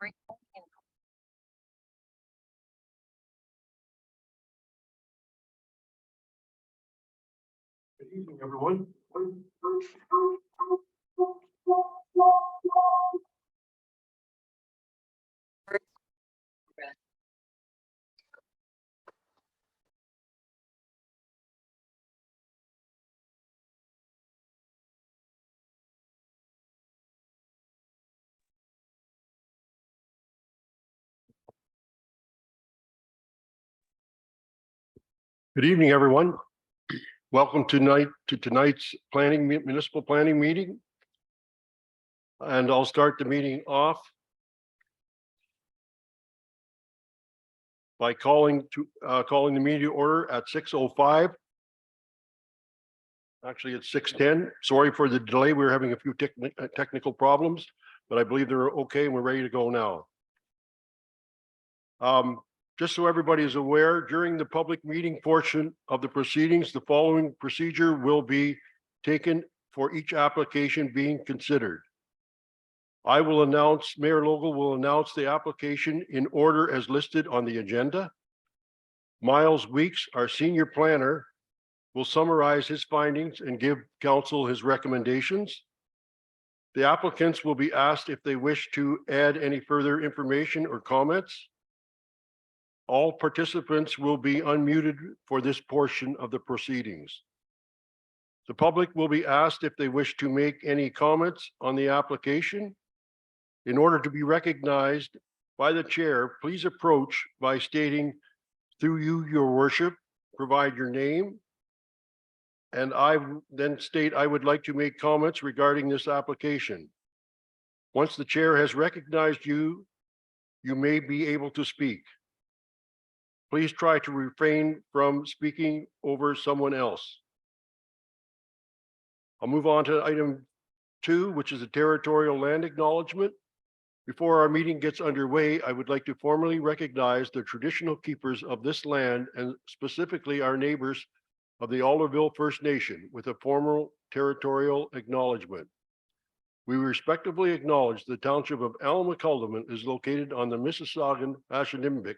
Good evening, everyone. Good evening, everyone. Welcome to tonight's municipal planning meeting. And I'll start the meeting off by calling the meeting to order at 6:05. Actually, it's 6:10. Sorry for the delay. We were having a few technical problems, but I believe they're okay and we're ready to go now. Just so everybody is aware, during the public meeting portion of the proceedings, the following procedure will be taken for each application being considered. Mayor Logal will announce the application in order as listed on the agenda. Miles Weeks, our senior planner, will summarize his findings and give council his recommendations. The applicants will be asked if they wish to add any further information or comments. All participants will be unmuted for this portion of the proceedings. The public will be asked if they wish to make any comments on the application. In order to be recognized by the chair, please approach by stating, "Through you, your worship," provide your name, and I then state, "I would like to make comments regarding this application." Once the chair has recognized you, you may be able to speak. Please try to refrain from speaking over someone else. I'll move on to item 2, which is a territorial land acknowledgement. Before our meeting gets underway, I would like to formally recognize the traditional keepers of this land and specifically our neighbors of the Alderville First Nation with a formal territorial acknowledgement. We respectively acknowledge the township of Alma-Culdeman is located on the Mississaugan-Ashanindic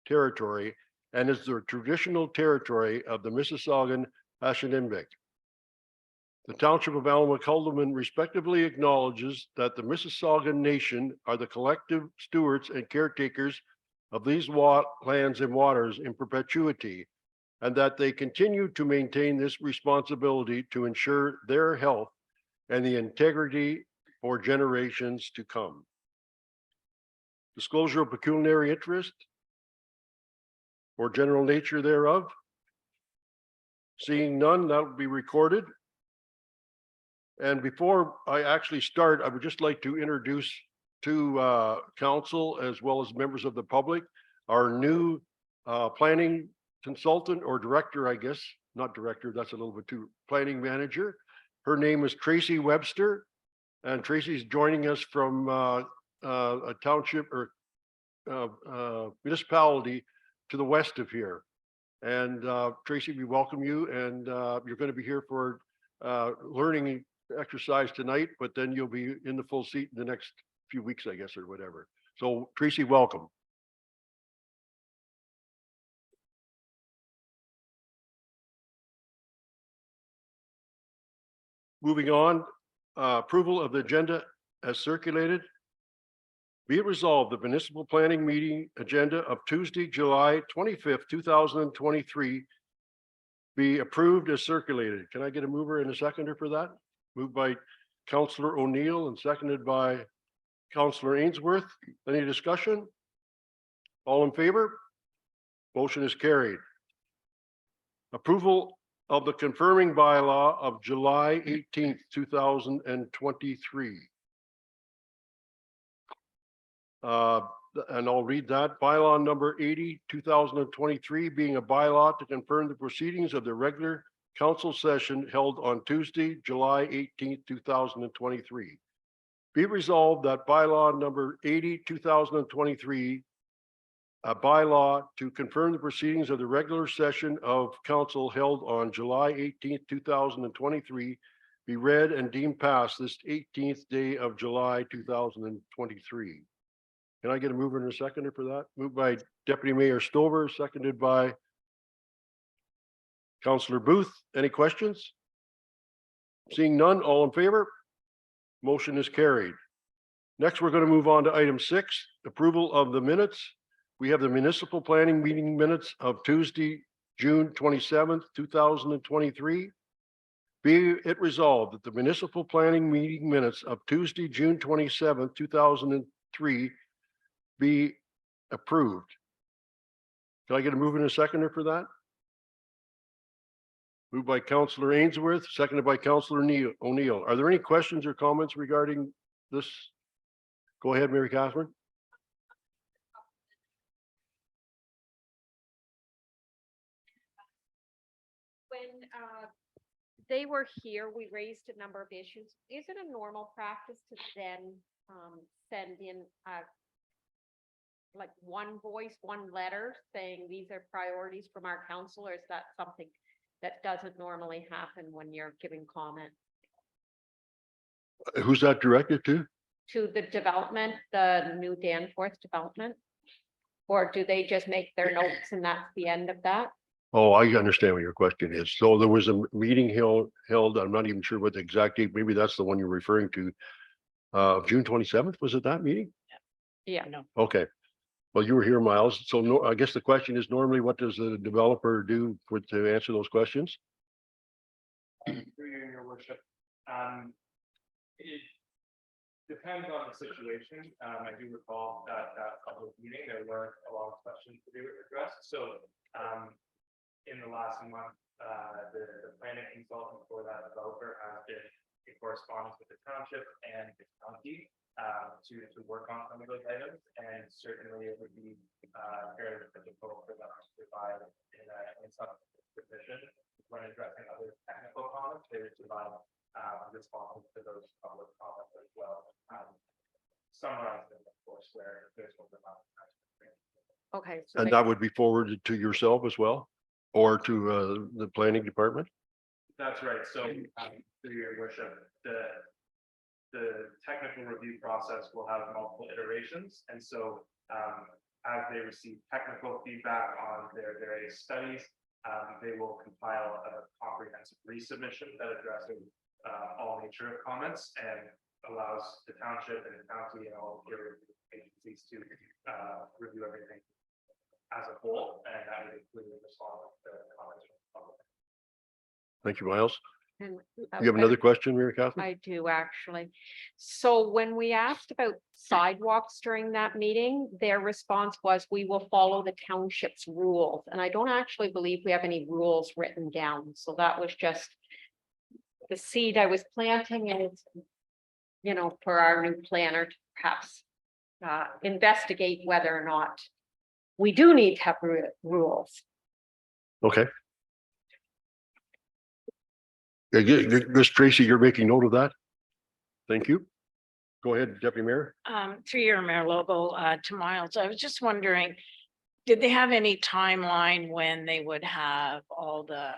territory and is the traditional territory of the Mississaugan-Ashanindic. The township of Alma-Culdeman respectively acknowledges that the Mississaugan Nation are the collective stewards and caretakers of these lands and waters in perpetuity, and that they continue to maintain this responsibility to ensure their health and the integrity for generations to come. Disclosure of pecuniary interest or general nature thereof. Seeing none, that will be recorded. And before I actually start, I would just like to introduce to council as well as members of the public our new planning consultant or director, I guess, not director, that's a little bit too, planning manager. Her name is Tracy Webster, and Tracy's joining us from a township or municipality to the west of here. And Tracy, we welcome you, and you're going to be here for learning exercise tonight, but then you'll be in the full seat in the next few weeks, I guess, or whatever. So Tracy, welcome. Moving on, approval of the agenda as circulated. Be it resolved, the municipal planning meeting agenda of Tuesday, July 25th, 2023 be approved as circulated. Can I get a mover and a seconder for that? Moved by Councillor O'Neill and seconded by Councillor Ainsworth. Any discussion? All in favor? Motion is carried. Approval of the confirming bylaw of July 18th, 2023. And I'll read that. Bylaw number 80, 2023, being a bylaw to confirm the proceedings of the regular council session held on Tuesday, July 18th, 2023. Be resolved that bylaw number 80, 2023, a bylaw to confirm the proceedings of the regular session of council held on July 18th, 2023, be read and deemed passed this 18th day of July, 2023. Can I get a mover and a seconder for that? Moved by Deputy Mayor Stover, seconded by Councillor Booth. Any questions? Seeing none, all in favor? Motion is carried. Next, we're going to move on to item 6, approval of the minutes. We have the municipal planning meeting minutes of Tuesday, June 27th, 2023. Be it resolved that the municipal planning meeting minutes of Tuesday, June 27th, 2003 be approved. Can I get a mover and a seconder for that? Moved by Councillor Ainsworth, seconded by Councillor O'Neill. Are there any questions or comments regarding this? Go ahead, Mary Catherine. When they were here, we raised a number of issues. Is it a normal practice to then send in like one voice, one letter saying these are priorities from our council, or is that something that doesn't normally happen when you're giving comment? Who's that directed to? To the development, the new Danforth development? Or do they just make their notes and that's the end of that? Oh, I understand what your question is. So there was a meeting held, I'm not even sure what the exact date, maybe that's the one you're referring to. June 27th, was it that meeting? Yeah, no. Okay. Well, you were here, Miles. So no, I guess the question is normally what does the developer do to answer those questions? Through your worship, it depends on the situation. I do recall that public meeting, there were a lot of questions to be addressed. So in the last month, the planning consultant for that developer has been in correspondence with the township and the county to work on some of those items. And certainly it would be fairly difficult for them to provide in some position when addressing other technical comments. They would provide responses to those public comments as well. Summarize them, of course, where there's overlap. Okay. So And that would be forwarded to yourself as well, or to the planning department? That's right. So through your worship, the technical review process will have multiple iterations. And so as they receive technical feedback on their various studies, they will compile a comprehensive resubmission that addresses all nature of comments and allows the township and the county and all peer agencies to review everything as a whole, and that would include responding to comments from the public. Thank you, Miles. And, You have another question, Mary Catherine? I do actually. So when we asked about sidewalks during that meeting, their response was, we will follow the township's rules. And I don't actually believe we have any rules written down. So that was just the seed I was planting, and you know, for our new planner to perhaps investigate whether or not we do need to have rules. Okay. Ms. Tracy, you're making note of that. Thank you. Go ahead, Deputy Mayor. Through your mayor logo to Miles, I was just wondering, did they have any timeline when they would have all the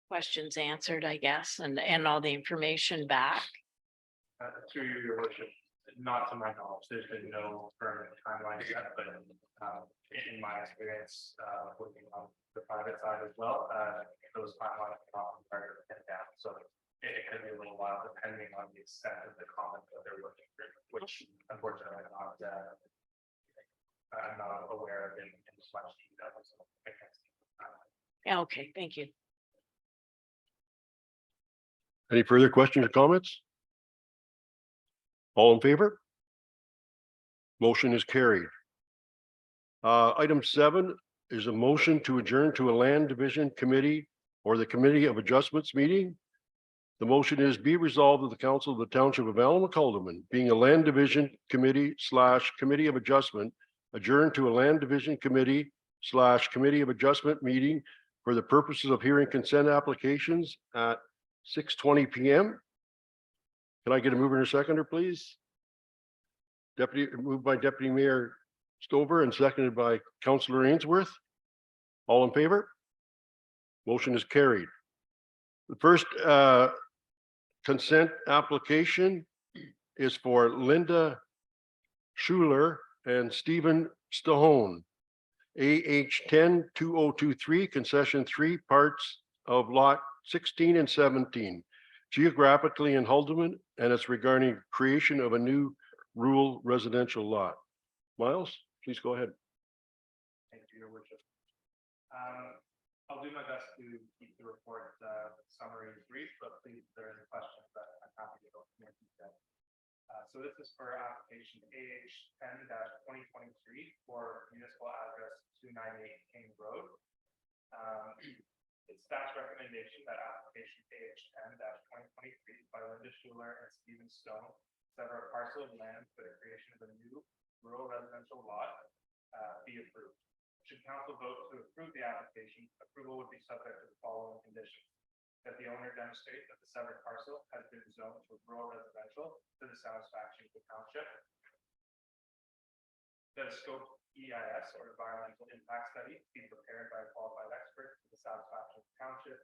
questions answered, I guess, and all the information back? Through your worship, not to my knowledge, there's been no firm timeline yet, but in my experience, working on the private side as well, those timelines are often harder to pin down. So it could be a little while depending on the extent of the comment that they're looking through, which unfortunately I'm not aware of in as much detail. So Yeah, okay, thank you. Any further questions or comments? All in favor? Motion is carried. Item 7 is a motion to adjourn to a land division committee or the Committee of Adjustments meeting. The motion is be resolved that the Council of the Township of Alma-Calderman, being a land division committee / Committee of Adjustment, adjourn to a land division committee / Committee of Adjustment meeting for the purposes of hearing consent applications at 6:20 p.m. Can I get a mover and a seconder, please? Moved by Deputy Mayor Stover and seconded by Councillor Ainsworth. All in favor? Motion is carried. The first consent application is for Linda Schuler, and Stephen Stahone. AH 10-2023, concession 3, parts of lot 16 and 17, geographically in Haldeman, and it's regarding creation of a new rural residential lot. Miles, please go ahead. Thank you, Your Worship. I'll do my best to keep the report summary brief, but please, if there are any questions, I'm happy to go into more detail. So this is for application AH 10-2023 for municipal address 298 King Road. It's staff's recommendation that application AH 10-2023 by Linda Schuler and Stephen Stone sever a parcel of land for the creation of a new rural residential lot be approved. Should council vote to approve the application, approval would be subject to the following conditions: that the owner demonstrate that the severed parcel has been zoned to rural residential to the satisfaction of the township, that a scope EIS or environmental impact study be prepared by a qualified expert to the satisfaction of the township.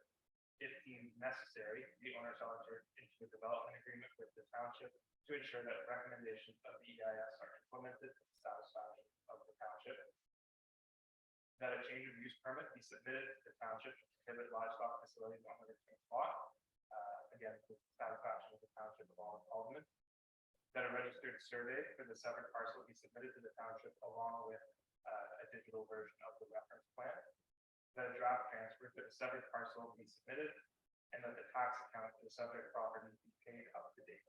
If deemed necessary, the owner shall enter into a development agreement with the township to ensure that recommendations of the EIS are implemented to the satisfaction of the township. That a change of use permit be submitted to the township to prohibit livestock facilities on the retained lot, again, with the satisfaction of the township of Alderman. That a registered survey for the severed parcel be submitted to the township along with a digital version of the reference plan. That a draft transfer for the severed parcel be submitted, and that the tax account for the subject property be paid up to date.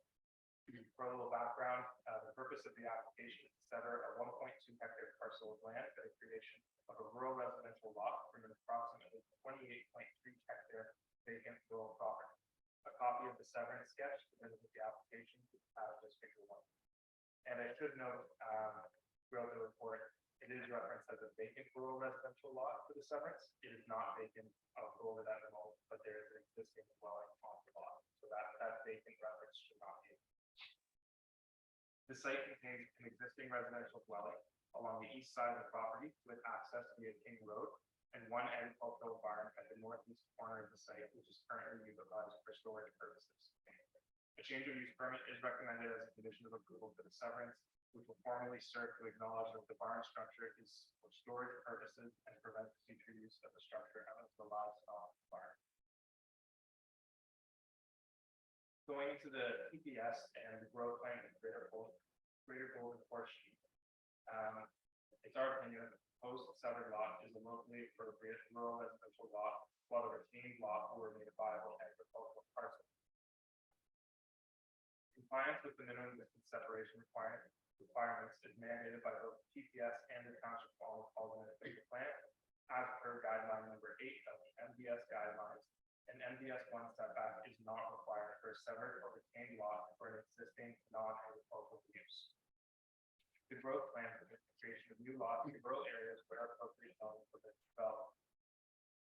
For a little background, the purpose of the application is to sever a 1.2 hectare parcel of land for the creation of a rural residential lot from an approximately 28.3 hectare vacant rural property. A copy of the severance sketch submitted with the application is attached as figure 1. And I should note throughout the report, it is referenced as a vacant rural residential lot for the severance. It is not vacant. I'll go over that in a moment, but there is an existing dwelling on the lot. So that vacant reference should not be. The site contains an existing residential dwelling along the east side of the property with access via King Road and one agricultural barn at the northeast corner of the site, which is currently utilized for storage purposes. A change of use permit is recommended as a condition of approval for the severance, which will formally serve to acknowledge that the barn structure is for storage purposes and prevent future use of the structure out of the livestock barn. Going into the PPS and the growth plan in Greater Golden Horseshoe. It's our opinion that the proposed severed lot is a locally appropriate rural residential lot, while the retained lot will remain a viable agricultural parcel. Compliance with the minimum distance separation requirements is mandated by both PPS and the township Alderman official plan, as per guideline number 8 of the MDS guidelines. An MDS 1 setback is not required for a severed or retained lot for an existing non-agricultural use. The growth plan for the creation of new lots in rural areas where appropriate zoning for the development.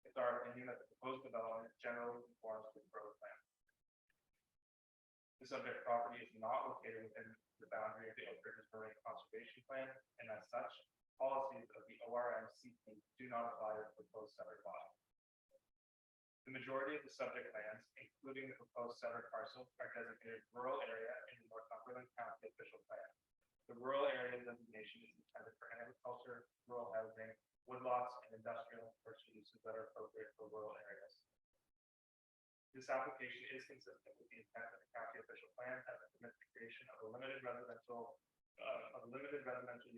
It's our opinion that the proposed development generally conforms to the growth plan. The subject property is not located within the boundary of the Oak Ridges Marine Conservation Plan, and as such, policies of the ORMCP do not apply to the proposed severed lot. The majority of the subject lands, including the proposed severed parcel, are designated rural area in the Northumberland County official plan. The rural area designation is intended for agriculture, rural housing, woodlots, and industrial and commercial uses that are appropriate for rural areas. This application is consistent with the intent of the county official plan that permits the creation of a limited residential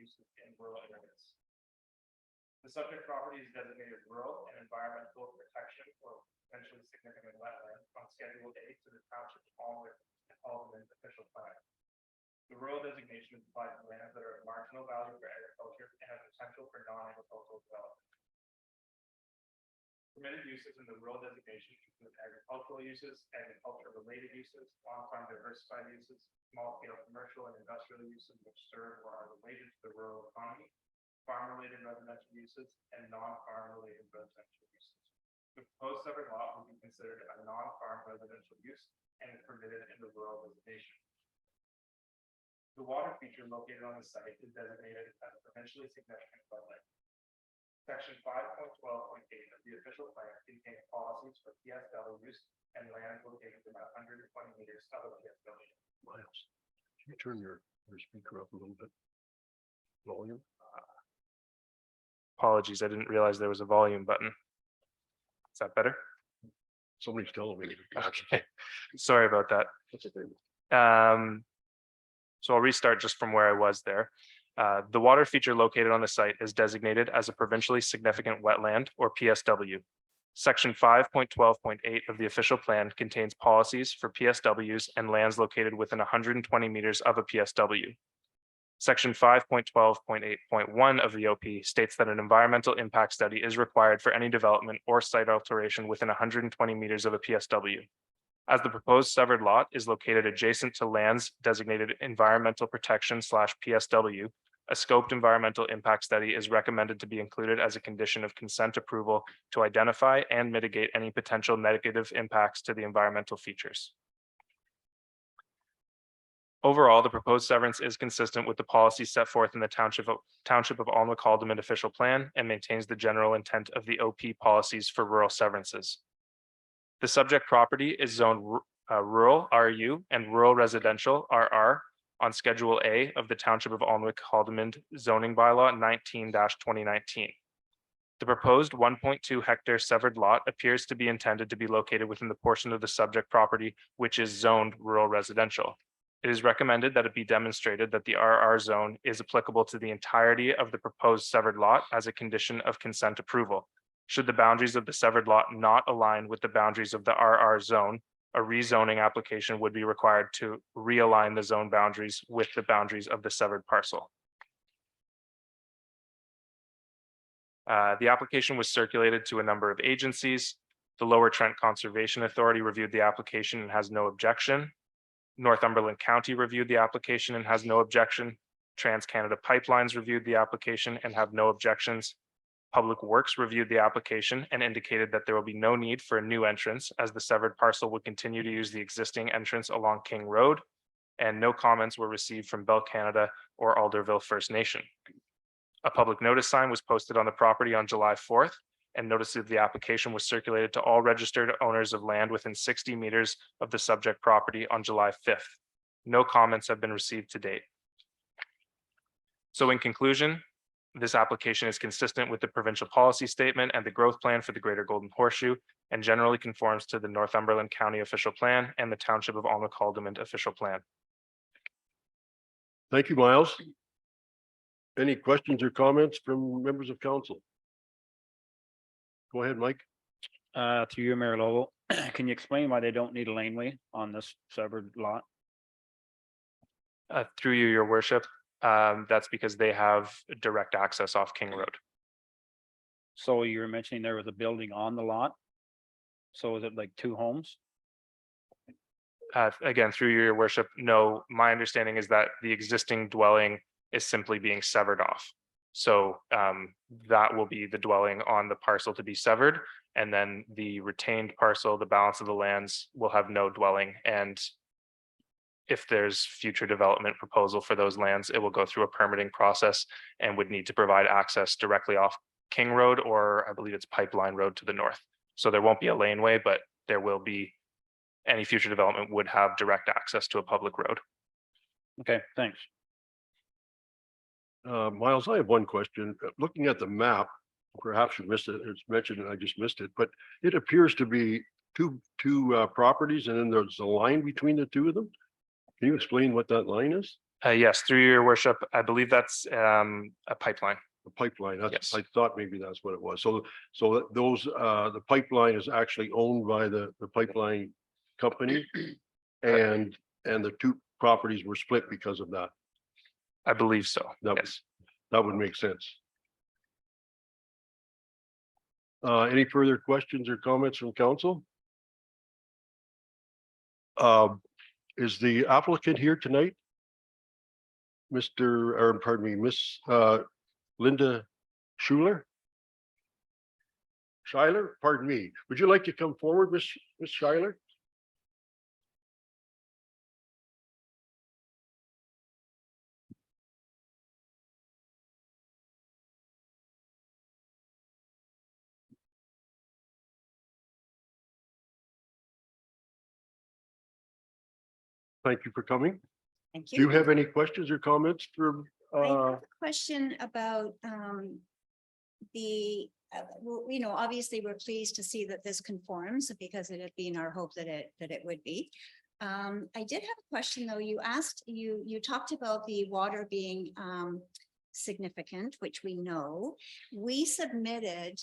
uses in rural areas. The subject property is designated rural and environmental protection or potentially significant wetland on Schedule A to the township Alderman official plan. The rural designation applies to lands that are of marginal value for agriculture and have potential for non-agricultural development. Permitted uses in the rural designation include agricultural uses, agriculture-related uses, on-farm diversified uses, small-scale commercial and industrial uses which serve or are related to the rural economy, farm-related residential uses, and non-farm related residential uses. The proposed severed lot will be considered a non-farm residential use and is permitted in the rural designation. The water feature located on the site is designated as a provincially significant wetland. Section 5.12.8 of the official plan contains policies for PSW use and land located about 120 meters of a PSW. Miles, can you turn your speaker up a little bit? Volume. Apologies, I didn't realize there was a volume button. Is that better? Somebody's telling me. Okay, sorry about that. That's okay. So I'll restart just from where I was there. The water feature located on the site is designated as a provincially significant wetland or PSW. Section 5.12.8 of the official plan contains policies for PSWs and lands located within 120 meters of a PSW. Section 5.12.8.1 of the OP states that an environmental impact study is required for any development or site alteration within 120 meters of a PSW. As the proposed severed lot is located adjacent to lands designated environmental protection /PSW, a scoped environmental impact study is recommended to be included as a condition of consent approval to identify and mitigate any potential negative impacts to the environmental features. Overall, the proposed severance is consistent with the policy set forth in the Township of Alnwick-Haldeman official plan and maintains the general intent of the OP policies for rural severances. The subject property is zoned rural RU and rural residential RR on Schedule A of the Township of Alnwick-Haldeman zoning bylaw 19-2019. The proposed 1.2 hectare severed lot appears to be intended to be located within the portion of the subject property which is zoned rural residential. It is recommended that it be demonstrated that the RR zone is applicable to the entirety of the proposed severed lot as a condition of consent approval. Should the boundaries of the severed lot not align with the boundaries of the RR zone, a rezoning application would be required to realign the zone boundaries with the boundaries of the severed parcel. The application was circulated to a number of agencies. The Lower Trent Conservation Authority reviewed the application and has no objection. Northumberland County reviewed the application and has no objection. Trans-Canada Pipelines reviewed the application and have no objections. Public Works reviewed the application and indicated that there will be no need for a new entrance as the severed parcel would continue to use the existing entrance along King Road, and no comments were received from Bell Canada or Alderville First Nation. A public notice sign was posted on the property on July 4th, and notice of the application was circulated to all registered owners of land within 60 meters of the subject property on July 5th. No comments have been received to date. So in conclusion, this application is consistent with the provincial policy statement and the growth plan for the Greater Golden Horseshoe and generally conforms to the Northumberland County official plan and the Township of Alnwick-Haldeman official plan. Thank you, Miles. Any questions or comments from members of council? Go ahead, Mike. Through you, Mayor Lovell, can you explain why they don't need a laneway on this severed lot? Through you, your worship, that's because they have direct access off King Road. So you were mentioning there was a building on the lot. So is it like two homes? Again, through you, your worship, no, my understanding is that the existing dwelling is simply being severed off. So that will be the dwelling on the parcel to be severed. And then the retained parcel, the balance of the lands will have no dwelling. And if there's future development proposal for those lands, it will go through a permitting process and would need to provide access directly off King Road, or I believe it's Pipeline Road to the north. So there won't be a laneway, but there will be, any future development would have direct access to a public road. Okay, thanks. Miles, I have one question. Looking at the map, perhaps you missed it, it's mentioned and I just missed it, but it appears to be two properties and then there's a line between the two of them. Can you explain what that line is? Yes, through your worship, I believe that's a pipeline. The pipeline. Yes. I thought maybe that's what it was. So those the pipeline is actually owned by the pipeline company and the two properties were split because of that. I believe so. Yes. That would make sense. Any further questions or comments from council? Is the applicant here tonight? Miss Linda Schuyler? Pardon me. Would you like to come forward, Miss Schuyler? Thank you for coming. Thank Do you you. have any questions or comments for I have a question about the, obviously, we're pleased to see that this conforms because it had been our hope that it would be. I did have a question, though. You talked about the water being significant, which we know. We submitted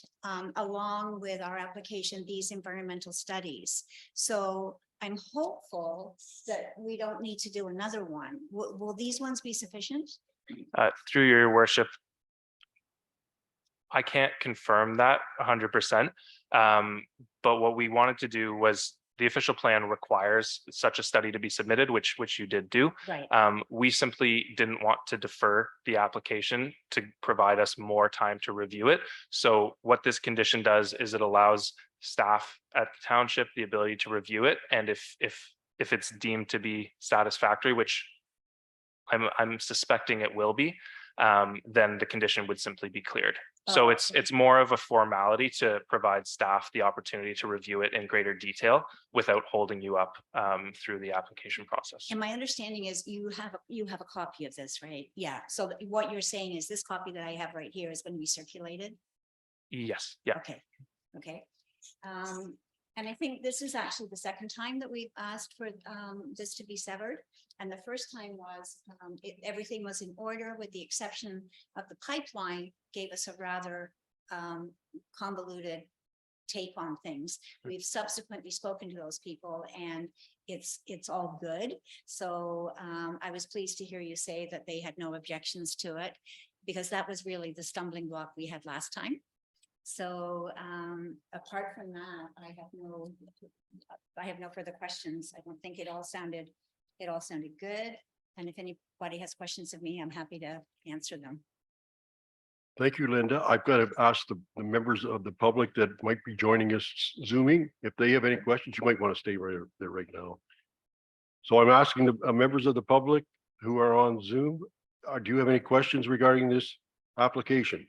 along with our application, these environmental studies. So I'm hopeful that we don't need to do another one. Will these ones be sufficient? Through your worship, I can't confirm that 100%. But what we wanted to do was, the official plan requires such a study to be submitted, which you did do. Right. We simply didn't want to defer the application to provide us more time to review it. So what this condition does is it allows staff at the township the ability to review it. And if it's deemed to be satisfactory, which I'm suspecting it will be, then the condition would simply be cleared. So Oh, it's more of a formality to provide staff the opportunity to review it in greater detail without holding you up through the application process. And my understanding is you have a copy of this, right? Yeah. So what you're saying is this copy that I have right here is going to be circulated? Yes, yeah. Okay, okay. And I think this is actually the second time that we've asked for this to be severed. And the first time was everything was in order with the exception of the pipeline gave us a rather convoluted take on things. We've subsequently spoken to those people and it's all good. So I was pleased to hear you say that they had no objections to it because that was really the stumbling block we had last time. So apart from that, I have no further questions. I don't think it all sounded good. And if anybody has questions of me, I'm happy to answer them. Thank you, Linda. I've got to ask the members of the public that might be joining us Zooming, if they have any questions, you might want to stay right there right now. So I'm asking the members of the public who are on Zoom, do you have any questions regarding this application?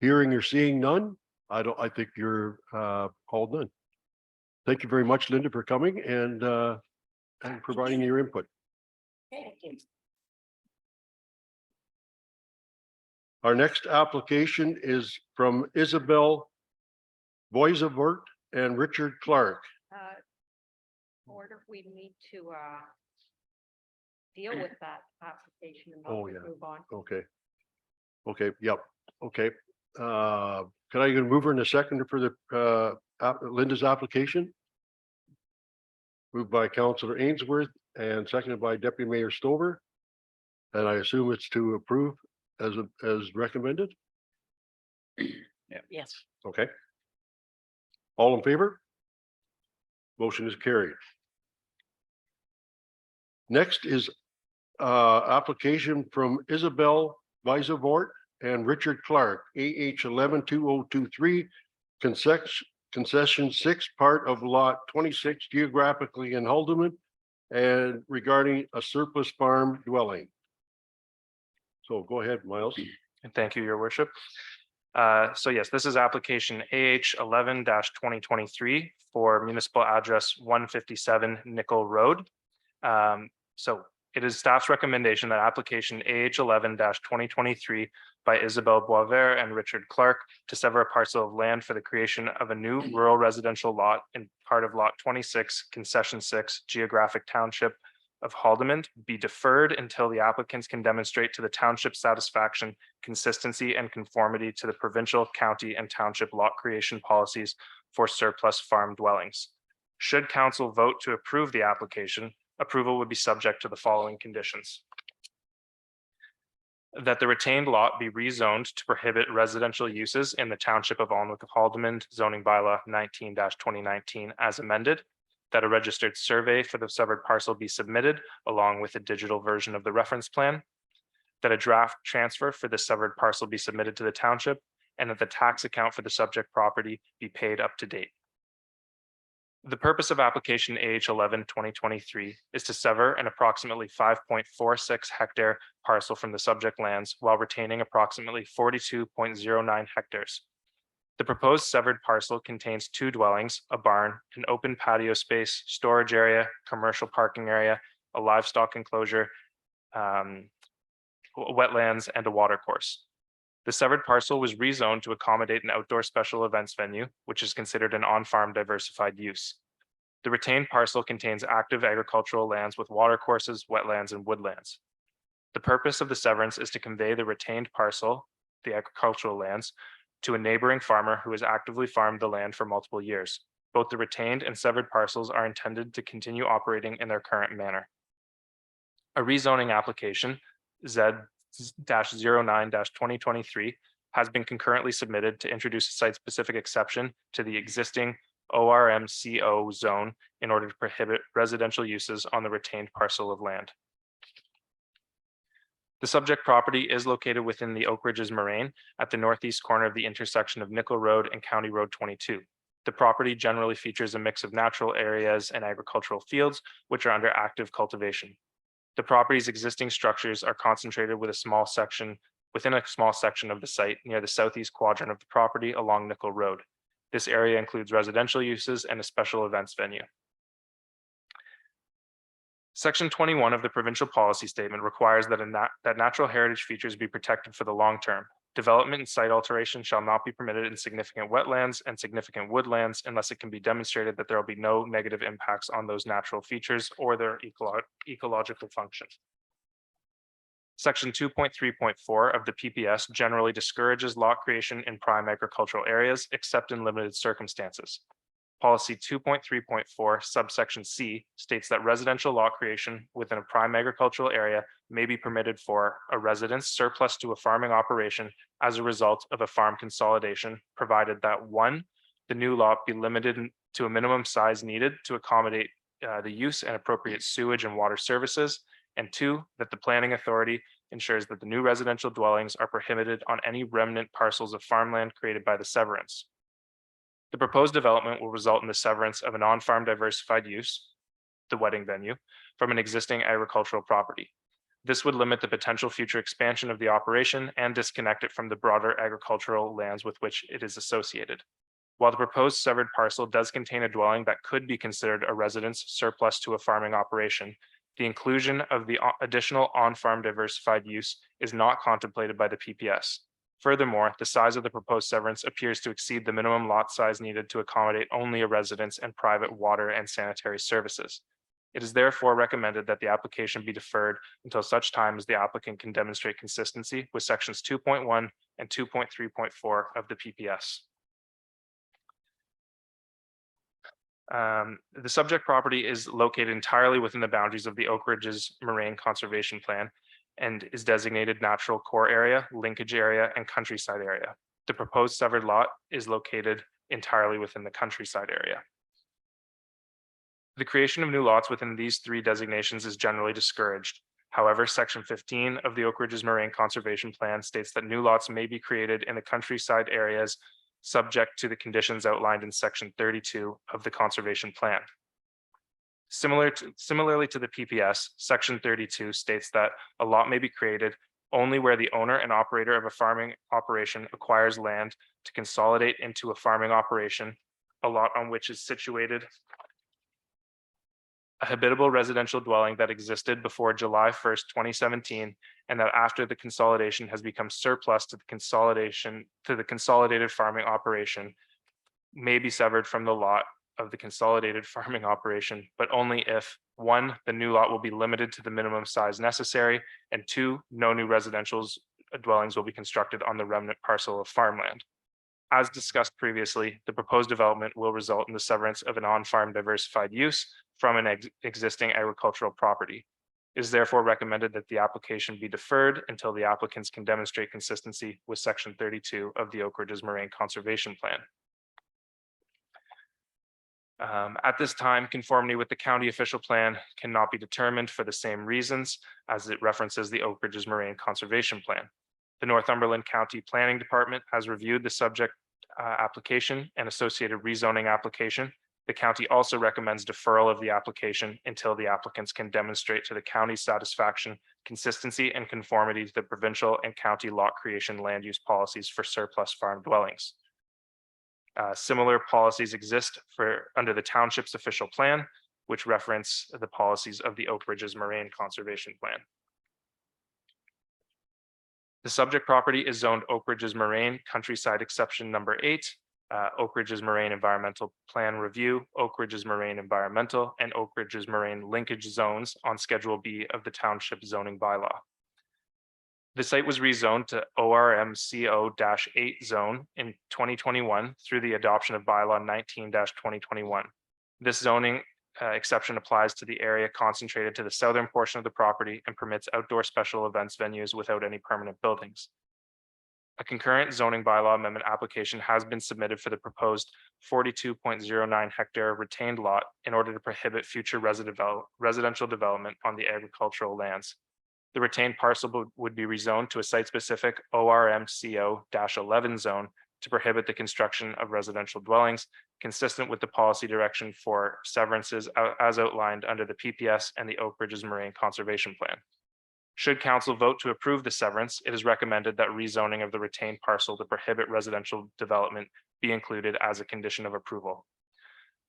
Hearing or seeing none, I think you're all done. Thank you very much, Linda, for coming and providing your input. Thank you. Our next application is from Isabel Boisevert and Richard Clark. Order, we need to deal with that application and Oh, then yeah. move on. Okay, yep, okay. Can I get a mover in a second for the Linda's application? Moved by Councillor Ainsworth and seconded by Deputy Mayor Stover. And I assume it's to approve as recommended. Yes. Okay. All in favor? Motion is carried. Next is application from Isabel Weisevort and Richard Clark, AH 112023, concession 6, part of lot 26, geographically in Haldeman, and regarding a surplus farm dwelling. So go ahead, Miles. And thank you, your worship. So yes, this is application AH 11-2023 for municipal address 157 Nickel Road. So it is staff's recommendation that application AH 11-2023 by Isabel Boisvert and Richard Clark to sever a parcel of land for the creation of a new rural residential lot in part of lot 26, concession 6, geographic township of Haldimand be deferred until the applicants can demonstrate to the township satisfaction, consistency, and conformity to the provincial, county, and township lot creation policies for surplus farm dwellings. Should council vote to approve the application, approval would be subject to the following conditions: that the retained lot be rezoned to prohibit residential uses in the township of Alnwick of Haldimand, zoning bylaw 19-2019 as amended, that a registered survey for the severed parcel be submitted along with a digital version of the reference plan, that a draft transfer for the severed parcel be submitted to the township, and that the tax account for the subject property be paid up to date. The purpose of application AH 11-2023 is to sever an approximately 5.46 hectare parcel from the subject lands while retaining approximately 42.09 hectares. The proposed severed parcel contains 2 dwellings, a barn, an open patio space, storage area, commercial parking area, a livestock enclosure, wetlands, and a water course. The severed parcel was rezoned to accommodate an outdoor special events venue, which is considered an on-farm diversified use. The retained parcel contains active agricultural lands with water courses, wetlands, and woodlands. The purpose of the severance is to convey the retained parcel, the agricultural lands, to a neighboring farmer who has actively farmed the land for multiple years. Both the retained and severed parcels are intended to continue operating in their current manner. A rezoning application, Z-09-2023, has been concurrently submitted to introduce a site-specific exception to the existing ORMCO zone in order to prohibit residential uses on the retained parcel of land. The subject property is located within the Oak Ridges Moraine at the northeast corner of the intersection of Nickel Road and County Road 22. The property generally features a mix of natural areas and agricultural fields, which are under active cultivation. The property's existing structures are concentrated within a small section of the site near the southeast quadrant of the property along Nickel Road. This area includes residential uses and a special events venue. Section 21 of the provincial policy statement requires that natural heritage features be protected for the long term. Development and site alteration shall not be permitted in significant wetlands and significant woodlands unless it can be demonstrated that there will be no negative impacts on those natural features or their ecological function. Section 2.3.4 of the PPS generally discourages lot creation in prime agricultural areas, except in limited circumstances. Policy 2.3.4 subsection C states that residential lot creation within a prime agricultural area may be permitted for a residence surplus to a farming operation as a result of a farm consolidation, provided that 1, the new lot be limited to a minimum size needed to accommodate the use and appropriate sewage and water services, and 2, that the planning authority ensures that the new residential dwellings are prohibited on any remnant parcels of farmland created by the severance. The proposed development will result in the severance of a non-farm diversified use, the wedding venue, from an existing agricultural property. This would limit the potential future expansion of the operation and disconnect it from the broader agricultural lands with which it is associated. While the proposed severed parcel does contain a dwelling that could be considered a residence surplus to a farming operation, the inclusion of the additional on-farm diversified use is not contemplated by the PPS. Furthermore, the size of the proposed severance appears to exceed the minimum lot size needed to accommodate only a residence and private water and sanitary services. It is therefore recommended that the application be deferred until such time as the applicant can demonstrate consistency with sections 2.1 and 2.3.4 of the PPS. The subject property is located entirely within the boundaries of the Oak Ridges Moraine Conservation Plan and is designated natural core area, linkage area, and countryside area. The proposed severed lot is located entirely within the countryside area. The creation of new lots within these 3 designations is generally discouraged. However, section 15 of the Oak Ridges Moraine Conservation Plan states that new lots may be created in the countryside areas subject to the conditions outlined in section 32 of the conservation plan. Similarly to the PPS, section 32 states that a lot may be created only where the owner and operator of a farming operation acquires land to consolidate into a farming operation, a lot on which is situated a habitable residential dwelling that existed before July 1st, 2017, and that after the consolidation has become surplus to the consolidated farming operation may be severed from the lot of the consolidated farming operation, but only if 1, the new lot will be limited to the minimum size necessary, and 2, no new residential dwellings will be constructed on the remnant parcel of farmland. As discussed previously, the proposed development will result in the severance of an on-farm diversified use from an existing agricultural property. It is therefore recommended that the application be deferred until the applicants can demonstrate consistency with section 32 of the Oak Ridges Moraine Conservation Plan. At this time, conformity with the county official plan cannot be determined for the same reasons as it references the Oak Ridges Moraine Conservation Plan. The Northumberland County Planning Department has reviewed the subject application and associated rezoning application. The county also recommends deferral of the application until the applicants can demonstrate to the county's satisfaction consistency and conformity to the provincial and county lot creation land use policies for surplus farm dwellings. Similar policies exist under the township's official plan. which reference the policies of the Oak Ridges Moraine Conservation Plan. The subject property is zoned Oak Ridges Moraine Countryside Exception Number 8, Oak Ridges Moraine Environmental Plan Review, Oak Ridges Moraine Environmental, and Oak Ridges Moraine Linkage Zones on Schedule B of the Township Zoning Bylaw. The site was rezoned to ORMCO-8 zone in 2021 through the adoption of bylaw 19-2021. This zoning exception applies to the area concentrated to the southern portion of the property and permits outdoor special events venues without any permanent buildings. A concurrent zoning bylaw amendment application has been submitted for the proposed 42.09 hectare retained lot in order to prohibit future residential development on the agricultural lands. The retained parcel would be rezoned to a site-specific ORMCO-11 zone to prohibit the construction of residential dwellings, consistent with the policy direction for severances as outlined under the PPS and the Oak Ridges Moraine Conservation Plan. Should council vote to approve the severance, it is recommended that rezoning of the retained parcel to prohibit residential development be included as a condition of approval.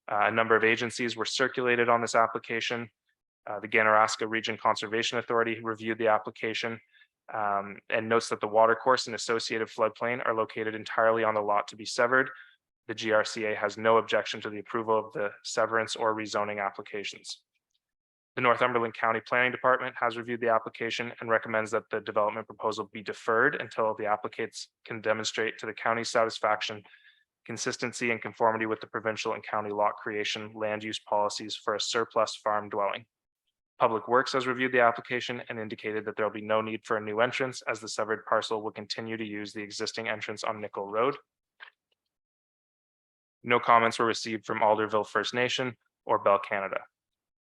A number of agencies were circulated on this application. The Ganaraska Region Conservation Authority reviewed the application and notes that the watercourse and associated floodplain are located entirely on the lot to be severed. The GRCA has no objection to the approval of the severance or rezoning applications. The Northumberland County Planning Department has reviewed the application and recommends that the development proposal be deferred until the applicants can demonstrate to the county's satisfaction consistency and conformity with the provincial and county lot creation land use policies for a surplus farm dwelling. Public Works has reviewed the application and indicated that there will be no need for a new entrance as the severed parcel will continue to use the existing entrance on Nickel Road. No comments were received from Alderville First Nation or Bell Canada.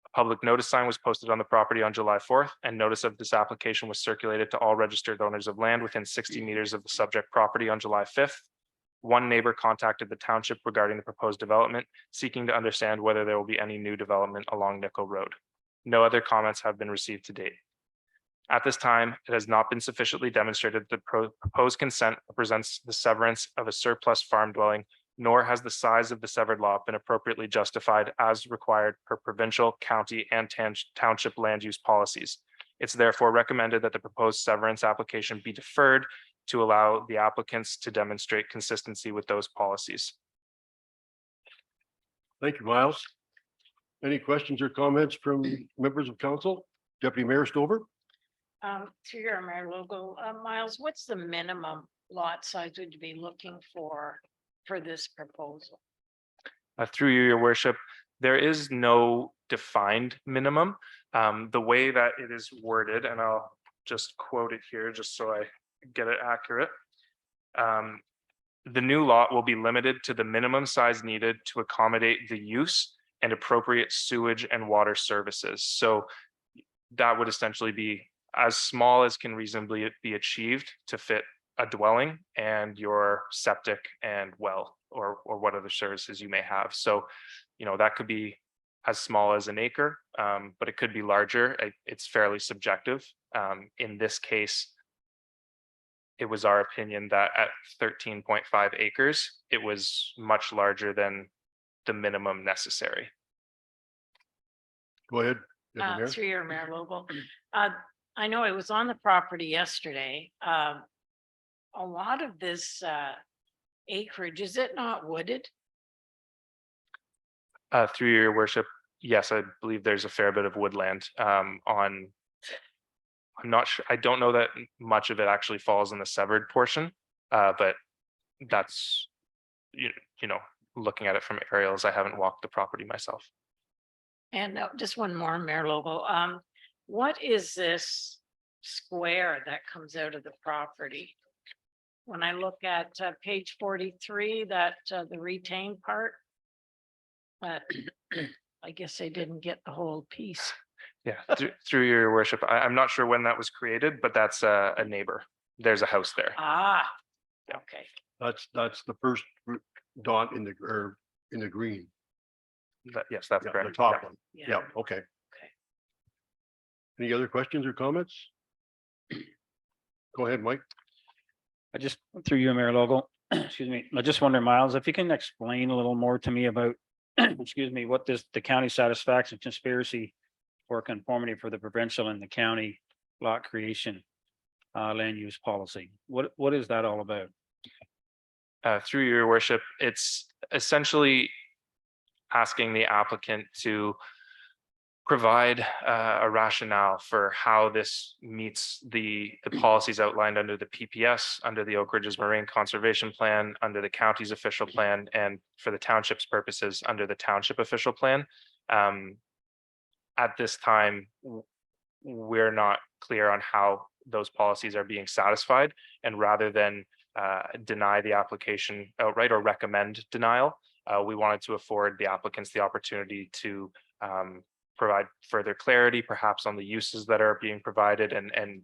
A public notice sign was posted on the property on July 4th, and notice of this application was circulated to all registered owners of land within 60 meters of the subject property on July 5th. One neighbor contacted the township regarding the proposed development, seeking to understand whether there will be any new development along Nickel Road. No other comments have been received to date. At this time, it has not been sufficiently demonstrated that the proposed consent represents the severance of a surplus farm dwelling, nor has the size of the severed lot been appropriately justified as required per provincial, county, and township land use policies. It's therefore recommended that the proposed severance application be deferred to allow the applicants to demonstrate consistency with those policies. Thank you, Miles. Any questions or comments from members of council? Deputy Mayor Stover? Through your Mayor Logo, Miles, what's the minimum lot size would you be looking for this proposal? Through you, your worship, there is no defined minimum. The way that it is worded, and I'll just quote it here just so I get it accurate. The new lot will be limited to the minimum size needed to accommodate the use and appropriate sewage and water services. So that would essentially be as small as can reasonably be achieved to fit a dwelling and your septic and well, or what other services you may have. So, you know, that could be as small as an acre, but it could be larger. It's fairly subjective. In this case, it was our opinion that at 13.5 acres, it was much larger than the minimum necessary. Go ahead. Deputy Mayor. Through your Mayor Logo, I know I was on the property yesterday. A lot of this acreage, is it not wooded? Through your worship, yes, I believe there's a fair bit of woodland on. I'm not sure. I don't know that much of it actually falls in the severed portion, but that's you know, looking at it from aerials. I haven't walked the property myself. And just one more, Mayor Logo. What is this square that comes out of the property? When I look at page 43, that the retained part, but I guess I didn't get the whole piece. Yeah, through your worship, I'm not sure when that was created, but that's a neighbor. There's a house there. Ah, Yeah. okay. That's the first dot in the green. Yes, that's Yeah, correct. the top Yeah. one. Yeah, okay. Any other questions or comments? Go ahead, Mike. I just, through you, Mayor Logo, excuse me, I just wonder, Miles, if you can explain a little more to me about excuse me, what this, the county satisfaction conspiracy for conformity for the provincial and the county lot creation land use policy. What is that all about? Through your worship, it's essentially asking the applicant to provide a rationale for how this meets the policies outlined under the PPS, under the Oak Ridges Marine Conservation Plan, under the county's official plan, and for the township's purposes, under the township official plan. At this time, we're not clear on how those policies are being satisfied, and rather than deny the application outright or recommend denial, we wanted to afford the applicants the opportunity to provide further clarity, perhaps on the uses that are being provided, and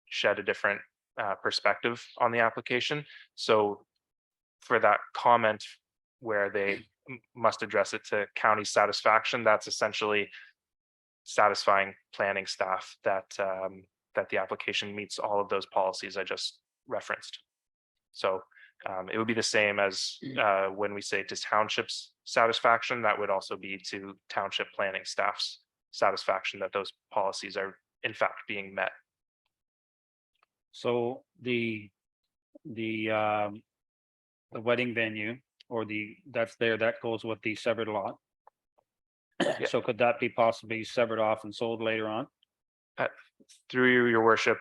shed a different perspective on the application. So for that comment where they must address it to county satisfaction, that's essentially satisfying planning staff that that the application meets all of those policies I just referenced. So it would be the same as when we say to township's satisfaction, that would also be to township planning staff's satisfaction that those policies are in fact being met. So the wedding venue or that goes with the severed lot. Yeah. So could that be possibly severed off and sold later on? Through your worship,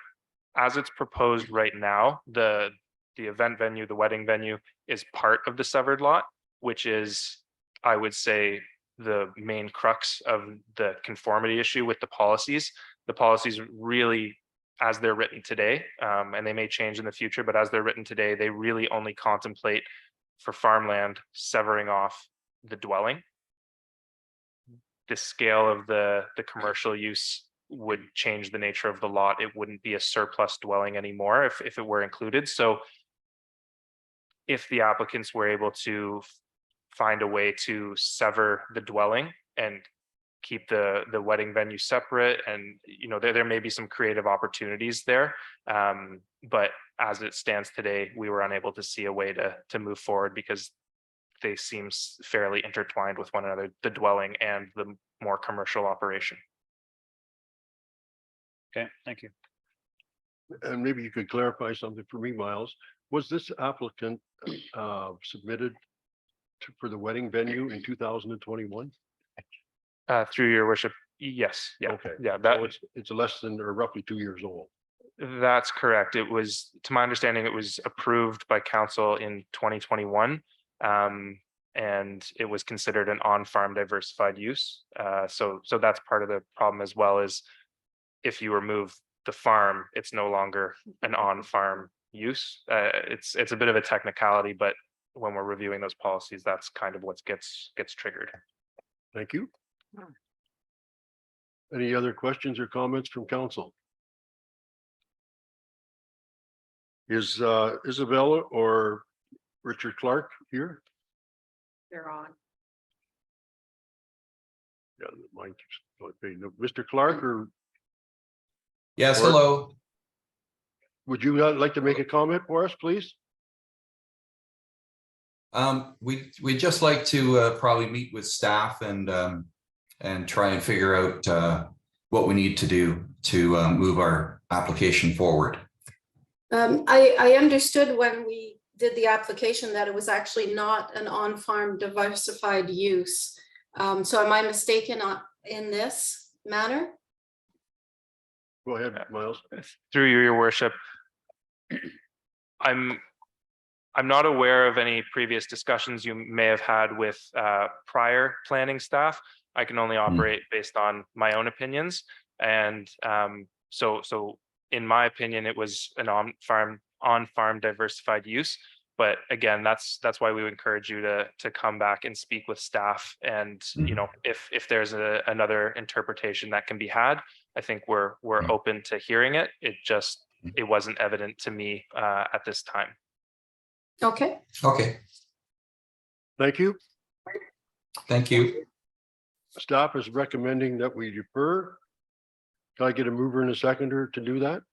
as it's proposed right now, the event venue, the wedding venue is part of the severed lot, which is, I would say, the main crux of the conformity issue with the policies. The policies really, as they're written today, and they may change in the future, but as they're written today, they really only contemplate for farmland severing off the dwelling. The scale of the commercial use would change the nature of the lot. It wouldn't be a surplus dwelling anymore if it were included. So if the applicants were able to find a way to sever the dwelling and keep the wedding venue separate, and there may be some creative opportunities there, but as it stands today, we were unable to see a way to move forward because they seem fairly intertwined with one another, the dwelling and the more commercial operation. Okay, thank you. And maybe you could clarify something for me, Miles. Was this applicant submitted for the wedding venue in 2021? Through your worship, yes, yeah, Okay. yeah, So it's less than or roughly 2 years old. that's correct. It was, to my understanding, it was approved by council in 2021. And it was considered an on-farm diversified use. So that's part of the problem as well, is if you remove the farm, it's no longer an on-farm use. It's a bit of a technicality, but when we're reviewing those policies, that's kind of what gets triggered. Thank you. Any other questions or comments from council? Is Isabella or Richard Clark here? They're on. Yeah, mine keeps going fading. Mr. Clark, or Yes, Or- hello. would you like to make a comment for us, please? We'd just like to probably meet with staff and try and figure out what we need to do to move our application forward. I understood when we did the application that it was actually not an on-farm diversified use. So am I mistaken in this matter? Go ahead, Miles. Through your worship, I'm not aware of any previous discussions you may have had with prior planning staff. I can only operate based on my own opinions, and so in my opinion, it was an on-farm diversified use. But again, that's why we would encourage you to come back and speak with staff, and if there's another interpretation that can be had, I think we're open to hearing it. It wasn't evident to me at this time. Okay. Okay, Thank you. thank you. Staff is recommending that we defer. Can I get a mover and a seconder to do that?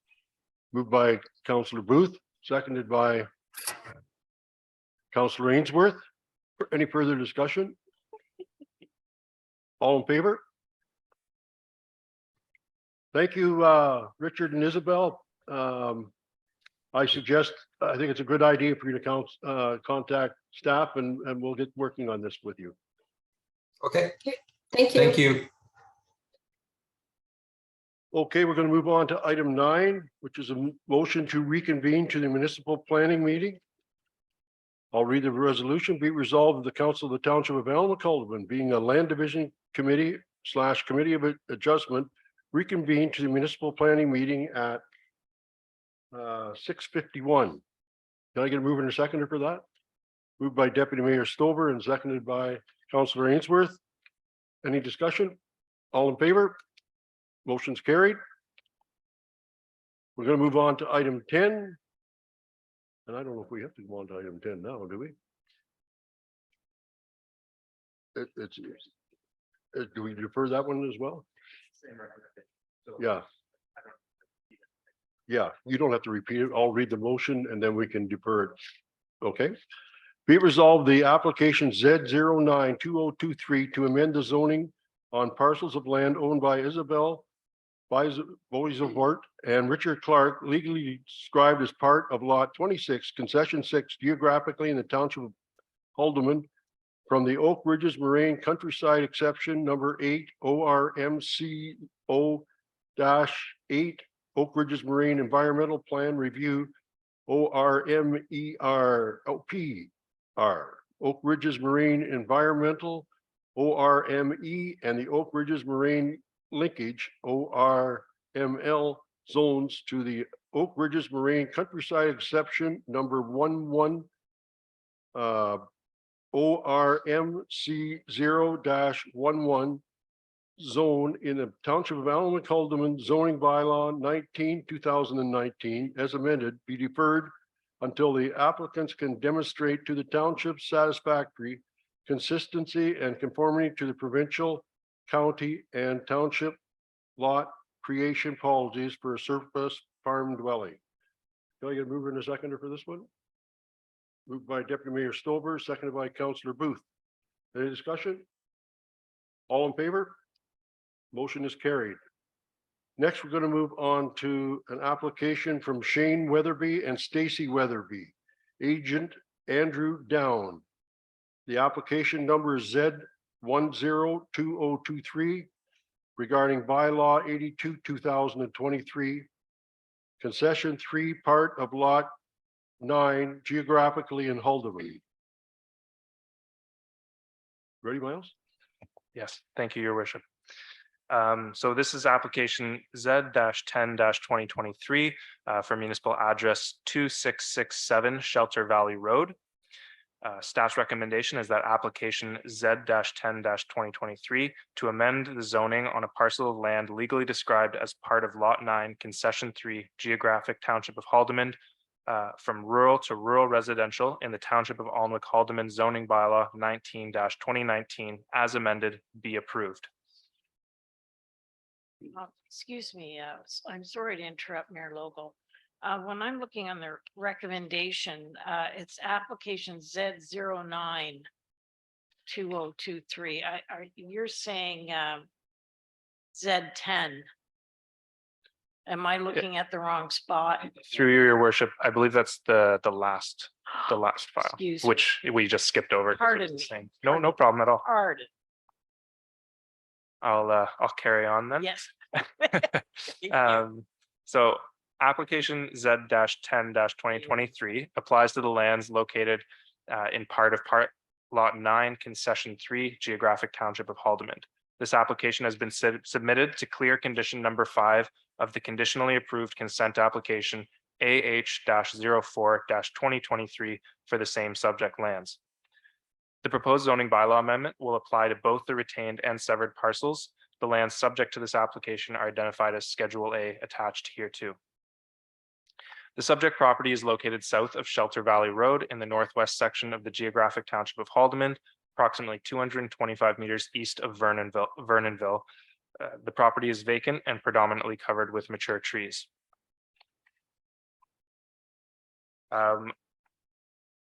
Moved by Councillor Booth, seconded by Councillor Ainsworth. Any further discussion? All in favor? Thank you, Richard and Isabel. I think it's a good idea for you to contact staff and we'll get working on this with you. Okay, Thank you. thank you. Okay, we're going to move on to item 9, which is a motion to reconvene to the municipal planning meeting. I'll read the resolution. Be resolved that the Council of the Township of Alma-Culdevan, being a land division committee / committee of adjustment, reconvene to the municipal planning meeting at 6:51. Can I get a mover and a seconder for that? Moved by Deputy Mayor Stover and seconded by Councillor Ainsworth. Any discussion? All in favor? Motion's carried. We're going to move on to item 10. And I don't know if we have to go on to item 10 now, do we? Do we defer that one as well? Same recommendation. So Yeah. Yeah, you don't have to repeat it. I'll read the motion and then we can defer it. Okay. Be it resolved, the application Z092023 to amend the zoning on parcels of land owned by Isabel Boisovort and Richard Clark, legally described as part of lot 26, concession 6, geographically in the township of Haldeman, from the Oak Ridges Moraine Countryside exception number 8 ORMCO-8 Oak Ridges Moraine Environmental Plan Review ORMEROPR Oak Ridges Marine Environmental ORME and the Oak Ridges Marine Linkage ORML zones to the Oak Ridges Marine Countryside exception number 11 ORMC 0-11 zone in the township of Alma-Culdevan zoning bylaw 19/2019 as amended be deferred until the applicants can demonstrate to the township satisfactory consistency and conformity to the provincial, county, and township lot creation policies for a surface farm dwelling. Can I get a mover and a seconder for this one? Moved by Deputy Mayor Stover, seconded by Councillor Booth. Any discussion? All in favor? Motion is carried. Next, we're going to move on to an application from Shane Weatherby and Stacy Weatherby, agent Andrew Down. The application number is Z102023 regarding bylaw 82/2023, concession 3, part of lot 9, geographically in Haldeman. Ready, Miles? Yes, thank you, Your Worship. So this is application Z-10-2023 for municipal address 2667 Shelter Valley Road. Staff's recommendation is that application Z-10-2023 to amend the zoning on a parcel of land legally described as part of Lot 9, Concession 3, Geographic Township of Haldeman, from rural to rural residential in the Township of Alma-Culdevan zoning bylaw 19/2019 as amended be approved. Excuse me, I'm sorry to interrupt, Mayor Logo. When I'm looking on the recommendation, it's application Z092023. You're saying Z10. Am I looking at the wrong spot? Through Your Worship, I believe that's the last file, Excuse me. which we just skipped over. 'cause it was Pardon the me. same. No problem at all. Pardon. I'll carry on then. Yes. Thank you. So application Z-10-2023 applies to the lands located in part lot 9, concession 3, geographic township of Haldeman. This application has been submitted to clear condition number 5 of the conditionally approved consent application AH-04-2023 for the same subject lands. The proposed zoning bylaw amendment will apply to both the retained and severed parcels. The lands subject to this application are identified as Schedule A attached here too. The subject property is located south of Shelter Valley Road in the northwest section of the geographic township of Haldeman, approximately 225 meters east of Vernonville. The property is vacant and predominantly covered with mature trees.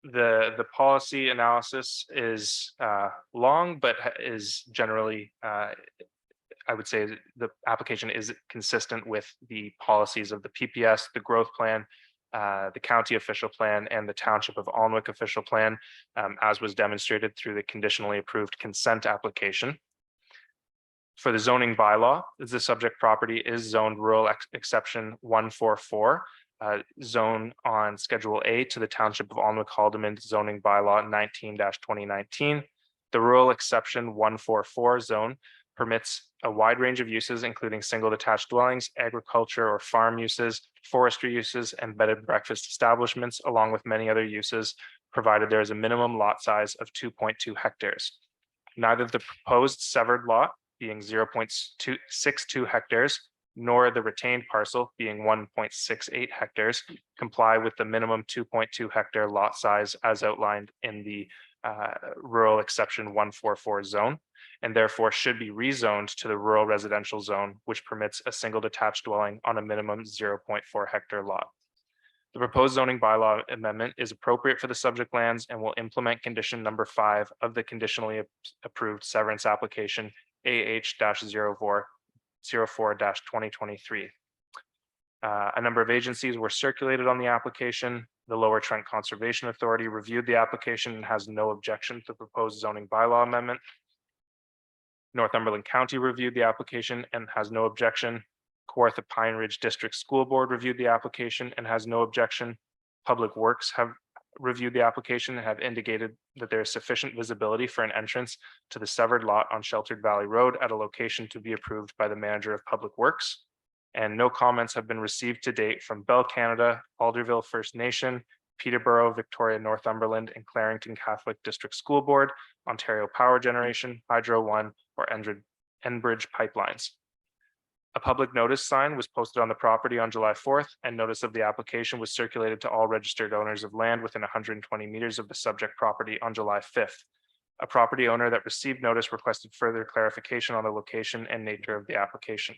The policy analysis is long, but is generally, I would say that the application is consistent with the policies of the PPS, the growth plan, the county official plan, and the township of Alnwick official plan, as was demonstrated through the conditionally approved consent application. For the zoning bylaw, the subject property is zoned rural exception 144, zone on Schedule A to the Township of Alnwick Haldeman zoning bylaw 19-2019. The rural exception 144 zone permits a wide range of uses, including single detached dwellings, agriculture or farm uses, forestry uses, and bed and breakfast establishments, along with many other uses, provided there is a minimum lot size of 2.2 hectares. Neither the proposed severed lot, being 0.262 hectares, nor the retained parcel, being 1.68 hectares, comply with the minimum 2.2 hectare lot size as outlined in the rural exception 144 zone, and therefore should be rezoned to the rural residential zone, which permits a single detached dwelling on a minimum 0.4 hectare lot. The proposed zoning bylaw amendment is appropriate for the subject lands and will implement condition number 5 of the conditionally approved severance application AH-04-2023. A number of agencies were circulated on the application. The Lower Trent Conservation Authority reviewed the application and has no objection to the proposed zoning bylaw amendment. Northumberland County reviewed the application and has no objection. Kawartha Pine Ridge District School Board reviewed the application and has no objection. Public Works have reviewed the application and have indicated that there is sufficient visibility for an entrance to the severed lot on Sheltered Valley Road at a location to be approved by the Manager of Public Works. And no comments have been received to date from Bell Canada, Alderville First Nation, Peterborough, Victoria, Northumberland, and Clarington Catholic District School Board, Ontario Power Generation, Hydro One, or Enbridge Pipelines. A public notice sign was posted on the property on July 4th, and notice of the application was circulated to all registered owners of land within 120 meters of the subject property on July 5th. A property owner that received notice requested further clarification on the location and nature of the application.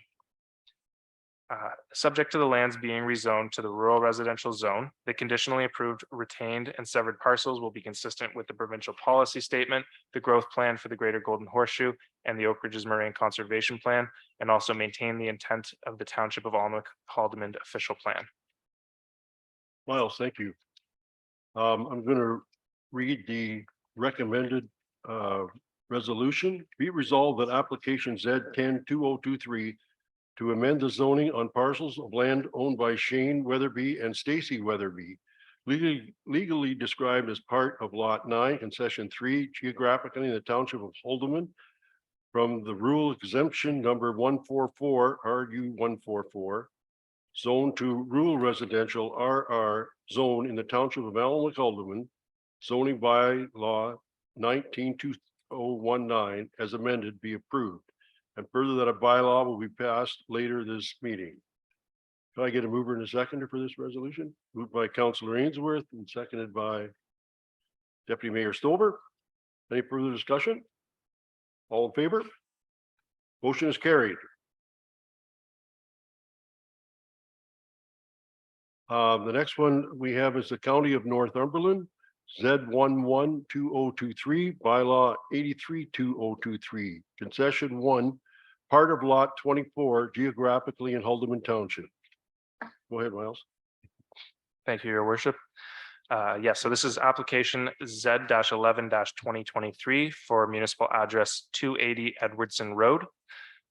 Subject to the lands being rezoned to the rural residential zone, the conditionally approved retained and severed parcels will be consistent with the provincial policy statement, the growth plan for the Greater Golden Horseshoe, and the Oak Ridges Moraine Conservation Plan, and also maintain the intent of the Township of Alnwick Haldeman official plan. Miles, thank you. I'm going to read the recommended resolution. Be resolved that application Z10-2023 to amend the zoning on parcels of land owned by Shane Weatherby and Stacy Weatherby, legally described as part of Lot 9, Concession 3, geographically in the Township of Haldeman, from the rural exemption number 144, RU 144, zone to rural residential RR zone in the Township of Alnwick Haldeman, zoning by law 19-2019 as amended be approved. And further that a bylaw will be passed later this meeting. Can I get a mover and a seconder for this resolution? Moved by Councillor Ainsworth and seconded by Deputy Mayor Stover. Any further discussion? All in favor? Motion is carried. The next one we have is the County of Northumberland, Z11-2023, bylaw 83-2023, concession 1, part of lot 24, geographically in Haldeman Township. Go ahead, Miles. Thank you, Your Worship. Yes, so this is application Z-11-2023 for municipal address 280 Edwardson Road.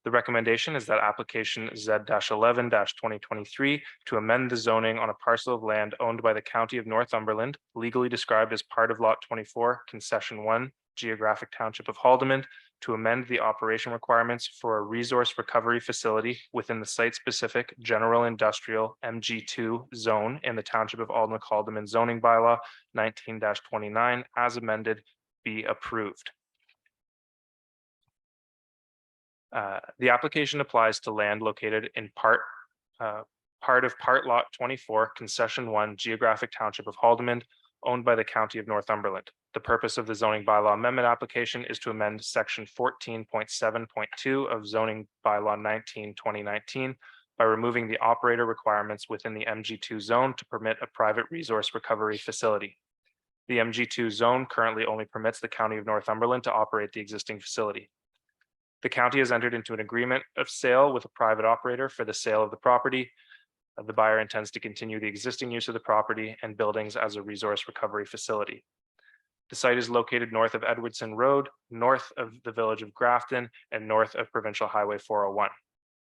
The recommendation is that application Z-11-2023 to amend the zoning on a parcel of land owned by the County of Northumberland, legally described as part of Lot 24, Concession 1, Geographic Township of Haldeman, to amend the operation requirements for a resource recovery facility within the site-specific general industrial MG2 zone in the Township of Alnwick Haldeman zoning bylaw 19-29 as amended be approved. The application applies to land located in part of part lot 24, concession 1, geographic township of Haldeman, owned by the County of Northumberland. The purpose of the zoning bylaw amendment application is to amend section 14.7.2 of zoning bylaw 19-2019 by removing the operator requirements within the MG2 zone to permit a private resource recovery facility. The MG2 zone currently only permits the County of Northumberland to operate the existing facility. The county has entered into an agreement of sale with a private operator for the sale of the property. The buyer intends to continue the existing use of the property and buildings as a resource recovery facility. The site is located north of Edwardson Road, north of the village of Grafton, and north of Provincial Highway 401.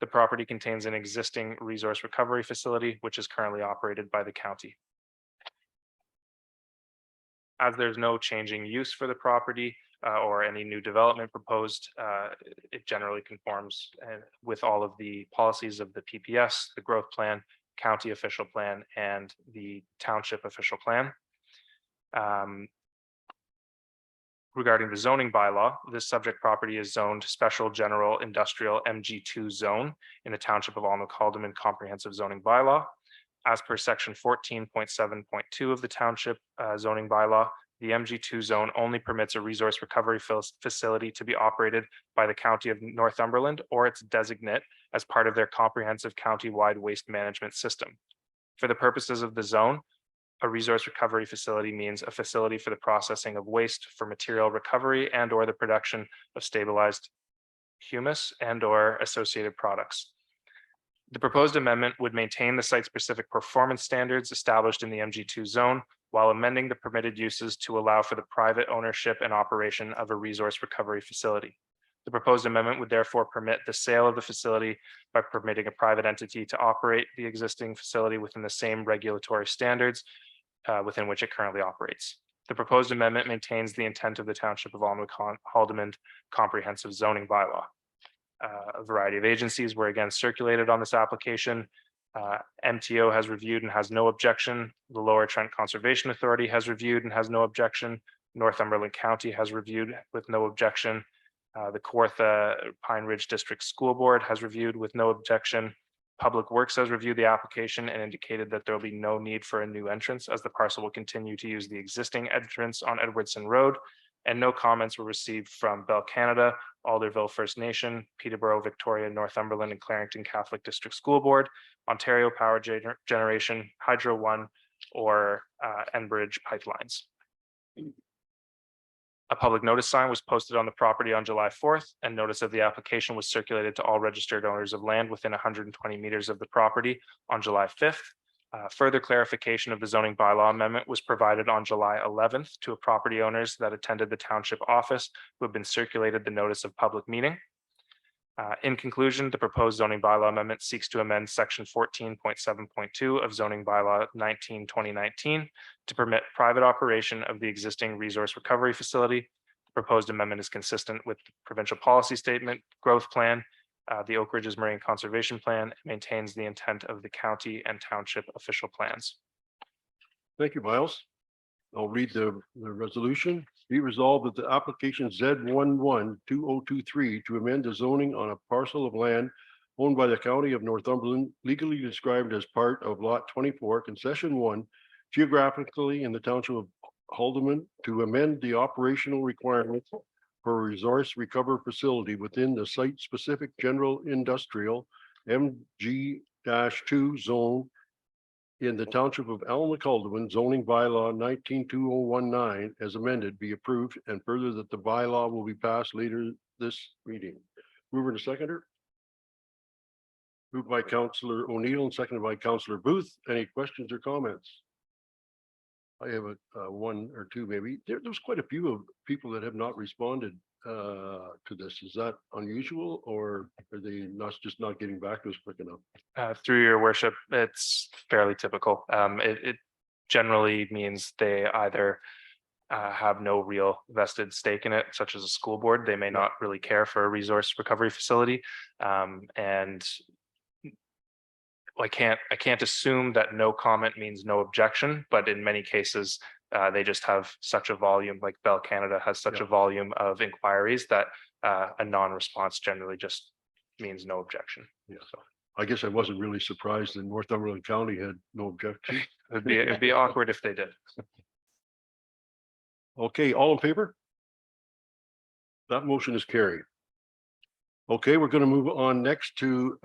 The property contains an existing resource recovery facility, which is currently operated by the county. As there's no changing use for the property or any new development proposed, it generally conforms with all of the policies of the PPS, the growth plan, county official plan, and the township official plan. Regarding the zoning bylaw, this subject property is zoned special general industrial MG2 zone in the township of Alnwick-Haldeman comprehensive zoning bylaw. As per section 14.7.2 of the township zoning bylaw, the MG2 zone only permits a resource recovery facility to be operated by the County of Northumberland or its designate as part of their comprehensive county-wide waste management system. For the purposes of the zone, a resource recovery facility means a facility for the processing of waste for material recovery and or the production of stabilized humus and or associated products. The proposed amendment would maintain the site-specific performance standards established in the MG2 zone while amending the permitted uses to allow for the private ownership and operation of a resource recovery facility. The proposed amendment would therefore permit the sale of the facility by permitting a private entity to operate the existing facility within the same regulatory standards within which it currently operates. The proposed amendment maintains the intent of the Township of Alnwick-Haldeman comprehensive zoning bylaw. A variety of agencies were again circulated on this application. MTO has reviewed and has no objection. The Lower Trent Conservation Authority has reviewed and has no objection. Northumberland County has reviewed with no objection. The Kawartha Pine Ridge District School Board has reviewed with no objection. Public Works has reviewed the application and indicated that there will be no need for a new entrance as the parcel will continue to use the existing entrance on Edwardson Road. And no comments were received from Bell Canada, Alderville First Nation, Peterborough, Victoria, Northumberland, and Clarington Catholic District School Board, Ontario Power Generation, Hydro One, or Enbridge Pipelines. A public notice sign was posted on the property on July 4th, and notice of the application was circulated to all registered owners of land within 120 meters of the property on July 5th. Further clarification of the zoning bylaw amendment was provided on July 11th to property owners that attended the township office who have been circulated the notice of public meeting. In conclusion, the proposed zoning bylaw amendment seeks to amend section 14.7.2 of zoning bylaw 19/2019 to permit private operation of the existing resource recovery facility. The proposed amendment is consistent with the provincial policy statement, growth plan, the Oak Ridges Marine Conservation Plan, maintains the intent of the county and township official plans. Thank you, Miles. I'll read the resolution. Be resolved that the application Z112023 to amend the zoning on a parcel of land owned by the County of Northumberland, legally described as part of Lot 24, Concession 1, geographically in the Township of Haldeman, to amend the operational requirements for a resource recovery facility within the site-specific general industrial MG-2 zone in the Township of Alnwick-Haldeman zoning bylaw 19/2019 as amended be approved, and further that the bylaw will be passed later this meeting. Mover and seconder. Moved by Councillor O'Neill and seconded by Councillor Booth. Any questions or comments? I have one or two maybe. There's quite a few of people that have not responded to this. Is that unusual, or are they just not getting back to us quick enough? Through your worship, it's fairly typical. It generally means they either have no real vested stake in it, such as a school board. They may not really care for a resource recovery facility. And I can't assume that no comment means no objection, but in many cases, they just have such a volume, like Bell Canada has such a volume of inquiries that a non-response generally just means no objection. Yeah. So I guess I wasn't really surprised that Northumberland County had no objection. It'd be awkward if they did. Okay, all in favor? That motion is carried. Okay, we're going to move on next to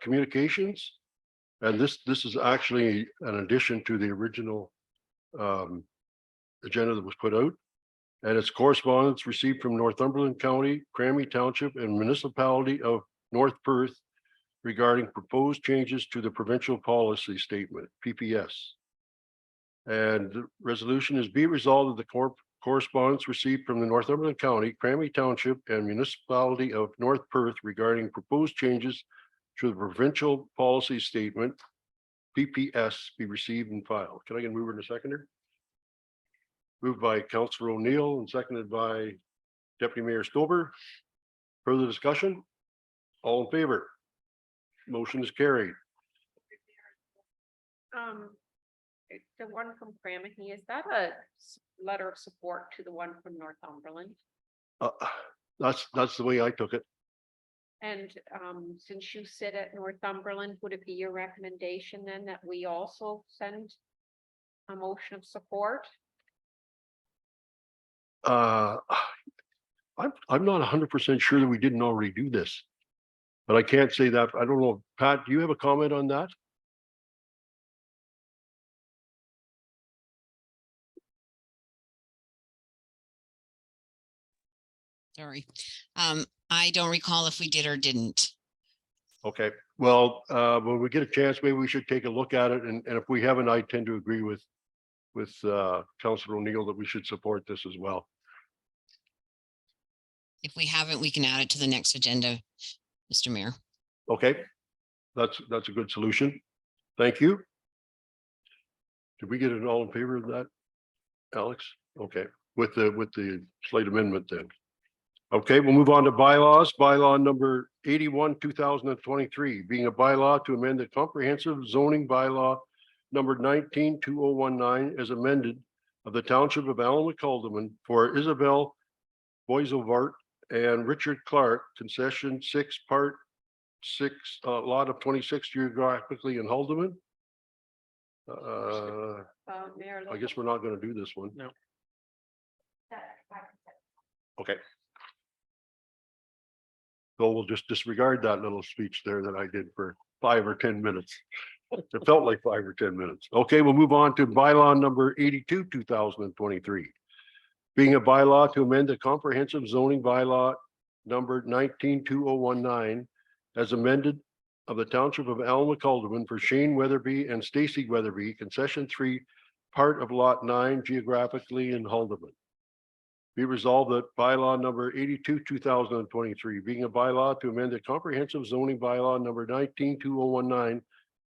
communications. And this is actually an addition to the original agenda that was put out. And it's correspondence received from Northumberland County, Crammy Township, and Municipality of North Perth regarding proposed changes to the provincial policy statement, PPS. And the resolution is be resolved that the correspondence received from the Northumberland County, Crammy Township, and Municipality of North Perth regarding proposed changes to the provincial policy statement, PPS, be received and filed. Can I get a mover and a seconder? Moved by Councillor O'Neill and seconded by Deputy Mayor Stover. Further discussion? All in favor? Motion is carried. The one from Cramahee, is that a letter of support to the one from Northumberland? That's the way I took it. And since you sit at Northumberland, would it be your recommendation then that we also send a motion of support? I'm not 100% sure that we didn't already do this, but I can't say that. I don't know. Pat, do you have a comment on that? Sorry. I don't recall if we did or didn't. Okay, well, when we get a chance, maybe we should take a look at it. And if we haven't, I tend to agree with Councillor O'Neill that we should support this as well. If we haven't, we can add it to the next agenda, Mr. Mayor. Okay, that's a good solution. Thank you. Did we get it all in favor of that, Alex? Okay, with the slight amendment then. Okay, we'll move on to bylaws. Bylaw number 81, 2023, being a bylaw to amend the comprehensive zoning bylaw number 19-2019 as amended of the Township of Allen McCalderman for Isabel Boisovart and Richard Clark, concession 6, part 6, lot of 26 geographically in Haldeman. Mayor I guess we're not going to do this one. No. Okay. So we'll just disregard that little speech there that I did for 5 or 10 minutes. It felt like 5 or 10 minutes. Okay, we'll move on to bylaw number 82, 2023. Being a bylaw to amend the comprehensive zoning bylaw number 19-2019 as amended of the Township of Allen McCalderman for Shane Weatherby and Stacy Weatherby, concession 3, part of lot 9, geographically in Haldeman. Be resolved that bylaw number 82, 2023, being a bylaw to amend the comprehensive zoning bylaw number 19-2019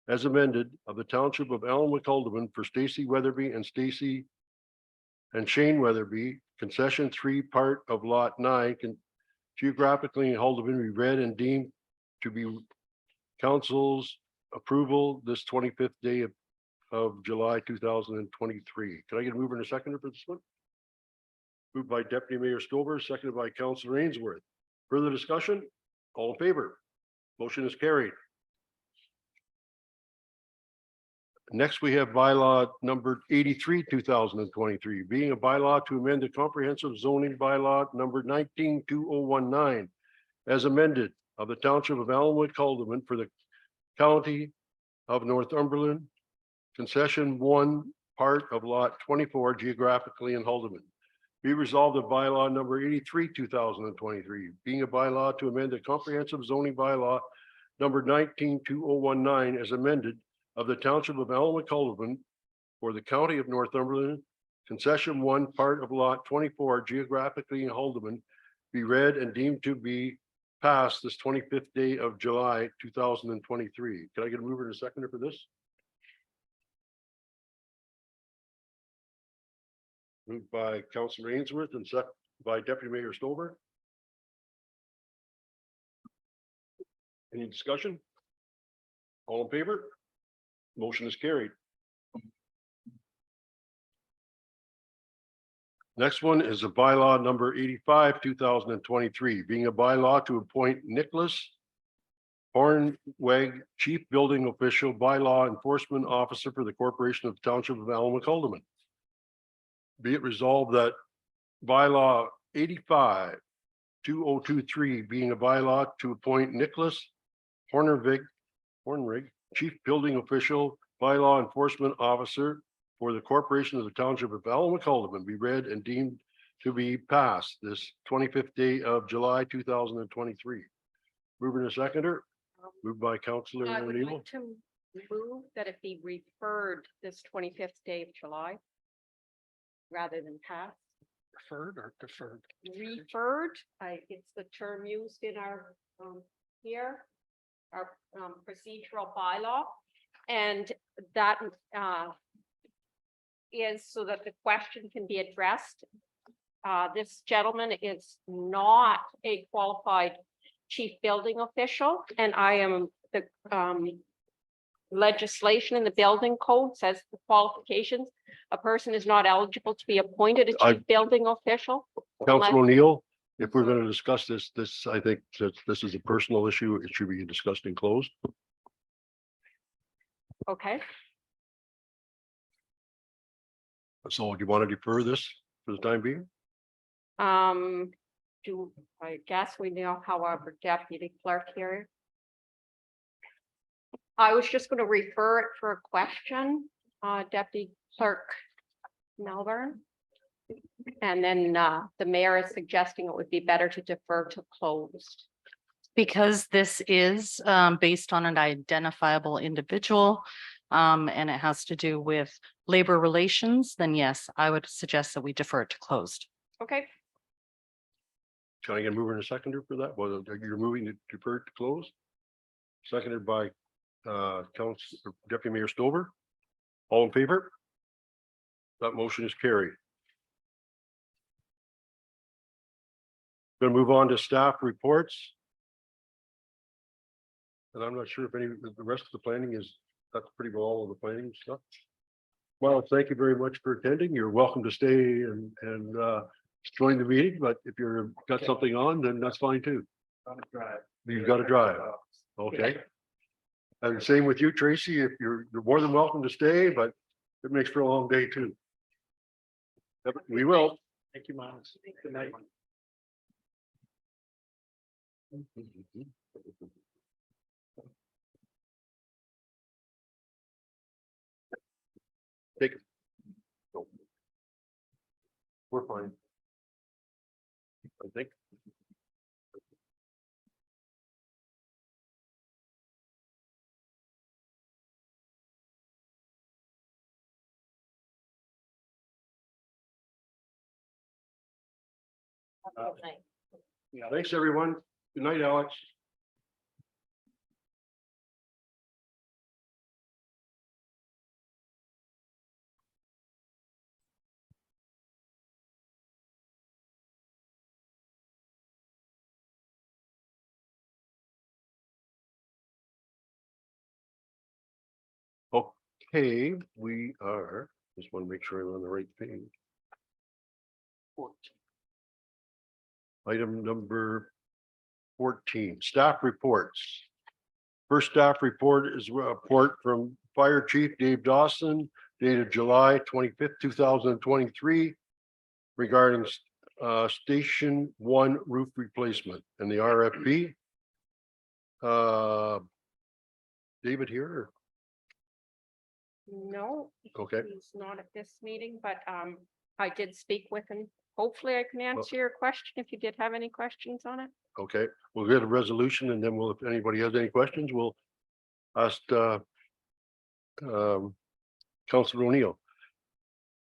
as amended of the Township of Allen McCalderman for Stacy Weatherby and Shane Weatherby, concession 3, part of lot 9, geographically in Haldeman, be read and deemed to be council's approval this 25th day of July 2023. Can I get a mover and a seconder for this one? Moved by Deputy Mayor Stover, seconded by Councillor Ainsworth. Further discussion? All in favor? Motion is carried. Next, we have bylaw number 83, 2023, being a bylaw to amend the comprehensive zoning bylaw number 19-2019 as amended of the Township of Allen McCalderman for the County of Northumberland, concession 1, part of lot 24, geographically in Haldeman. Be resolved that bylaw number 83, 2023, being a bylaw to amend the comprehensive zoning bylaw number 19-2019 as amended of the Township of Allen McCalderman for the County of Northumberland, concession 1, part of lot 24, geographically in Haldeman, be read and deemed to be passed this 25th day of July 2023. Can I get a mover and a seconder for this? Moved by Councillor Ainsworth and seconded by Deputy Mayor Stover. Any discussion? All in favor? Motion is carried. Next one is a bylaw number 85, 2023, being a bylaw to appoint Nicholas Hornweg, Chief Building Official, Bylaw Enforcement Officer for the Corporation of the Township of Allen McCalderman. Be it resolved that bylaw 85, 2023, being a bylaw to appoint Nicholas Hornweg, Chief Building Official, Bylaw Enforcement Officer for the corporation of the township of Allen McCullough be read and deemed to be passed this 25th day of July, 2023. Mover and a seconder, moved by Councillor I would O'Neill. like to move that it be referred this 25th day of July rather than passed. Referred or deferred? Referred, it's the term used in our, here, our, procedural bylaw. And that, is so that the question can be addressed. This gentleman is not a qualified chief building official, and I am the, legislation in the building code says the qualifications. A person is not eligible to be appointed a chief building official. Councillor O'Neill, if we're going to discuss this, I think that this is a personal issue. It should be discussed in closed. Okay, So do you want to defer this for the time being? I guess we know how our deputy clerk here. I was just going to refer it for a question, Deputy Clerk Melbourne. And then the mayor is suggesting it would be better to defer to closed. Because this is based on an identifiable individual and it has to do with labor relations, then yes, I would suggest that we defer it to closed. Okay, Can I get a mover and a seconder for that? Well, you're moving to defer to close. Seconded by Council Deputy Mayor Stover. All in favor? That motion is carried. Going to move on to staff reports. And I'm not sure if any of the rest of the planning is, that's pretty well all of the planning stuff. Well, thank you very much for attending. You're welcome to stay and join the meeting, but if you're got something on, then that's fine too. You've got to drive. Okay. And same with you, Tracy. If you're more than welcome to stay, but it makes for a long day too. We will. Thank you, Miles. Good night. Take it. Go. We're fine. I think. Yeah, thanks, everyone. Good night, Alex. Okay, we are, just want to make sure I'm on the right page. Item number 14, staff reports. First staff report is a report from Fire Chief Dave Dawson dated July 25th, 2023 regarding Station 1 roof replacement and the RFP. David here? no, Okay, he's not at this meeting, but I did speak with him. Hopefully I can answer your question if you did have any questions on it. okay. We'll get a resolution and then we'll, if anybody has any questions, we'll ask Councilor O'Neill.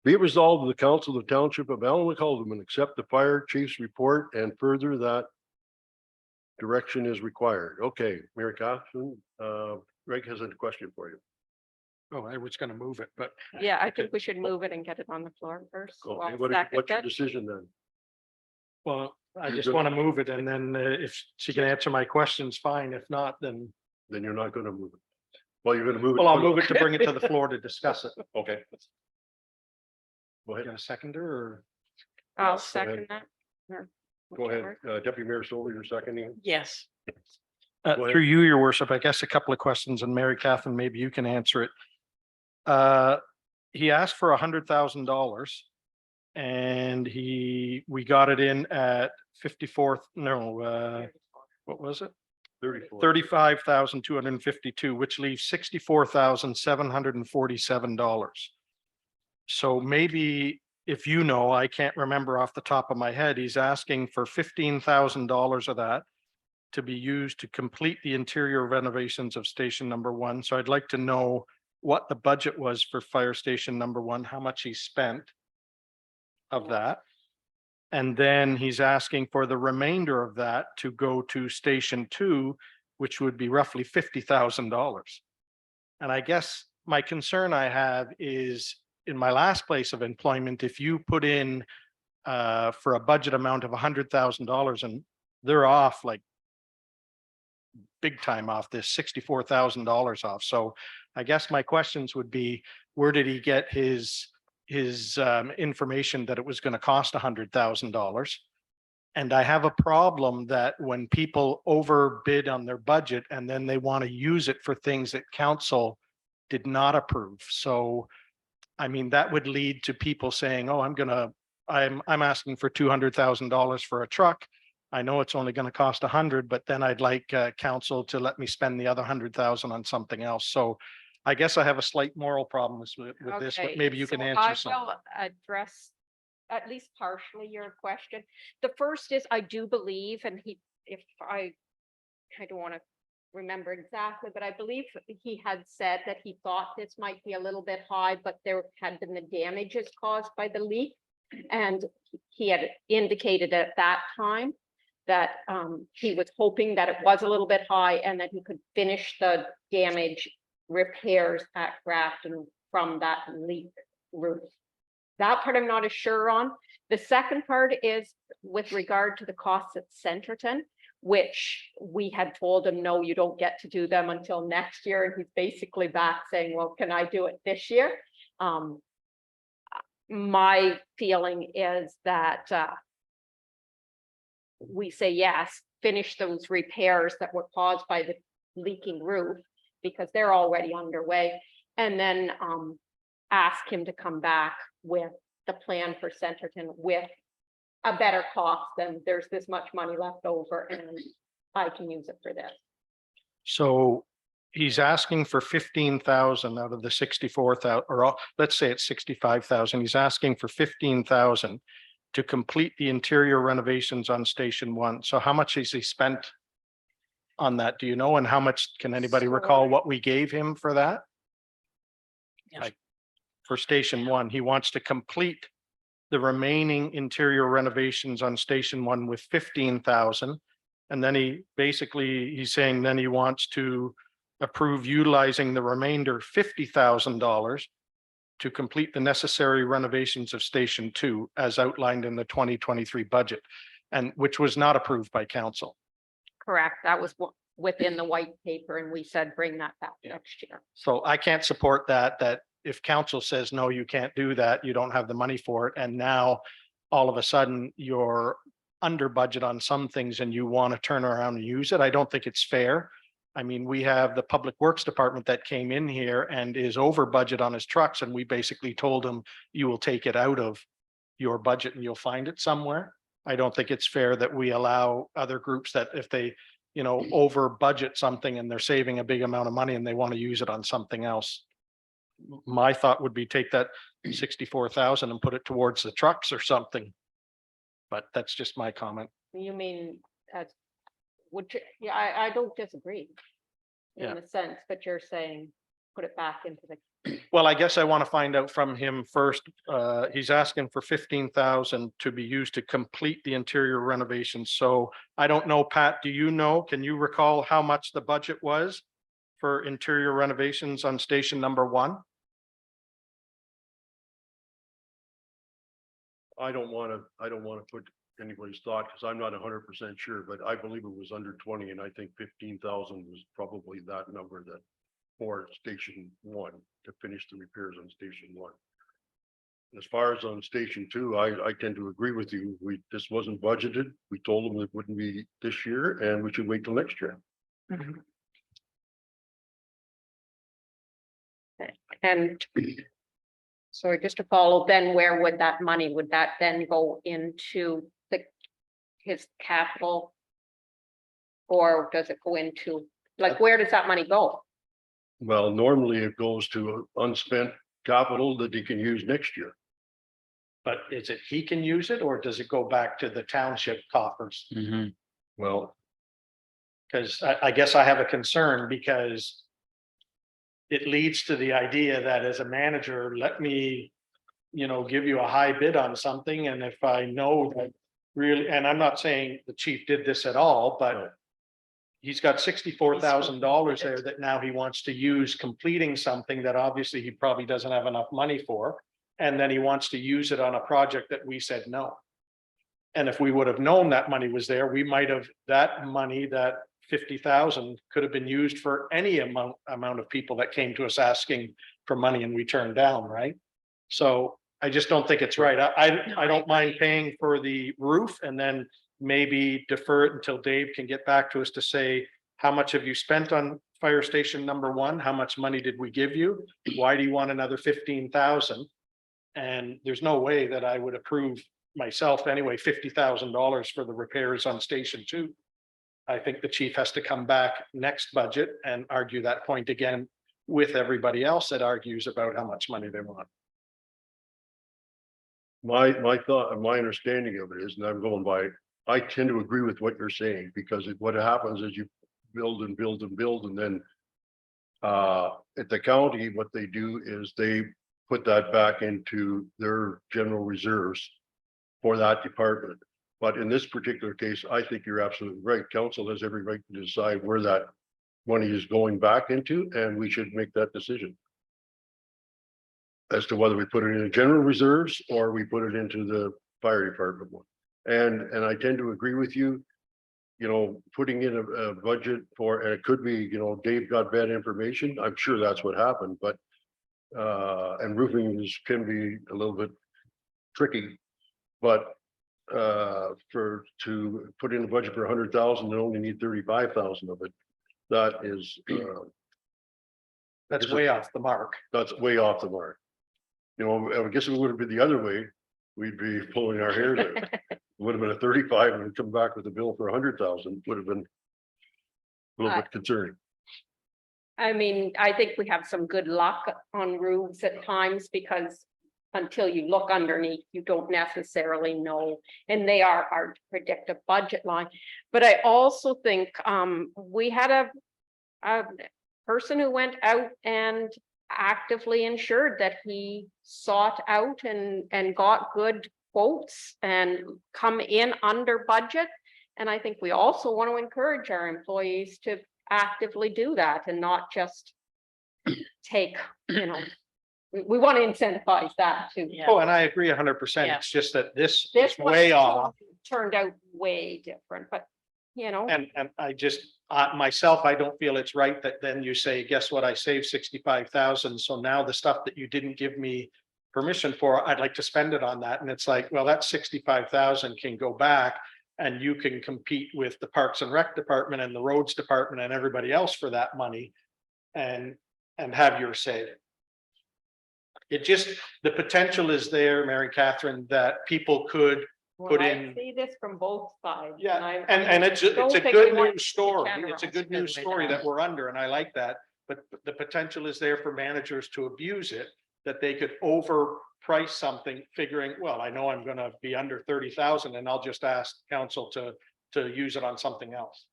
Be it resolved, the Council of the Township of Allen McCullough accept the fire chief's report and further that direction is required. Okay, Mary Catherine, Greg has a question for you. Oh, I was gonna move it, but Yeah, I think we should move it and get it on the floor first. So Okay, I'll what's second your it. decision then? well, I You're just good. want to move it and then if she can answer my questions, fine. If not, then, Then you're not going to move it. Well, you're going to move it. well, I'll move it to bring it to the floor to discuss it. Okay. Go You ahead, got a seconder or? I'll Yes, go ahead. second that. or go ahead. whichever. Deputy Mayor Stover, you're seconding. Yes. Go ahead. Through you, your worship, I guess a couple of questions and Mary Catherine, maybe you can answer it. He asked for $100,000. And we got it in at 54th, no, what was it? 34. 35,252, which leaves $64,747. So maybe if you know, I can't remember off the top of my head, he's asking for $15,000 of that to be used to complete the interior renovations of station number 1. So I'd like to know what the budget was for fire station number 1, how much he spent of that. And then he's asking for the remainder of that to go to station 2, which would be roughly $50,000. And I guess my concern I have is in my last place of employment, if you put in for a budget amount of $100,000 and they're off like big time off this, $64,000 off. So I guess my questions would be, where did he get his information that it was going to cost $100,000? And I have a problem that when people overbid on their budget and then they want to use it for things that council did not approve. So, I mean, that would lead to people saying, oh, I'm asking for $200,000 for a truck. I know it's only going to cost 100, but then I'd like council to let me spend the other 100,000 on something else. So I guess I have a slight moral problem with this, but Okay, maybe you can so answer I some. will address at least partially your question. The first is, I do believe, and I don't want to remember exactly, but I believe he had said that he thought this might be a little bit high, but there had been the damages caused by the leak. And he had indicated at that time that he was hoping that it was a little bit high and that he could finish the damage repairs at Grafton from that leak roof. That part I'm not as sure on. The second part is with regard to the costs at Centerton, which we had told him, no, you don't get to do them until next year. And he's basically back saying, well, can I do it this year? My feeling is that we say, yes, finish those repairs that were caused by the leaking roof because they're already underway. And then ask him to come back with the plan for Centerton with a better cost than there's this much money left over and I can use it for this. So he's asking for 15,000 out of the 64,000, or let's say it's 65,000. He's asking for 15,000 to complete the interior renovations on station 1. So how much has he spent on that? Do you know? And how much, can anybody recall what we gave him for that? Like for station 1, he wants to complete the remaining interior renovations on station 1 with 15,000. And then he's saying then he wants to approve utilizing the remainder $50,000 to complete the necessary renovations of station 2 as outlined in the 2023 budget, and which was not approved by council. Correct. That was within the white paper and we said, bring that back next year. So I can't support that if council says, no, you can't do that, you don't have the money for it. And now all of a sudden you're under budget on some things and you want to turn around and use it. I don't think it's fair. I mean, we have the Public Works Department that came in here and is over budget on his trucks. And we basically told him, you will take it out of your budget and you'll find it somewhere. I don't think it's fair that we allow other groups that if they, over budget something and they're saving a big amount of money and they want to use it on something else. My thought would be take that 64,000 and put it towards the trucks or something. But that's just my comment. You mean, I don't disagree in the sense, but you're saying, put it back into the. Well, I guess I want to find out from him first. He's asking for 15,000 to be used to complete the interior renovations. So I don't know, Pat, do you know, can you recall how much the budget was for interior renovations on station number 1? I don't want to put anybody's thought because I'm not 100% sure, but I believe it was under 20 and I think 15,000 was probably that number that for station 1 to finish the repairs on station 1. As far as on station 2, I tend to agree with you. This wasn't budgeted. We told them it wouldn't be this year and we should wait till next year. And so just to follow, then where would that money, would that then go into his capital? Or does it go into, like, where does that money go? Well, normally it goes to unspent capital that he can use next year. But is it he can use it or does it go back to the township coffers? Well, Because I guess I have a concern because it leads to the idea that as a manager, let me, give you a high bid on something. And if I know that really, and I'm not saying the chief did this at all, but he's got $64,000 there that now he wants to use completing something that obviously he probably doesn't have enough money for. And then he wants to use it on a project that we said no. And if we would have known that money was there, we might have, that money, that 50,000 could have been used for any amount of people that came to us asking for money and we turned down, right? So I just don't think it's right. I don't mind paying for the roof and then maybe defer it until Dave can get back to us to say, how much have you spent on fire station number 1? How much money did we give you? Why do you want another 15,000? And there's no way that I would approve myself anyway, $50,000 for the repairs on station 2. I think the chief has to come back next budget and argue that point again with everybody else that argues about how much money they want. my thought, my understanding of it is, and I'm going by, I tend to agree with what you're saying, because what happens is you build and build and build, and then at the county, what they do is they put that back into their general reserves for that department. But in this particular case, I think you're absolutely right. Council has every right to decide where that money is going back into, and we should make that decision as to whether we put it in the general reserves or we put it into the fire department one. And I tend to agree with you, putting in a budget for, and it could be, Dave got bad information. I'm sure that's what happened, but and roofing can be a little bit tricky, but to put in a budget for 100,000 and only need 35,000 of it, that is That's way off the mark. that's way off the mark. I guess it would have been the other way, we'd be pulling our hair there. It would have been a 35 and come back with a bill for 100,000, would have been a little bit concerning. I mean, I think we have some good luck on roofs at times, because until you look underneath, you don't necessarily know, and they are hard to predict a budget line. But I also think we had a person who went out and actively ensured that he sought out and got good quotes and come in under budget. And I think we also want to encourage our employees to actively do that and not just take, we want to incentivize that too. Yeah. Oh, and I agree 100%. Yeah. It's just that this This is way off. turned out way different, but And I just, myself, I don't feel it's right that then you say, guess what, I saved 65,000. So now the stuff that you didn't give me permission for, I'd like to spend it on that. And it's like, well, that 65,000 can go back and you can compete with the Parks and Rec department and the roads department and everybody else for that money and have your say. It just, the potential is there, Mary Catherine, that people could put I in. see this from both sides. Yeah, I and it's don't a think good we want news to story. generalize. It's a good news story that we're under, and I like that. But the potential is there for managers to abuse it, that they could overprice something, figuring, well, I know I'm gonna be under 30,000 and I'll just ask council to use it on something else.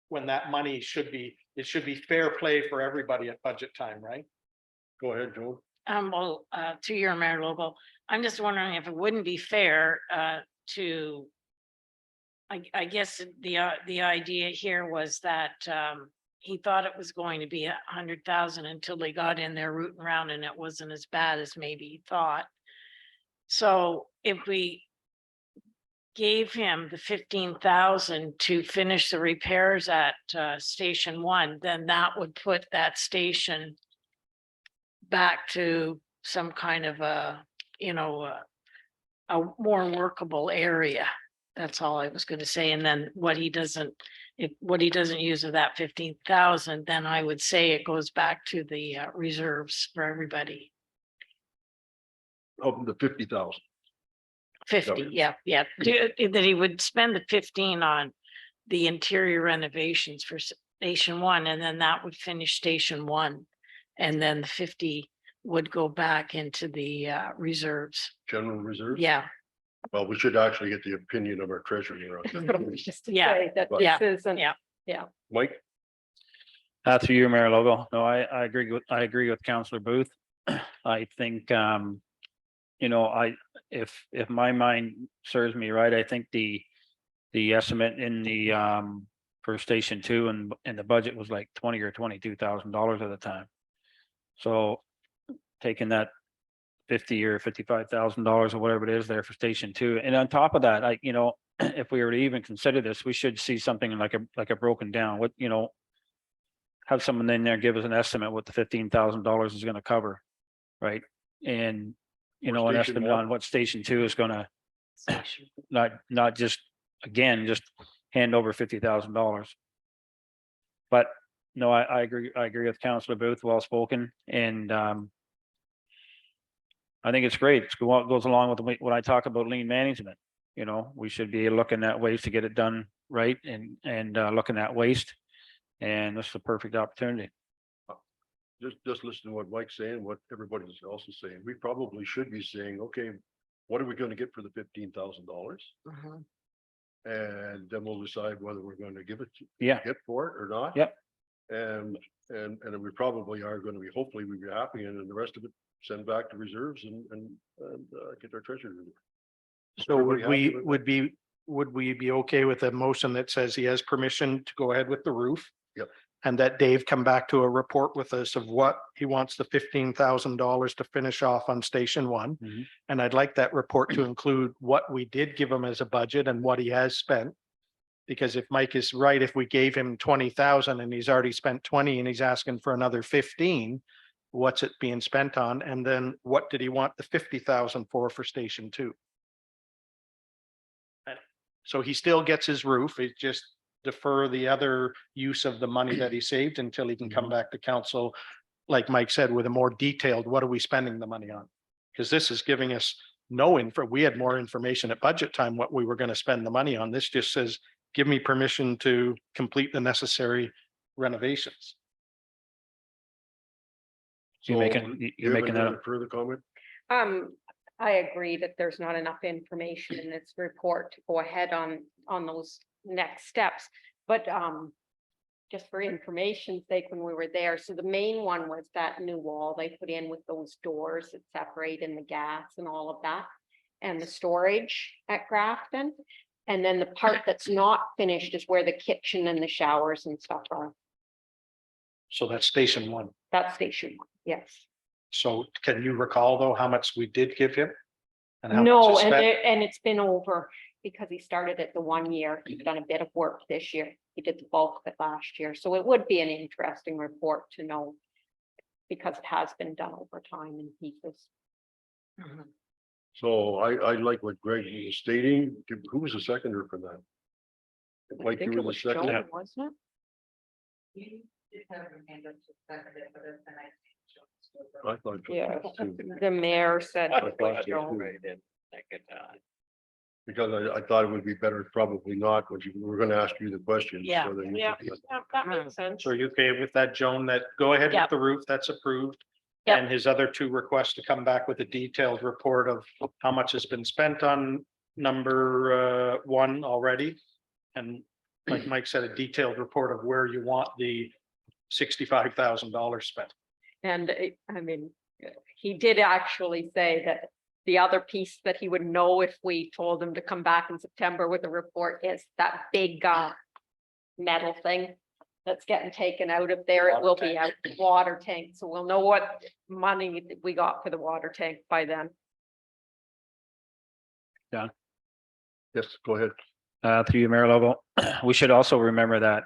When that money should be fair play for everybody at budget time, right? Go ahead, Joe. Well, to your Mayor Lobo, I'm just wondering if it wouldn't be fair to. I guess the idea here was that he thought it was going to be 100,000 until they got in there rooting around and it wasn't as bad as maybe he thought. So if we gave him the 15,000 to finish the repairs at station 1, then that would put that station back to some kind of a more workable area. That's all I was going to say. And then what he doesn't use of that 15,000, then I would say it goes back to the reserves for everybody. Of the 50,000. 50, yeah. That he would spend the 15 on the interior renovations for station 1, and then that would finish station 1. And then the 50 would go back into the reserves. General reserve? Yeah, Well, we should actually get the opinion of our treasurer. on That's that. what I was just to Yeah, say, that yeah, this isn't. yeah. Mike? Through you, Mayor Logo. No, I agree with Councillor Booth. I think, if my mind serves me right, I think the estimate in the, for Station 2 and the budget was like $20,000 or $22,000 at the time. So taking that 50 or $55,000 or whatever it is there for Station 2, and on top of that, if we were to even consider this, we should see something like a broken down, have someone in there give us an estimate what the $15,000 is gonna cover, right? And, an Station estimate what? on what Station 2 is gonna, not just, again, just hand over $50,000. But no, I agree with Councillor Booth, well spoken, and I think it's great. It goes along with when I talk about lean management. We should be looking at ways to get it done right and looking at waste. And this is a perfect opportunity. Just listen to what Mike's saying, what everybody's also saying. We probably should be saying, okay, what are we gonna get for the $15,000? Mhm. And then we'll decide whether we're going to give it, Yeah. get for it or not. Yep. And we probably are going to be, hopefully we'll be happy, and then the rest of it send back to reserves and get our treasurer. So Everybody happy with that? would we be okay with a motion that says he has permission to go ahead with the roof? Yep. And that Dave come back to a report with us of what he wants the $15,000 to finish off on Station 1. Mhm. And I'd like that report to include what we did give him as a budget and what he has spent. Because if Mike is right, if we gave him 20,000 and he's already spent 20 and he's asking for another 15, what's it being spent on? And then what did he want the 50,000 for Station 2? So he still gets his roof, it just defer the other use of the money that he saved until he can come back to council. Like Mike said, with a more detailed, what are we spending the money on? Because this is giving us no info. We had more information at budget time, what we were going to spend the money on. This just says, give me permission to complete the necessary renovations. You're So, making, do you're you have making any that, other further comment? I agree that there's not enough information in this report to go ahead on those next steps, but just for information's sake, when we were there, so the main one was that new wall they put in with those doors that separate in the gas and all of that, and the storage at Grafton. And then the part that's not finished is where the kitchen and the showers and stuff are. So that's Station 1. That's Station 1, yes. So can you recall though, how much we did give him? And how much No, is spent? and it's been over because he started it the 1 year. He's done a bit of work this year. He did the bulk of it last year. So it would be an interesting report to know because it has been done over time in pieces. Mhm. So I like what Greg was stating. Who was the seconder for that? I Like think you it were the was Joe, second. wasn't I thought. it? Yeah, too. the mayor said. I it was thought so, Joe. too. Because I thought it would be better, probably not, but we're gonna ask you the question. Yeah, so then you yeah. can- Yeah, that makes sense. So are you okay with that, Joan, that go ahead with Yep. the roof, that's approved? Yep. And his other two requests to come back with a detailed report of how much has been spent on number 1 already. And like Mike said, a detailed report of where you want the $65,000 spent. And I mean, he did actually say that the other piece that he would know if we told him to come back in September with a report is that big metal thing that's getting taken out of there. It will be out, water tank. So we'll know what money that we got for the water tank by then. Yes, go ahead. through you, Mayor Lobo, we should also remember that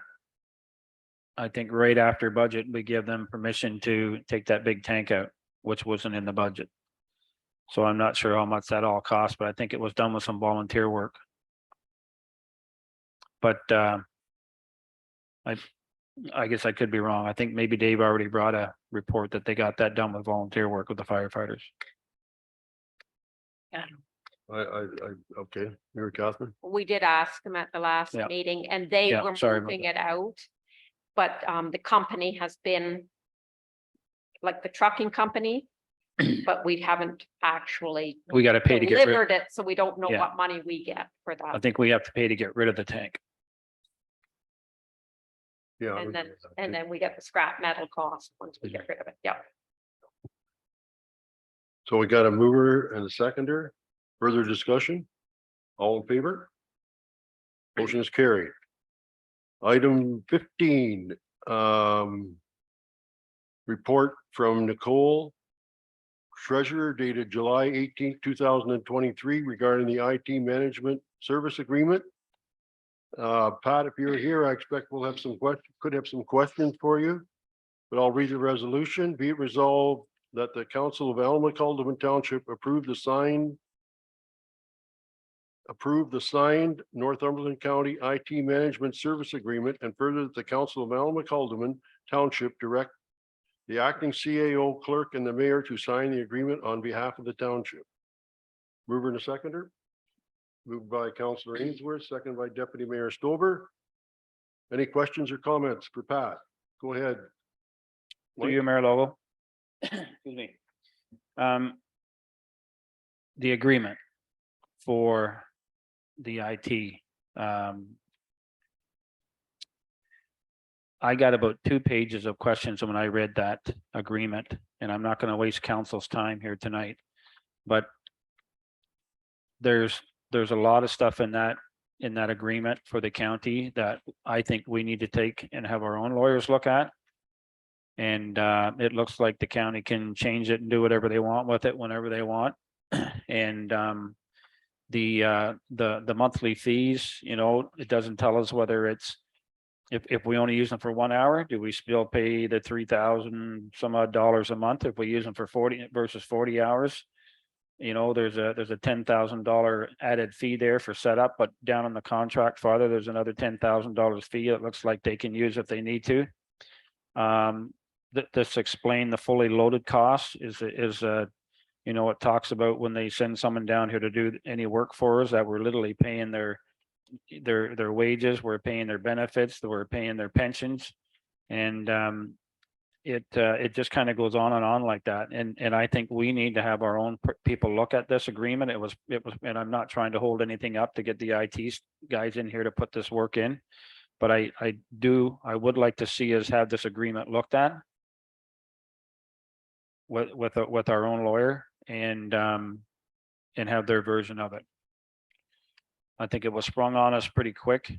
I think right after budget, we give them permission to take that big tank out, which wasn't in the budget. So I'm not sure how much that all cost, but I think it was done with some volunteer work. But I guess I could be wrong. I think maybe Dave already brought a report that they got that done with volunteer work with the firefighters. Okay, Mary Catherine. We did ask them at the last Yeah. meeting and they Yeah, were sorry about moving it out. But the company has been, like the trucking company but we haven't actually We got to pay to get rid, delivered it, so we don't know Yeah. what money we get for I that. think we have to pay to get rid of the tank. Yeah. And then we get the scrap metal cost once we get rid of it. Yeah. So we got a mover and a seconder. Further discussion? All in favor? Motion is carried. Item 15, report from Nicole, treasurer, dated July 18th, 2023, regarding the IT management service agreement. Pat, if you're here, I expect we'll have some could have some questions for you, but I'll read the resolution. Be it resolved that the Council of Alma Calderwood Township approve the signed Northumberland County IT Management Service Agreement, and further that the Council of Alma Calderwood Township direct the acting CAO clerk and the mayor to sign the agreement on behalf of the township. Mover and a seconder. Moved by Councillor Ainsworth, second by Deputy Mayor Stover. Any questions or comments for Pat? Go ahead. Do you, Mayor Lobo? Excuse me. The agreement for the IT. I got about 2 pages of questions when I read that agreement, and I'm not going to waste council's time here tonight. But there's a lot of stuff in that agreement for the county that I think we need to take and have our own lawyers look at. And it looks like the county can change it and do whatever they want with it whenever they want. And the monthly fees, you know, it doesn't tell us whether it's if we only use them for 1 hour, do we still pay the $3,000 some odd a month if we use them for 40 versus 40 hours? You know, there's a $10,000 added fee there for setup, but down on the contract farther, there's another $10,000 fee. It looks like they can use if they need to. This explain the fully loaded cost is you know, it talks about when they send someone down here to do any work for us that we're literally paying their wages, we're paying their benefits, that we're paying their pensions. And it just kind of goes on and on like that. And I think we need to have our own people look at this agreement. It was, and I'm not trying to hold anything up to get the IT guys in here to put this work in. But I would like to see us have this agreement looked at with our own lawyer and have their version of it. I think it was sprung on us pretty quick.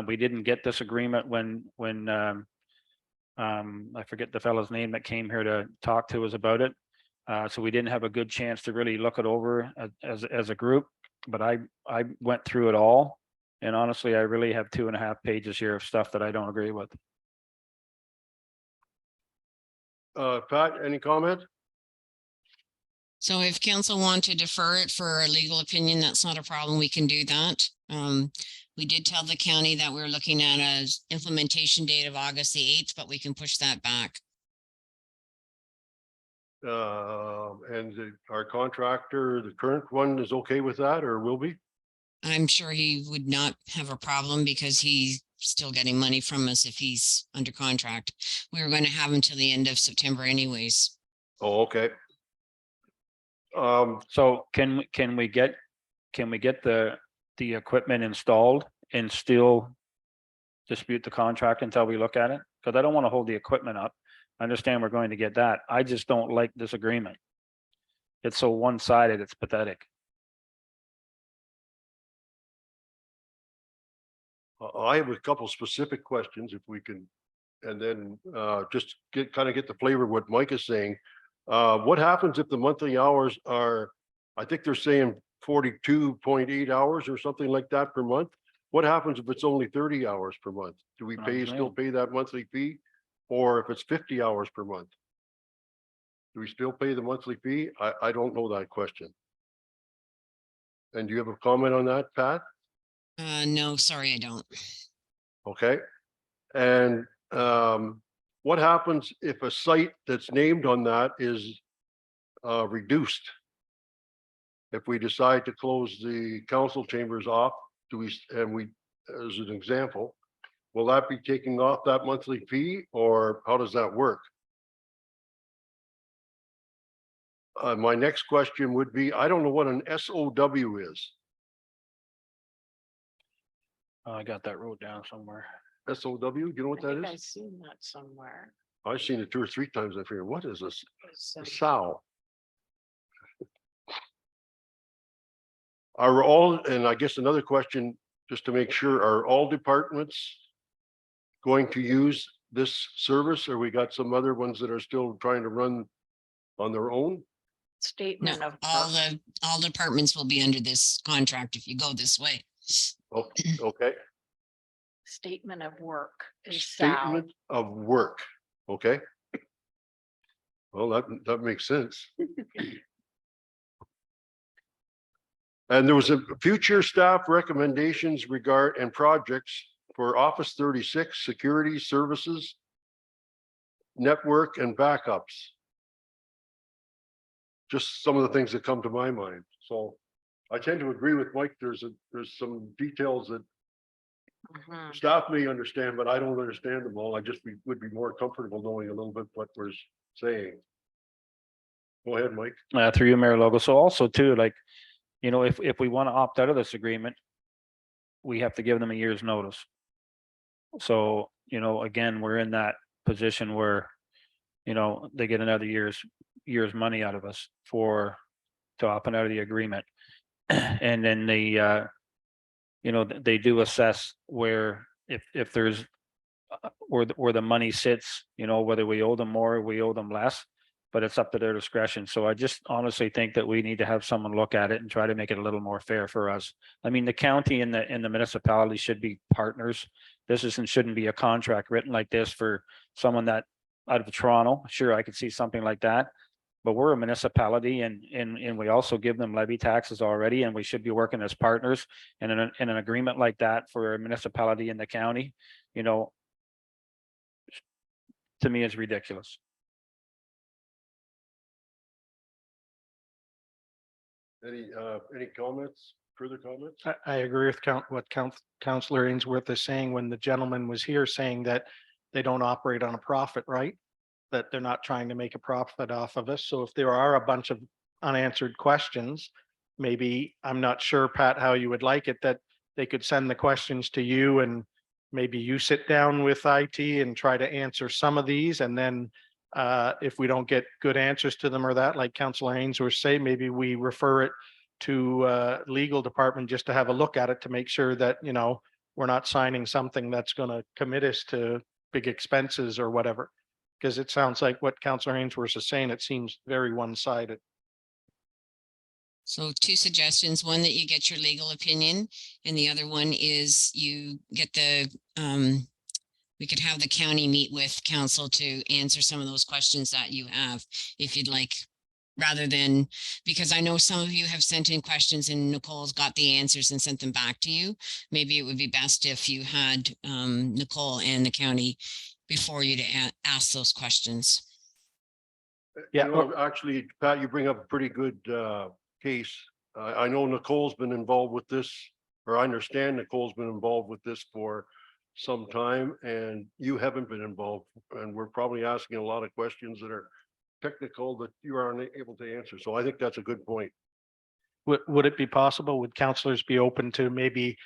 We didn't get this agreement when I forget the fellow's name that came here to talk to us about it. So we didn't have a good chance to really look it over as a group, but I went through it all. And honestly, I really have 2.5 pages here of stuff that I don't agree with. Pat, any comment? So if council want to defer it for a legal opinion, that's not a problem. We can do that. We did tell the county that we're looking at a implementation date of August the 8th, but we can push that back. And our contractor, the current one, is okay with that, or will be? I'm sure he would not have a problem because he's still getting money from us if he's under contract. We were going to have him till the end of September anyways. Oh, okay. So can we get the equipment installed and still dispute the contract until we look at it? Because I don't want to hold the equipment up. I understand we're going to get that. I just don't like this agreement. It's so one-sided, it's pathetic. I have a couple specific questions if we can, and then just get the flavor of what Mike is saying. What happens if the monthly hours are, I think they're saying 42.8 hours or something like that per month? What happens if it's only 30 hours per month? Do we still pay that monthly fee? Or if it's 50 hours per month? Do we still pay the monthly fee? I don't know that question. And do you have a comment on that, Pat? No, sorry, I don't. Okay. And what happens if a site that's named on that is reduced? If we decide to close the council chambers off, as an example, will that be taking off that monthly fee, or how does that work? My next question would be, I don't know what an SOW is. I got that wrote down somewhere. SOW, you know I what that think I've is? seen that somewhere. I've seen it 2 or 3 times. I figured, what is this? It's, A sow. Are all, and I guess another question, just to make sure, are all departments going to use this service, or we got some other ones that are still trying to run on their own? No, Statement of. all departments will be under this contract if you go this way. Oh, okay, Statement of work is SAL. statement of work, okay. Well, that makes sense. And there was a future staff recommendations regard and projects for Office 36, security services, network and backups. Just some of the things that come to my mind. So I tend to agree with Mike. There's some details that Mhm. staff may understand, but I don't understand them all. I just would be more comfortable knowing a little bit what we're saying. Go ahead, Mike. Through you, Mayor Logo. So also too, like, you know, if we want to opt out of this agreement, we have to give them a year's notice. So, you know, again, we're in that position where, you know, they get another year's money out of us to opt out of the agreement. And then they, you know, they do assess where if there's where the money sits, you know, whether we owe them more, we owe them less, but it's up to their discretion. So I just honestly think that we need to have someone look at it and try to make it a little more fair for us. I mean, the county and the municipality should be partners. Shouldn't be a contract written like this for someone that out of Toronto. Sure, I could see something like that. But we're a municipality and we also give them levy taxes already, and we should be working as partners. And in an agreement like that for a municipality in the county, you know, to me is ridiculous. Any comments, further comments? I agree with Councillor Ainsworth is saying when the gentleman was here saying that they don't operate on a profit, right? That they're not trying to make a profit off of us. So if there are a bunch of unanswered questions, maybe, I'm not sure, Pat, how you would like it, that they could send the questions to you and maybe you sit down with IT and try to answer some of these. And then if we don't get good answers to them or that, like Councillor Ainsworth say, maybe we refer it to legal department just to have a look at it to make sure that, you know, we're not signing something that's going to commit us to big expenses or whatever. Because it sounds like what Councillor Ainsworth is saying, it seems very one-sided. So 2 suggestions, one that you get your legal opinion, and the other one is you get we could have the county meet with council to answer some of those questions that you have, if you'd like, rather than, because I know some of you have sent in questions and Nicole's got the answers and sent them back to you. Maybe it would be best if you had Nicole and the county before you to ask those questions. Yeah, You know, actually, Pat, you bring up a pretty good case. I know Nicole's been involved with this, or I understand Nicole's been involved with this for some time, and you haven't been involved, and we're probably asking a lot of questions that are technical that you aren't able to answer. So I think that's a good point. would it be possible, would councillors be open to maybe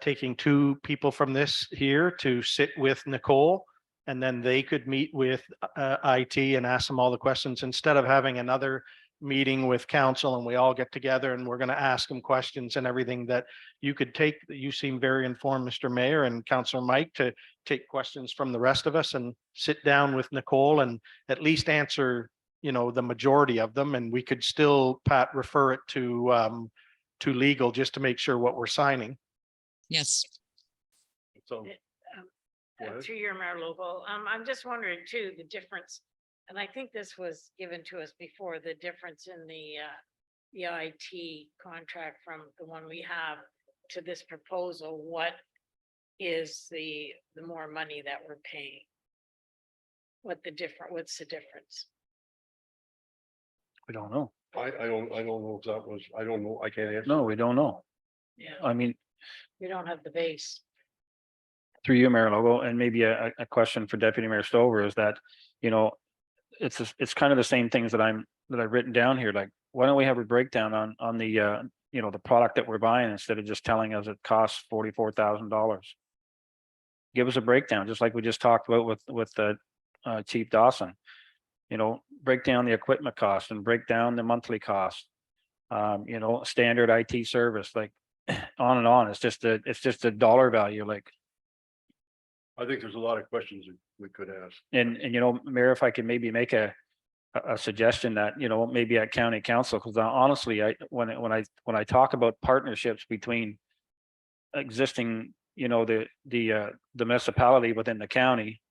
taking 2 people from this here to sit with Nicole? And then they could meet with IT and ask them all the questions instead of having another meeting with council and we all get together and we're going to ask them questions and everything. That you could take, you seem very informed, Mr. Mayor and Councillor Mike, to take questions from the rest of us and sit down with Nicole and at least answer, you know, the majority of them. And we could still, Pat, refer it to legal just to make sure what we're signing. Yes. So Go ahead. Through your Mayor Local, I'm just wondering too, the difference, and I think this was given to us before, the difference in the IT contract from the one we have to this proposal. What is the more money that we're paying? What's the difference? We don't know. I don't know if that was, I don't know. I can't answer. No, we don't know. Yeah, I mean, we don't have the base. through you, Mayor Logo, and maybe a question for Deputy Mayor Stover is that, you know, it's kind of the same things that I'm that I've written down here, like, why don't we have a breakdown on the, the product that we're buying instead of just telling us it costs $44,000? Give us a breakdown, just like we just talked about with the Chief Dawson. Break down the equipment cost and break down the monthly cost. Standard IT service, like on and on. It's just a dollar value, like, I think there's a lot of questions that we could ask. and Mayor, if I could maybe make a suggestion that, maybe at county council, because honestly, when I talk about partnerships between existing, the municipality within the county,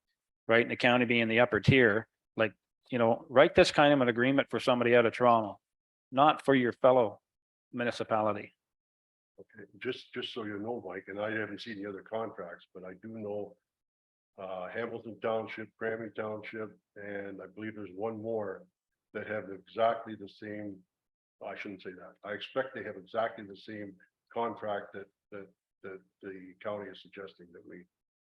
right, and the county being the upper tier, like, write this kind of an agreement for somebody out of Toronto, not for your fellow municipality. Okay, just so you know, Mike, and I haven't seen the other contracts, but I do know Hamilton Township, Cramming Township, and I believe there's one more that have exactly the same, I shouldn't say that. I expect they have exactly the same contract that the county is suggesting that we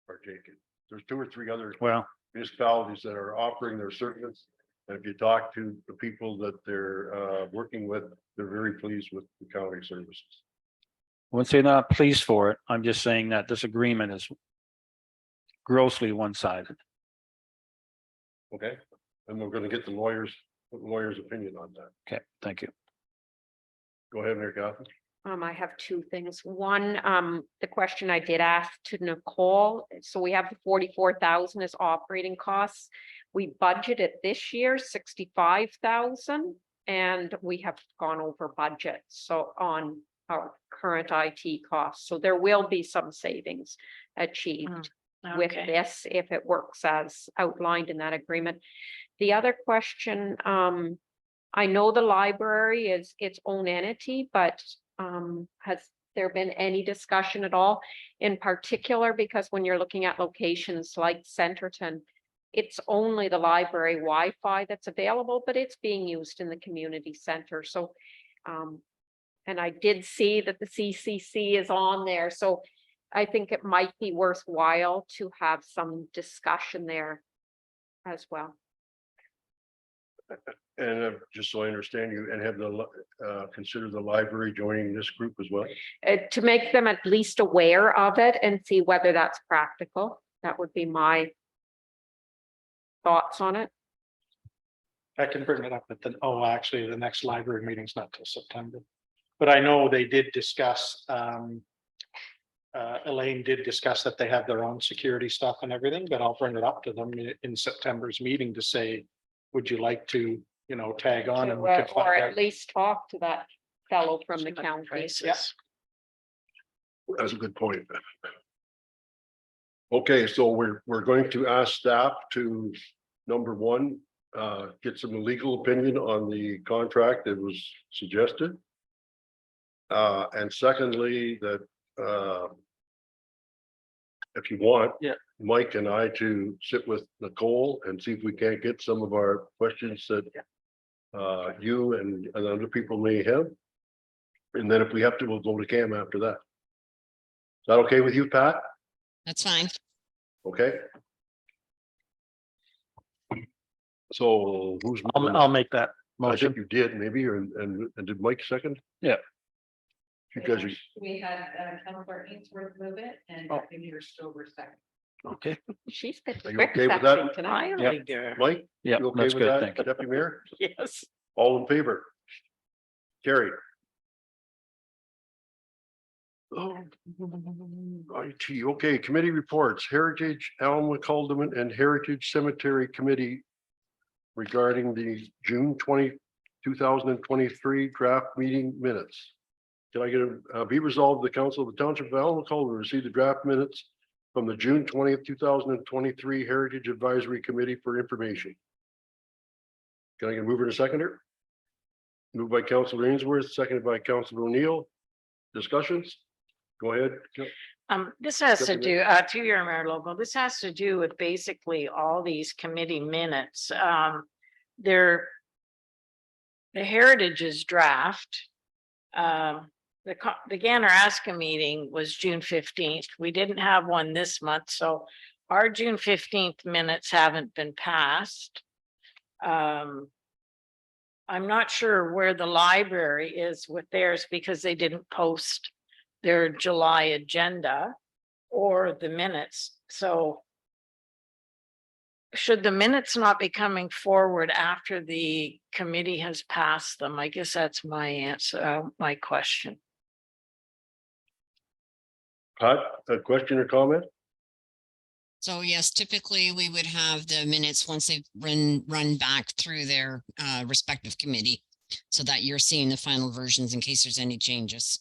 are taking. There's 2 or 3 other Well, municipalities that are offering their service. And if you talk to the people that they're working with, they're very pleased with the county services. I wouldn't say not pleased for it. I'm just saying that this agreement is grossly one-sided. Okay, and we're gonna get the lawyer's opinion on that. Okay, thank you. Go ahead, Mayor Catherine. I have 2 things. One, the question I did ask to Nicole, so we have the 44,000 as operating costs. We budgeted this year 65,000 and we have gone over budget. So on our current IT costs, so there will be some savings achieved with Okay. this if it works as outlined in that agreement. The other question, I know the library is its own entity, but has there been any discussion at all? In particular, because when you're looking at locations like Centerton, it's only the library Wi-Fi that's available, but it's being used in the community center. So, and I did see that the CCC is on there. So I think it might be worthwhile to have some discussion there as well. And just so I understand you, and have the consider the library joining this group as well. To make them at least aware of it and see whether that's practical. That would be my thoughts on it. I can bring it up at actually, the next library meeting's not till September. But I know they did discuss, Elaine did discuss that they have their own security stuff and everything, but I'll bring it up to them in September's meeting to say, would you like to, tag on and we could Or find at out. least talk to that fellow from the See what county. price Yeah. is. That's a good point. Okay, so we're going to ask staff to, number one, get some legal opinion on the contract that was suggested. And secondly, that if you want, Yeah. Mike and I to sit with Nicole and see if we can't get some of our questions that you and other people may have. And then if we have to, we'll go to Cam after that. Is that okay with you, Pat? That's fine. Okay. So who's? I'll make that I motion. think you did maybe, and did Mike second? Yeah. You guys are, We had Councilor Ainsworth move it and Oh. Deputy Stover second. Okay, She's been Are you quick okay with that? sectioning tonight. Highly good. Mike? Yeah, You okay that's with good. that, Thank you. Deputy Mayor? Yes. All in favor? Carried. Oh, IT, okay, committee reports, Heritage, Alma Calderman and Heritage Cemetery Committee regarding the June 2023 draft meeting minutes. Can I get a be resolved, the council of the Township of Alma Calderman receive the draft minutes from the June 20th, 2023 Heritage Advisory Committee for information. Can I get a mover and a seconder? Moved by Councilor Ainsworth, seconded by Councilor O'Neill. Discussions? Go ahead. This has to Deputy do, to your Mayor Lobo, this has to do with basically all these committee minutes. They're the Heritage's draft. The Ganner-Aska meeting was June 15th. We didn't have one this month, so our June 15th minutes haven't been passed. I'm not sure where the library is with theirs because they didn't post their July agenda or the minutes, so should the minutes not be coming forward after the committee has passed them? I guess that's my answer, my question. Pat, a question or comment? So yes, typically we would have the minutes once they've run back through their respective committee, so that you're seeing the final versions in case there's any changes.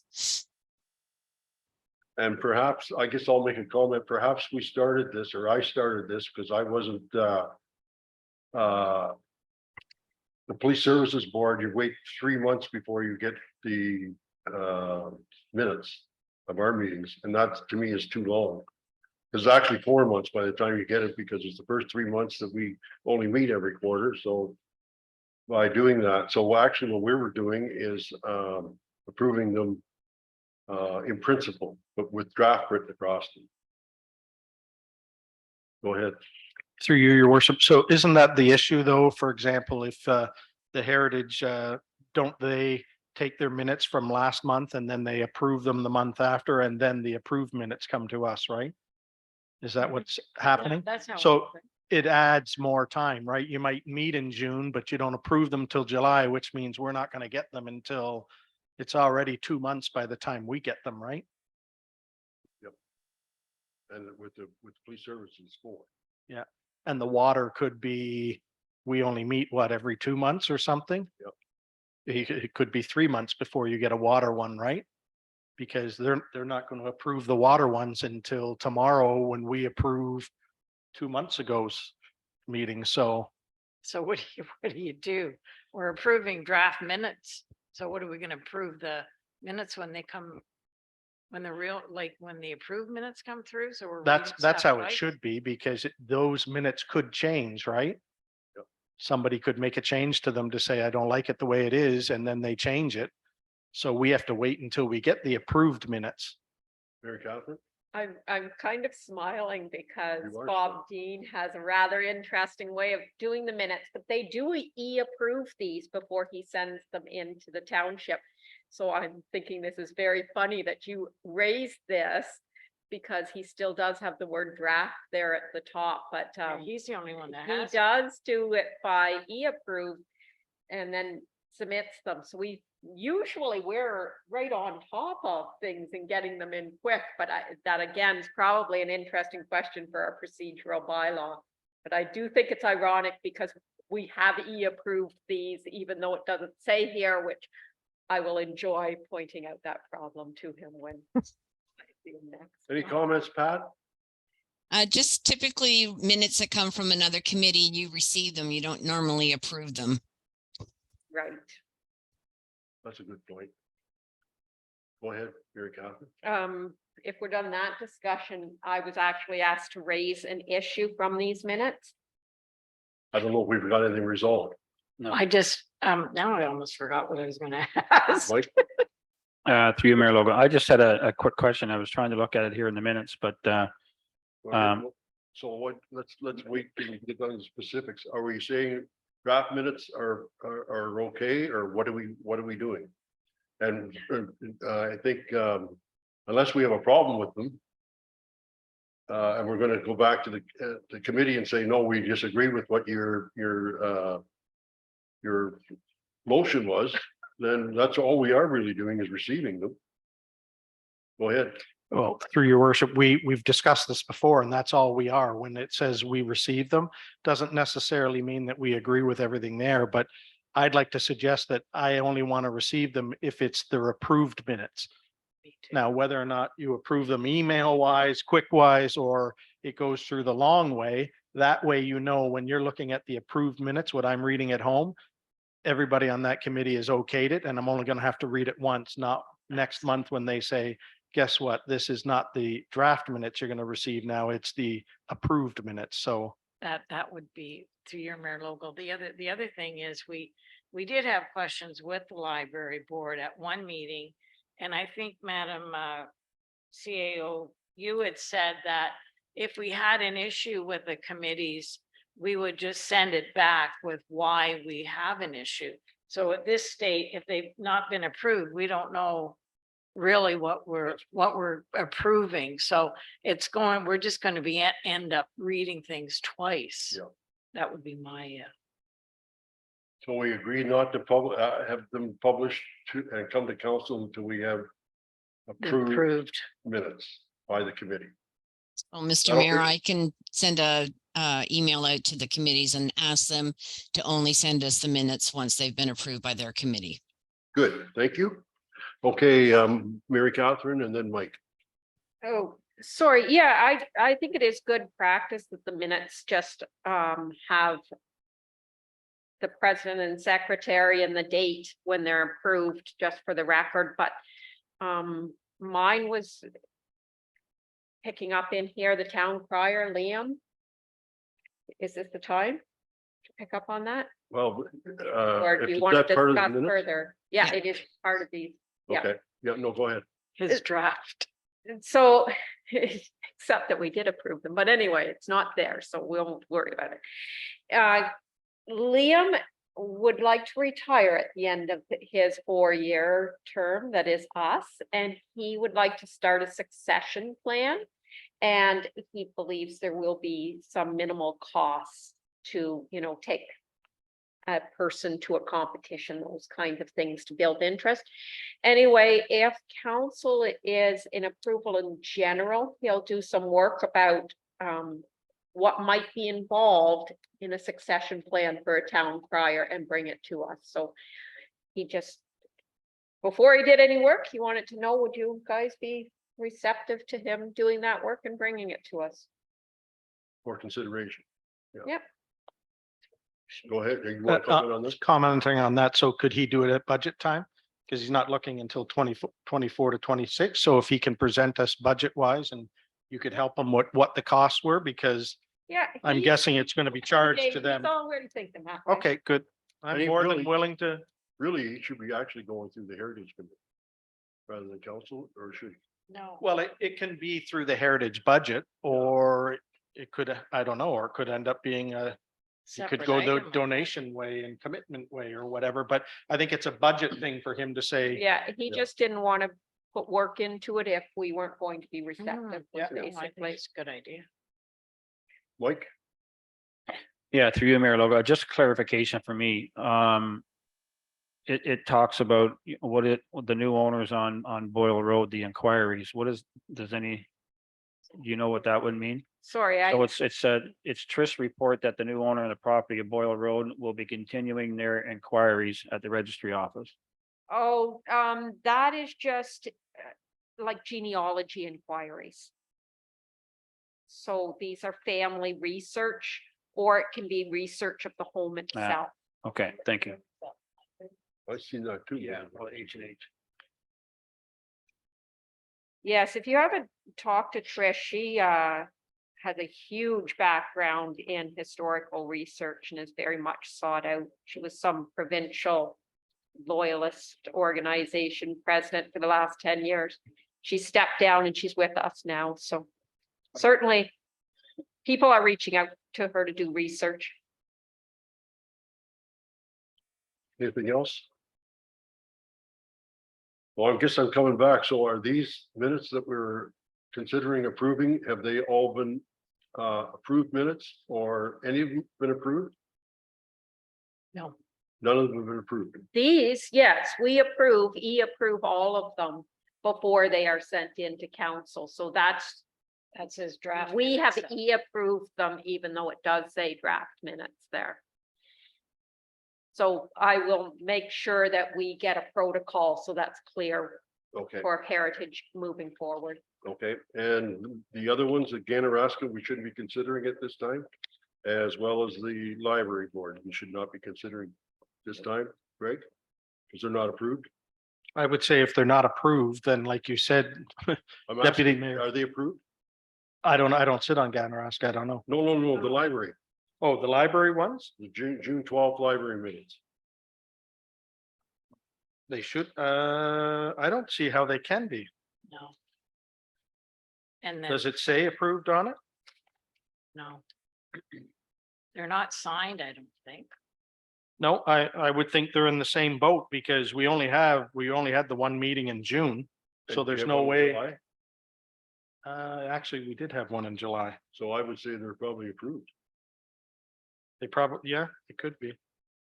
And perhaps, I guess I'll make a comment, perhaps we started this, or I started this, because I wasn't, the police services board, you wait 3 months before you get the, minutes of our meetings, and that to me is too long. It's actually 4 months by the time you get it, because it's the first 3 months that we only meet every quarter, so. By doing that, so actually what we were doing is, approving them in principle, but with draft written across them. Go ahead. Through you, your worship. So isn't that the issue though? For example, if the Heritage, don't they take their minutes from last month and then they approve them the month after, and then the approved minutes come to us, right? Is that what's happening? That's how. So it adds more time, right? You might meet in June, but you don't approve them till July, which means we're not going to get them until it's already 2 months by the time we get them, right? And with police services 4. Yeah. And the water could be, we only meet what, every 2 months or something? Yep. It could be 3 months before you get a water one, right? Because they're not going to approve the water ones until tomorrow when we approve 2 months ago's meeting. So So what do you do? We're approving draft minutes. So what are we gonna approve the minutes when they come? When the real, like when the approved minutes come through? So we're. that's reading stuff how it twice? should be, because those minutes could change, right? Yep. Somebody could make a change to them to say, I don't like it the way it is, and then they change it. So we have to wait until we get the approved minutes. Mary Catherine? I'm kind of smiling because You are Bob Dean has a rather interesting way of doing the minutes, but they do e-approve these before he sends them into the township. So I'm thinking this is very funny that you raised this because he still does have the word draft there at the top, but Yeah, he's the only one that he has. it. does do it by e-approve and then submits them. So we're right on top of things and getting them in quick, but that again is probably an interesting question for our procedural bylaw. But I do think it's ironic because we have e-approved these, even though it doesn't say here, which I will enjoy pointing out that problem to him when I see him next. Any comments, Pat? Just typically minutes that come from another committee, you receive them. You don't normally approve them. Right. That's a good point. Go ahead, Mary Catherine. If we're done that discussion, I was actually asked to raise an issue from these minutes. I don't know if we've got anything resolved. No. I just, now I almost forgot what I was gonna ask. Mike? Through you, Mayor Logan. I just had a quick question. I was trying to look at it here in the minutes, but So what, let's wait till we get down to the specifics. Are we saying draft minutes are okay, or what are we doing? And I think unless we have a problem with them, and we're going to go back to the committee and say, no, we disagree with what your motion was, then that's all we are really doing is receiving them. Go ahead. Well, through your worship, we've discussed this before, and that's all we are. When it says we receive them, doesn't necessarily mean that we agree with everything there, but I'd like to suggest that I only want to receive them if it's their approved minutes. Now, whether or not you approve them email wise, quick wise, or it goes through the long way, that way you know when you're looking at the approved minutes, what I'm reading at home, everybody on that committee is okayed it, and I'm only going to have to read it once, not next month when they say, guess what? This is not the draft minutes you're going to receive now. It's the approved minutes. So That would be through your Mayor Local. The other thing is we did have questions with the library board at one meeting. And I think Madam CAO, you had said that if we had an issue with the committees, we would just send it back with why we have an issue. So at this state, if they've not been approved, we don't know really what we're approving. So it's going, we're just going to be, end up reading things twice. Yeah. That would be my, So we agreed not to have them published and come to council until we have approved approved. minutes by the committee. Well, Mr. That'll Mayor, be- I can send a email out to the committees and ask them to only send us the minutes once they've been approved by their committee. Good, thank you. Okay, Mary Catherine and then Mike. Oh, sorry. Yeah, I think it is good practice that the minutes just have the president and secretary and the date when they're approved, just for the record, but mine was picking up in here, the town crier, Liam. Is this the time to pick up on that? Well, Or do if you it's want to that part of the discuss minutes? further? Yeah, Yeah. it is part of these. Yeah. Okay, yeah, no, go ahead. His draft. So, except that we did approve them, but anyway, it's not there, so we won't worry about it. Liam would like to retire at the end of his 4-year term, that is us, and he would like to start a succession plan. And he believes there will be some minimal costs to, take a person to a competition, those kinds of things to build interest. Anyway, if council is in approval in general, he'll do some work about what might be involved in a succession plan for a town crier and bring it to us. So he just, before he did any work, he wanted to know, would you guys be receptive to him doing that work and bringing it to us? For consideration. Yeah. Yep. Go ahead. You want to comment on this? Commenting on that, so could he do it at budget time? Because he's not looking until 24 to 26, so if he can present us budget wise and you could help him what the costs were, because Yeah. I'm he- guessing it's going to be charged Dave, to he's them. already thinking that way. Okay, good. And I'm he more really- than willing to, Really, he should be actually going through the Heritage Committee rather than council, or should he? No. well, it can be through the heritage budget, or it could, I don't know, or it could end up being you could separate go the item. donation way and commitment way or whatever, but I think it's a budget thing for him to say. Yeah, he Yeah. just didn't want to put work into it if we weren't going to be receptive, Mm, yeah. was No, I think basically. it's a good idea. Mike? Yeah, through you, Mayor Logo, just clarification for me. It talks about the new owners on Boyle Road, the inquiries. Do you know what that would mean? Sorry, So it's Trish report that the new owner of the property of Boyle Road will be continuing their inquiries at the registry office. that is just like genealogy inquiries. So these are family research, or it can be research of the home itself. Okay, thank you. I've seen that too. H&H. Yes, if you haven't talked to Trish, she has a huge background in historical research and is very much sought out. She was some provincial loyalist organization president for the last 10 years. She stepped down and she's with us now. So certainly people are reaching out to her to do research. Anything else? Well, I guess I'm coming back. So are these minutes that we're considering approving, have they all been approved minutes, or any of them been approved? No. None of them have been approved. These, yes, we approve, all of them before they are sent into council. So that's his draft. we have minutes. approved them, even though it does say draft minutes there. So I will make sure that we get a protocol, so that's clear Okay, for Heritage moving forward. okay. And the other ones, the Ganaraska, we shouldn't be considering at this time, as well as the library board. We should not be considering this time, Greg? Because they're not approved. I would say if they're not approved, then like you said, I'm Deputy asking, Mayor. are they approved? I don't sit on Ganaraska. I don't know. No, the library, Oh, the library ones? the June 12th library minutes. They should, I don't see how they can be. No. And then, Does it say approved on it? no. They're not signed, I don't think. No, I would think they're in the same boat because we only had the one meeting in June. So And we there's have no one in way, July. actually, we did have one in July. So I would say they're probably approved. They probably, yeah, it could be.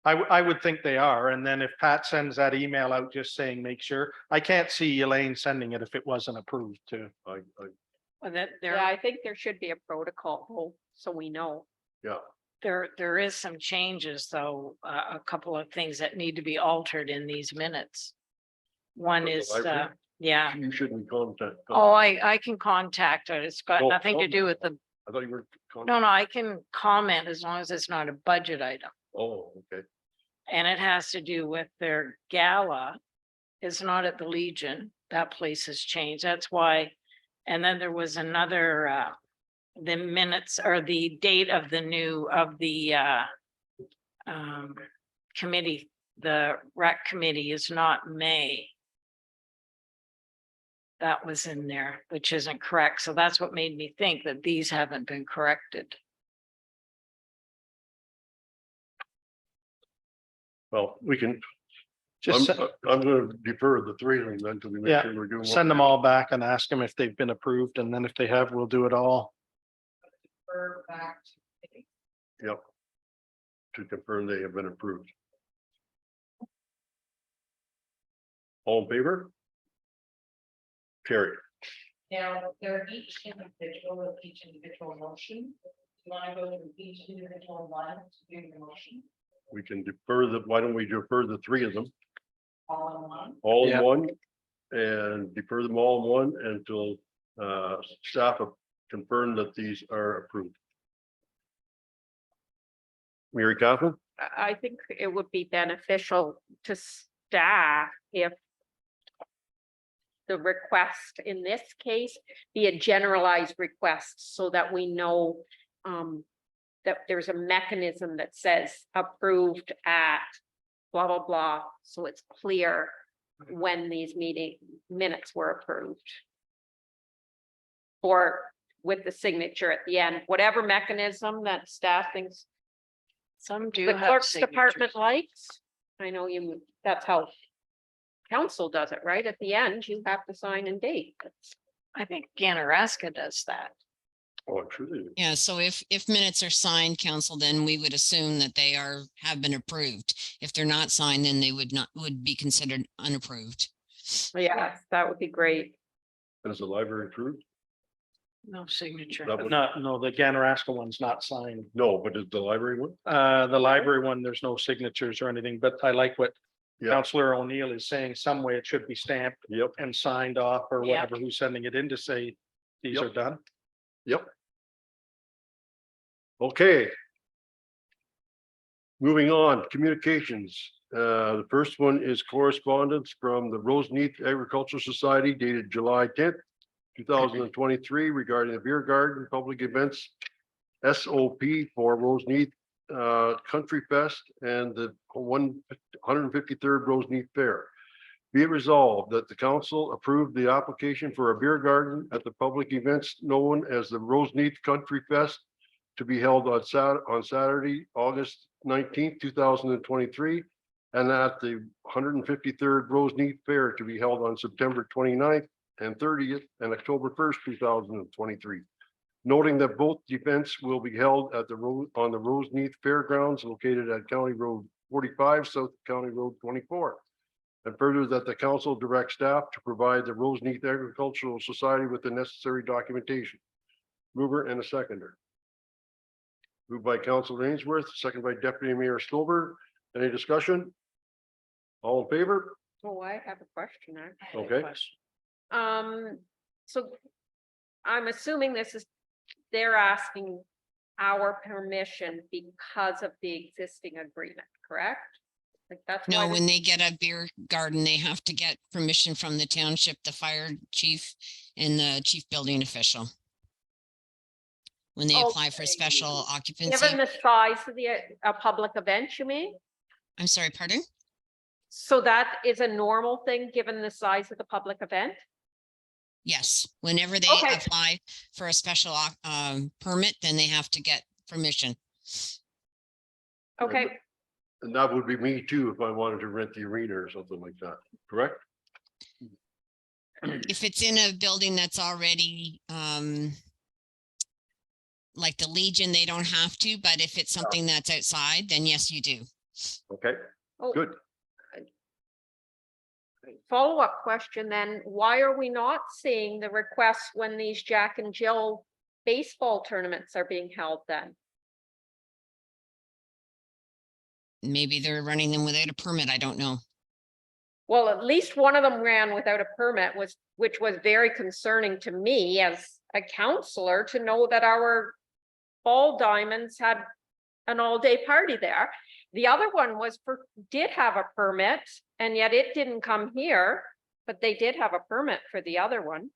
I would think they are. And then if Pat sends that email out just saying, make sure, I can't see Elaine sending it if it wasn't approved too. Well, that Yeah, I think there should be a protocol, so we know. Yeah, there is some changes, though, a couple of things that need to be altered in these minutes. One For the is, library? yeah, you shouldn't contact. oh, I can contact her. It's got Oh, nothing to do with the, I thought you were. no, I can comment as long as it's not a budget item. Oh, okay. And it has to do with their gala. It's not at the Legion. That place has changed. That's why. And then there was another, the minutes or the date of the new, of the committee, the rec committee is not May. That was in there, which isn't correct. So that's what made me think that these haven't been corrected. Well, we can, Just I'm gonna defer the three of them then until we make Yeah, sure we're doing. what send them we're all back and ask them if they've been approved. And then if they have, we'll do it all. Refer back to doing. Yep. To confirm they have been approved. All in favor? Carried. now, they're each individual with each individual motion. You want to go through each individual one to do the motion, We can defer why don't we defer the three of them all in one? all in Yeah. one? And defer them all in one until staff have confirmed that these are approved. Mary Catherine? I think it would be beneficial to staff if the request in this case be a generalized request so that we know that there's a mechanism that says approved at blah, blah, blah. So it's clear when these meeting minutes were approved. Or with the signature at the end, whatever mechanism that staff thinks Some do the have clerk's department signatures. likes. I know you, that's how council does it, right? At the end, you have to sign and date. I think Ganaraska does that. Oh, truly. Yeah, so if minutes are signed, council, then we would assume that they have been approved. If they're not signed, then they would be considered unapproved. Yeah, that would be great. Is the library approved? No signature. That would- No, the Ganaraska one's not signed. No, but is the library one? The library one, there's no signatures or anything, but I like what Yeah. Counselor O'Neill is saying. Some way it should be stamped Yep, and signed off or Yeah. whatever, who's sending it in to say these Yep. are done. yep. Okay. Moving on, communications. The first one is correspondence from the Roseneath Agricultural Society dated July 10th, 2023 regarding the beer garden public events SOP for Roseneath Country Fest and the 153rd Roseneath Fair. Be it resolved that the council approved the application for a beer garden at the public events known as the Roseneath Country Fest to be held on Saturday, August 19th, 2023, and at the 153rd Roseneath Fair to be held on September 29th and 30th and October 1st, 2023. Noting that both events will be held at on the Roseneath Fairgrounds located at County Road 45, South County Road 24. And further that the council direct staff to provide the Roseneath Agricultural Society with the necessary documentation. Mover and a seconder. Moved by Councilor Ainsworth, second by Deputy Mayor Stover. Any discussion? All in favor? Oh, I have a question, actually. Okay. So I'm assuming they're asking our permission because of the existing agreement, correct? Like that's No, why when they get a beer garden, they have to get permission from the township, the fire chief, and the chief building official. When they apply for Okay. special occupancy. Given the size of a public event, you mean? I'm sorry, pardon? So that is a normal thing, given the size of the public event? Yes, whenever they Okay. apply for a special permit, then they have to get permission. Okay, And that would be me too, if I wanted to rent the arena or something like that, correct? If it's in a building that's already, like the Legion, they don't have to, but if it's something that's outside, then yes, you do. Okay, Oh, good. follow-up question then, why are we not seeing the requests when these Jack and Jill baseball tournaments are being held then? Maybe they're running them without a permit. I don't know. Well, at least one of them ran without a permit, which was very concerning to me as a counselor to know that our Ball Diamonds had an all-day party there. The other one did have a permit, and yet it didn't come here, but they did have a permit for the other one.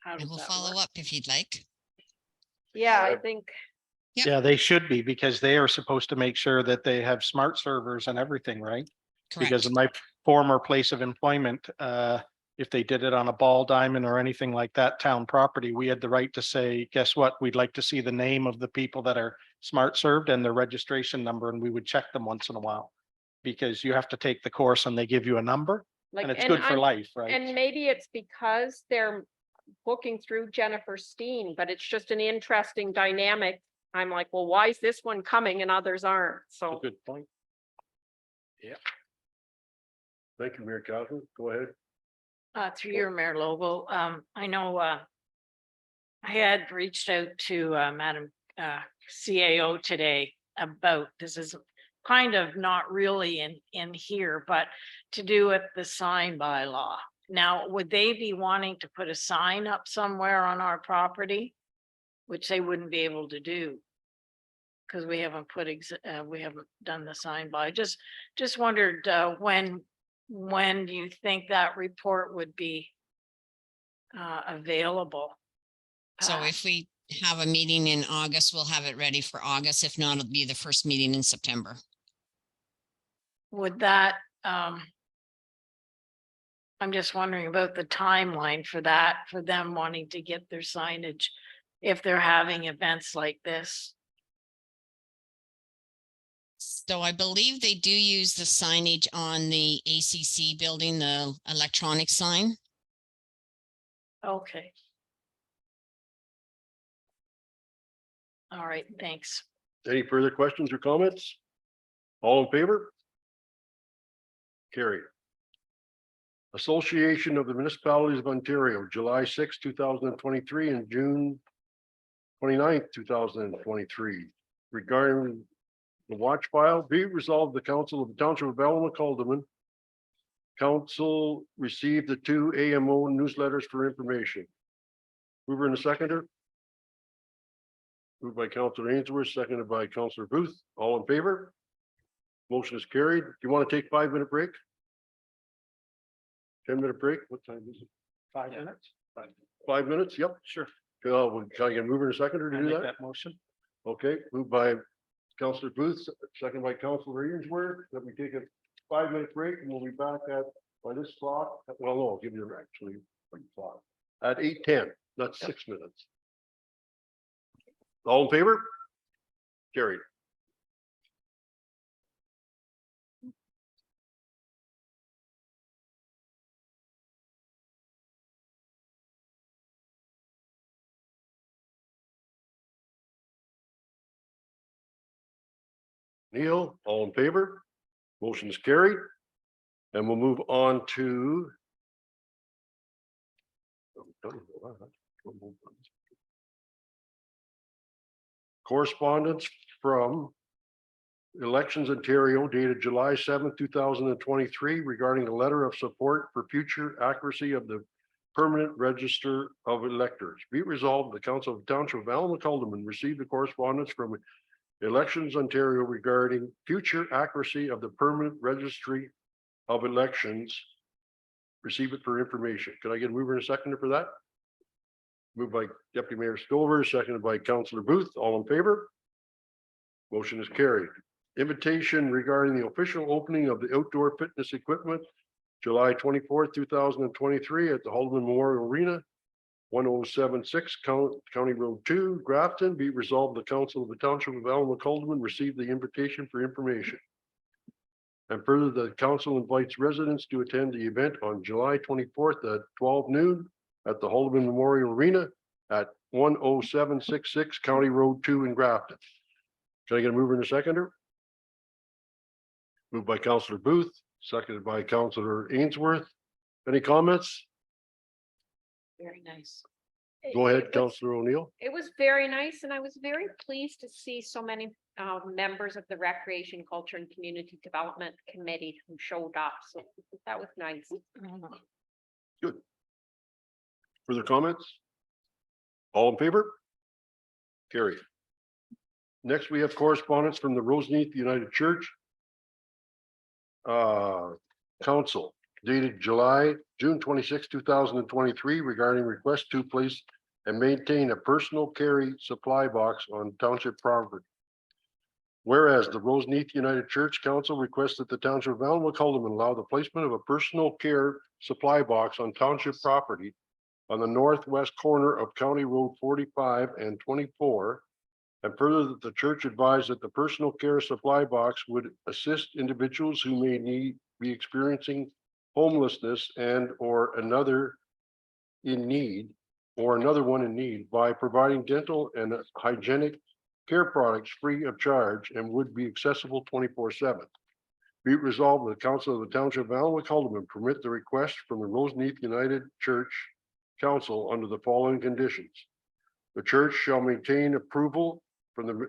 How I does will that follow work? up if you'd like. Yeah, I think, Yep. Yeah, they should be because they are supposed to make sure that they have smart servers and everything, right? Because Correct. in my former place of employment, if they did it on a ball diamond or anything like that, town property, we had the right to say, guess what? We'd like to see the name of the people that are smart served and their registration number, and we would check them once in a while. Because you have to take the course and they give you a number like, and it's good for life, right? and maybe it's because they're booking through Jennifer Steen, but it's just an interesting dynamic. I'm like, well, why is this one coming and others aren't? So. Good point. Thank you, Mayor Catherine. Go ahead. Through your Mayor Lobo, I know, I had reached out to, Madam, CAO today about, this is kind of not really in here, but to do with the sign bylaw. Now, would they be wanting to put a sign up somewhere on our property? Which they wouldn't be able to do. Cause we haven't we haven't done the sign by, just wondered, when do you think that report would be available? So if we have a meeting in August, we'll have it ready for August. If not, it'll be the first meeting in September. Would that, I'm just wondering about the timeline for that, for them wanting to get their signage if they're having events like this. So I believe they do use the signage on the ACC building, the electronic sign. Okay. All right, thanks. Any further questions or comments? All in favor? Carried. Association of the Municipalities of Ontario, July 6, 2023 and June 29th, 2023. Regarding the watch file, be it resolved, the Council of the Township of Alma-Calderman Council received the 2 AMO newsletters for information. Mover and a seconder. Moved by Councilor Ainsworth, seconded by Councilor Booth. All in favor? Motion is carried. Do you want to take 5-minute break? 10-minute break? What time is it? 5 minutes? 5 minutes? Yep. Sure. Can I get a mover and a seconder to I do make that? that motion. Okay, moved by Councilor Booth, second by Councilor Ainsworth, that we take a 5-minute break and we'll be back at, by this clock, well, no, I'll give you actually, clock, at 8:10, that's 6 minutes. All in favor? Carried. Neil, all in favor? Motion is carried. And we'll move on to correspondence from Elections Ontario dated July 7th, 2023 regarding a letter of support for future accuracy of the permanent register of electors. Be it resolved, the Council of the Township of Alma-Calderman received the correspondence from Elections Ontario regarding future accuracy of the permanent registry of elections. Receive it for information. Could I get a mover and a seconder for that? Moved by Deputy Mayor Stover, seconded by Councilor Booth. All in favor? Motion is carried. Invitation regarding the official opening of the outdoor fitness equipment, July 24th, 2023 at the Haldeman Memorial Arena. 1076 County Road 2, Grafton, be resolved, the council of the township of Almac Haldeman received the invitation for information. And further, the council invites residents to attend the event on July 24th at 12 noon at the Haldeman Memorial Arena at 10766 County Road 2 in Grafton. Can I get a mover and a seconder? Moved by Councillor Booth, seconded by Councillor Ainsworth. Any comments? Very nice. Go ahead, It was- Councillor O'Neill. It was very nice, and I was very pleased to see so many members of the Recreation, Culture and Community Development Committee who showed up. So that was nice. Good. Further comments? All in favor? Carry. Next, we have correspondence from the Roseneath United Church Council dated June 26, 2023 regarding request to place and maintain a personal carry supply box on township property. Whereas the Roseneath United Church Council requests that the township of Almac Haldeman allow the placement of a personal care supply box on township property on the northwest corner of County Road 45 and 24. And further, that the church advised that the personal care supply box would assist individuals who may be experiencing homelessness and or another one in need by providing dental and hygienic care products free of charge and would be accessible 24/7. Be it resolved that the council of the township of Almac Haldeman permit the request from the Roseneath United Church Council under the following conditions. The church shall obtain approval from the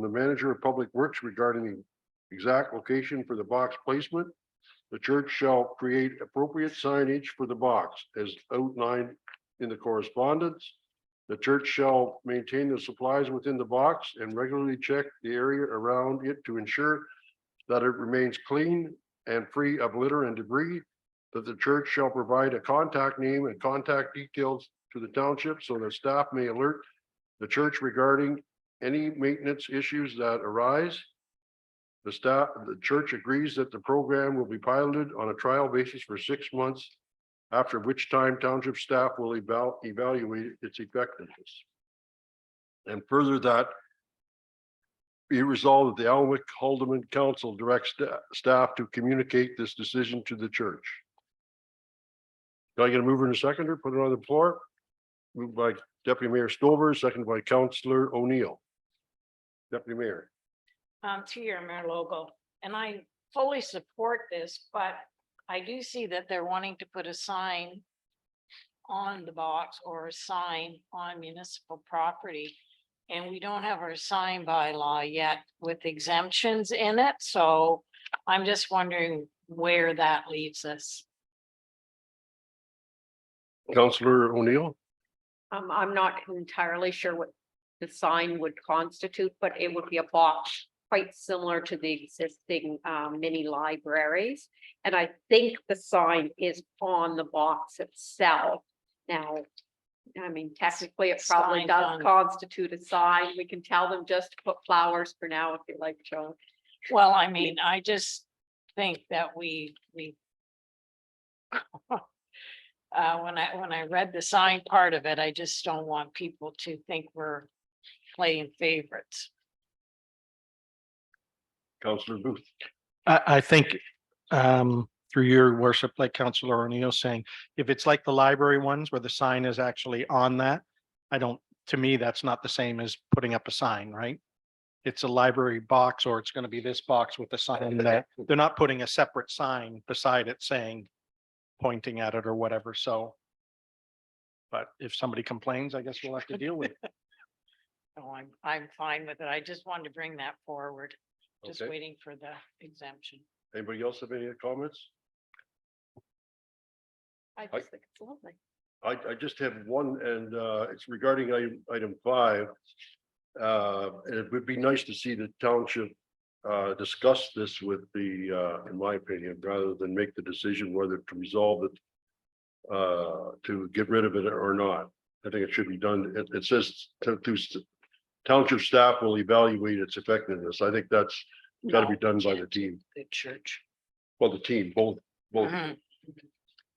manager of public works regarding the exact location for the box placement. The church shall create appropriate signage for the box as outlined in the correspondence. The church shall maintain the supplies within the box and regularly check the area around it to ensure that it remains clean and free of litter and debris. That the church shall provide a contact name and contact details to the township so that staff may alert the church regarding any maintenance issues that arise. The church agrees that the program will be piloted on a trial basis for 6 months, after which time township staff will evaluate its effectiveness. And further, that be resolved that the Almac Haldeman Council directs staff to communicate this decision to the church. Can I get a mover and a seconder? Put it on the floor. Moved by Deputy Mayor Stover, seconded by Councillor O'Neill. Deputy Mayor. To your Mayor Logo, and I fully support this, but I do see that they're wanting to put a sign on the box or a sign on municipal property. And we don't have our sign bylaw yet with exemptions in it, so I'm just wondering where that leaves us. Councillor O'Neill. I'm not entirely sure what the sign would constitute, but it would be a box quite similar to the existing mini libraries. And I think the sign is on the box itself. Now, I mean, technically, it probably Signed does on. constitute a sign. We can tell them just to put flowers for now if you like, Joan. Well, I mean, I just think that we when I read the sign part of it, I just don't want people to think we're playing favorites. Councillor Booth. I think through your worship, like Councillor O'Neill saying, if it's like the library ones where the sign is actually on that, to me, that's not the same as putting up a sign, right? It's a library box, or it's going to be this box with a sign that they're not putting a separate sign beside it saying, pointing at it or whatever, so. But if somebody complains, I guess we'll have to deal with it. So I'm fine with it. I just wanted to bring that forward. Just Okay. waiting for the exemption. Anybody else have any comments? I just think it's lovely. I just have one, and it's regarding item 5. And it would be nice to see the township discuss this with in my opinion, rather than make the decision whether to resolve it, to get rid of it or not. I think it should be done. It says township staff will evaluate its effectiveness. I think that's got to be done by the team. The church. Well, the team, both. Mhm.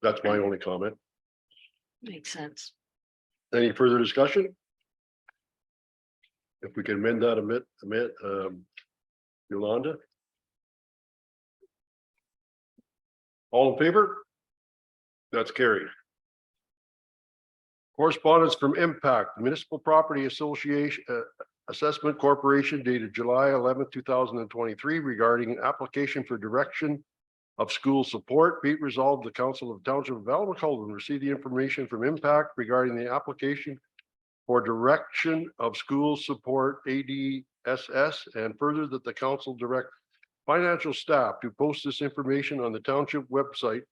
That's my only comment. Makes sense. Any further discussion? If we can amend that a bit, Yolanda? All in favor? That's carried. Correspondence from Impact Municipal Property Association, Assessment Corporation dated July 11th, 2023 regarding an application for direction of school support. Be it resolved, the Council of Township of Almacolin receive the information from Impact regarding the application for direction of school support ADSS, and further that the council direct financial staff to post this information on the township website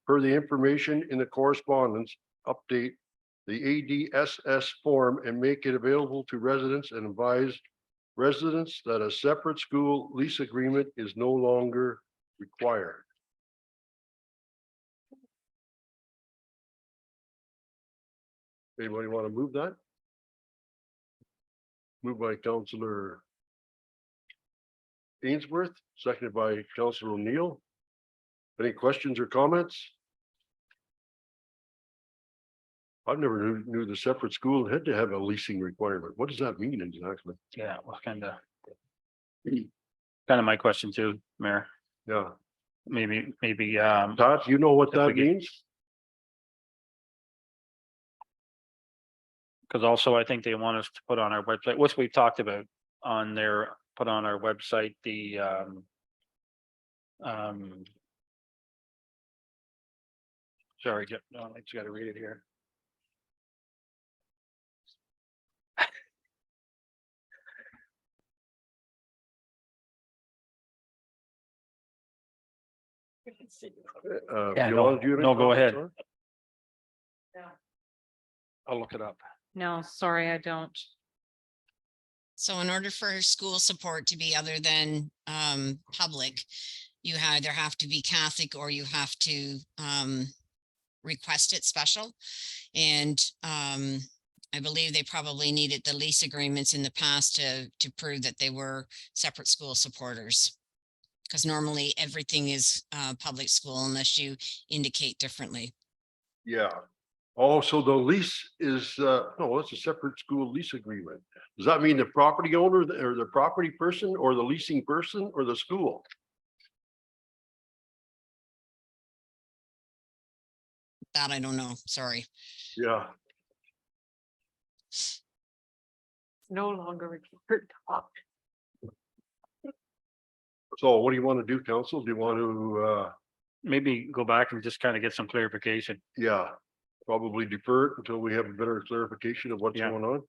per the information in the correspondence, update the ADSS form and make it available to residents, and advise residents that a separate school lease agreement is no longer required. Anybody want to move that? Moved by Councillor Ainsworth, seconded by Councillor O'Neill. Any questions or comments? I've never knew the separate school had to have a leasing requirement. What does that mean exactly? Yeah, well, kind of my question too, Mayor. Yeah, Maybe, Todd, you know what If we that get- means? because also I think they want us to put on our website, which we've talked about put on our website, the sorry, no, I just gotta read it here. Yeah, Yolanda, do you have any no, go comments ahead. on it? I'll look it up. No, sorry, I don't. So in order for school support to be other than public, you either have to be Catholic or you have to request it special. And I believe they probably needed the lease agreements in the past to prove that they were separate school supporters. Because normally everything is public school unless you indicate differently. Yeah. Oh, so the lease is, no, it's a separate school lease agreement. Does that mean the property owner or the property person or the leasing person or the school? That I don't know, sorry. Yeah, No longer required. so what do you want to do, council? Do you want to, Maybe go back and just kind of get some clarification. yeah, probably defer it until we have a better clarification of what's Yeah. going on?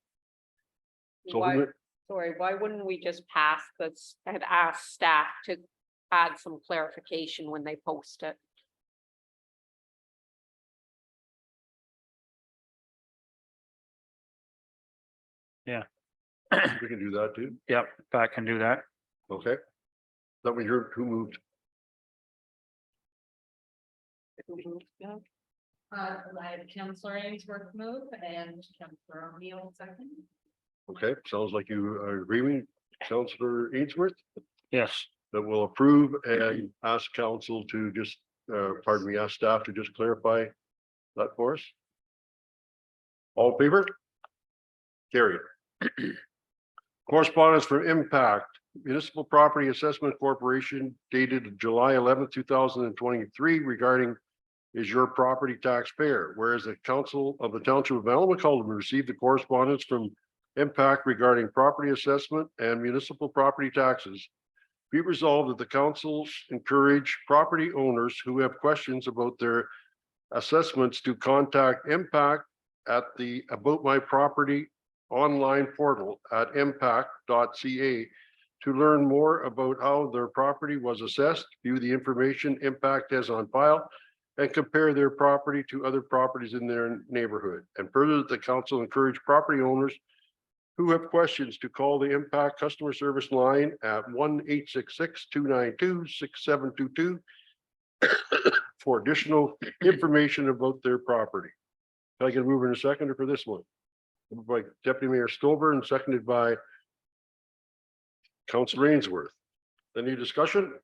So Why, who- sorry, why wouldn't we just pass this and ask staff to add some clarification when they post it? we can do that too. Yep, Pat can do that. Okay. That was your, who moved? I had Councillor Ainsworth move and Councillor O'Neill second. Okay, sounds like you are agreeing, Councillor Ainsworth, Yes, that will approve and ask council to just, pardon me, ask staff to just clarify that for us. All in favor? Carried. Correspondence from Impact Municipal Property Assessment Corporation dated July 11th, 2023 regarding is your property taxpayer, whereas the council of the Township of Almacolin received the correspondence from Impact regarding property assessment and municipal property taxes. Be it resolved that the councils encourage property owners who have questions about their assessments to contact Impact at the About My Property online portal at impact.ca to learn more about how their property was assessed, view the information Impact has on file, and compare their property to other properties in their neighborhood. And further, that the council encourage property owners who have questions to call the Impact customer service line at 1-866-292-6722 for additional information about their property. Can I get a mover and a seconder for this one? Moved by Deputy Mayor Stover and seconded by Councillor Ainsworth. Any discussion?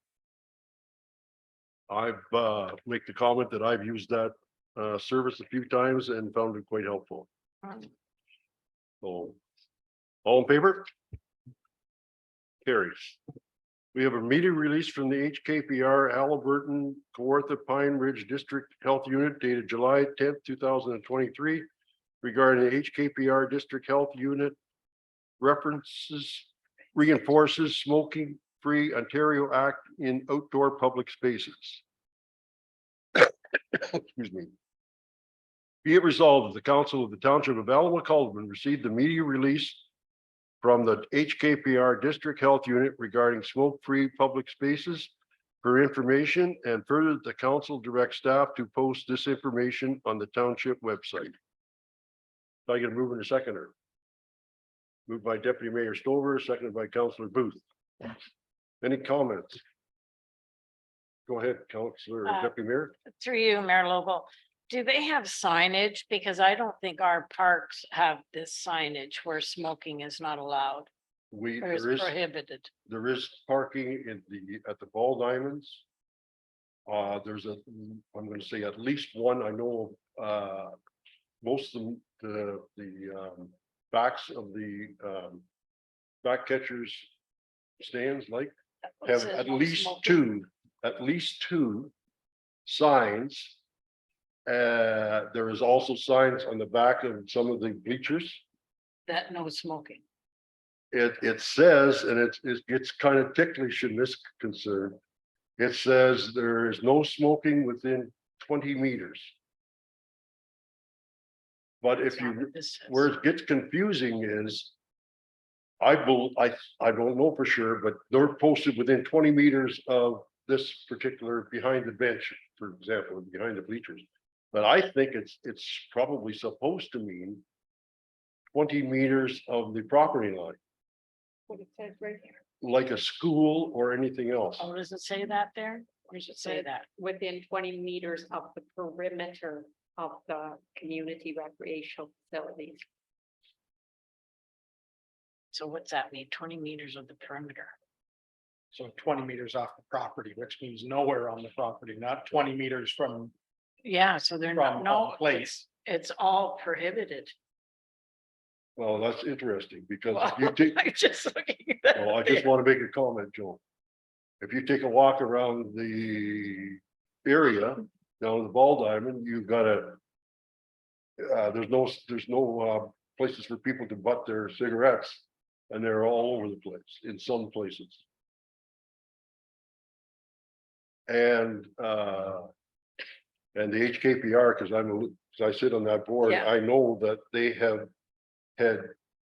I've make the comment that I've used that service a few times and found it quite helpful. Um, So, all in favor? Carries. We have a media release from the HKPR Halliburton Kawartha Pine Ridge District Health Unit dated July 10th, 2023 regarding the HKPR District Health Unit reinforces smoking-free Ontario Act in outdoor public spaces. Excuse me. Be it resolved that the Council of the Township of Alamo-Calderman received the media release from the HKPR District Health Unit regarding smoke-free public spaces for information, and further the council directs staff to post this information on the township website. So I get a move in a seconder. Moved by Deputy Mayor Stover, seconded by Councillor Booth. Any comments? Go ahead, Councillor Deputy Mayor. Through you, Mayor Lobo, do they have signage? Because I don't think our parks have this signage where smoking is not allowed or is prohibited. There is parking at the Ball Diamonds. There's I'm gonna say at least one, I know, most of the backs of the back catchers stands like have Says at no least smoking. two signs. There is also signs on the back of some of the bleachers. That no smoking. It says, and it gets kind of ticklish in this concern. It says there is no smoking within 20 meters. But if That's not you, what this says. where it gets confusing is, I don't know for sure, but they're posted within 20 meters of this particular behind the bench, for example, behind the bleachers. But I think it's probably supposed to mean 20 meters of the property line, What it says right here. like a school or anything else. Oh, does it say that there? Or does it say Says that? Within 20 meters of the perimeter of the community recreational facilities. So what's that mean? 20 meters of the perimeter? So 20 meters off the property, which means nowhere on the property, not 20 meters from Yeah, so they're from not, no, place. it's all prohibited. Well, that's interesting because Well, if you take, I'm just looking at well, I just that. want to make a comment, Joe. If you take a walk around the area down the Ball Diamond, you've got there's no places for people to butt their cigarettes, and they're all over the place in some places. And the HKPR, because I sit on that board, Yeah. I know that they have had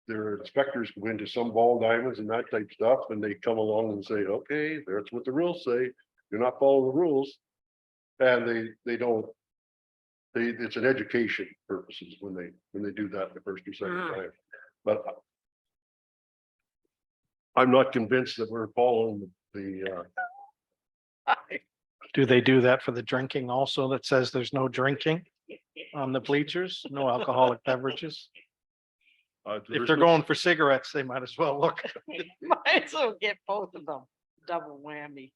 their inspectors go into some Ball Diamonds and that type stuff, and they come along and say, okay, that's what the rules say. You're not following the rules. And they don't, it's an education purposes when they do that the first or second time. But I'm not convinced that we're following the Do they do that for the drinking also that says there's no drinking on the bleachers, no alcoholic beverages? If there's they're no- going for cigarettes, they might as well look. Might as well get both of them. Double whammy.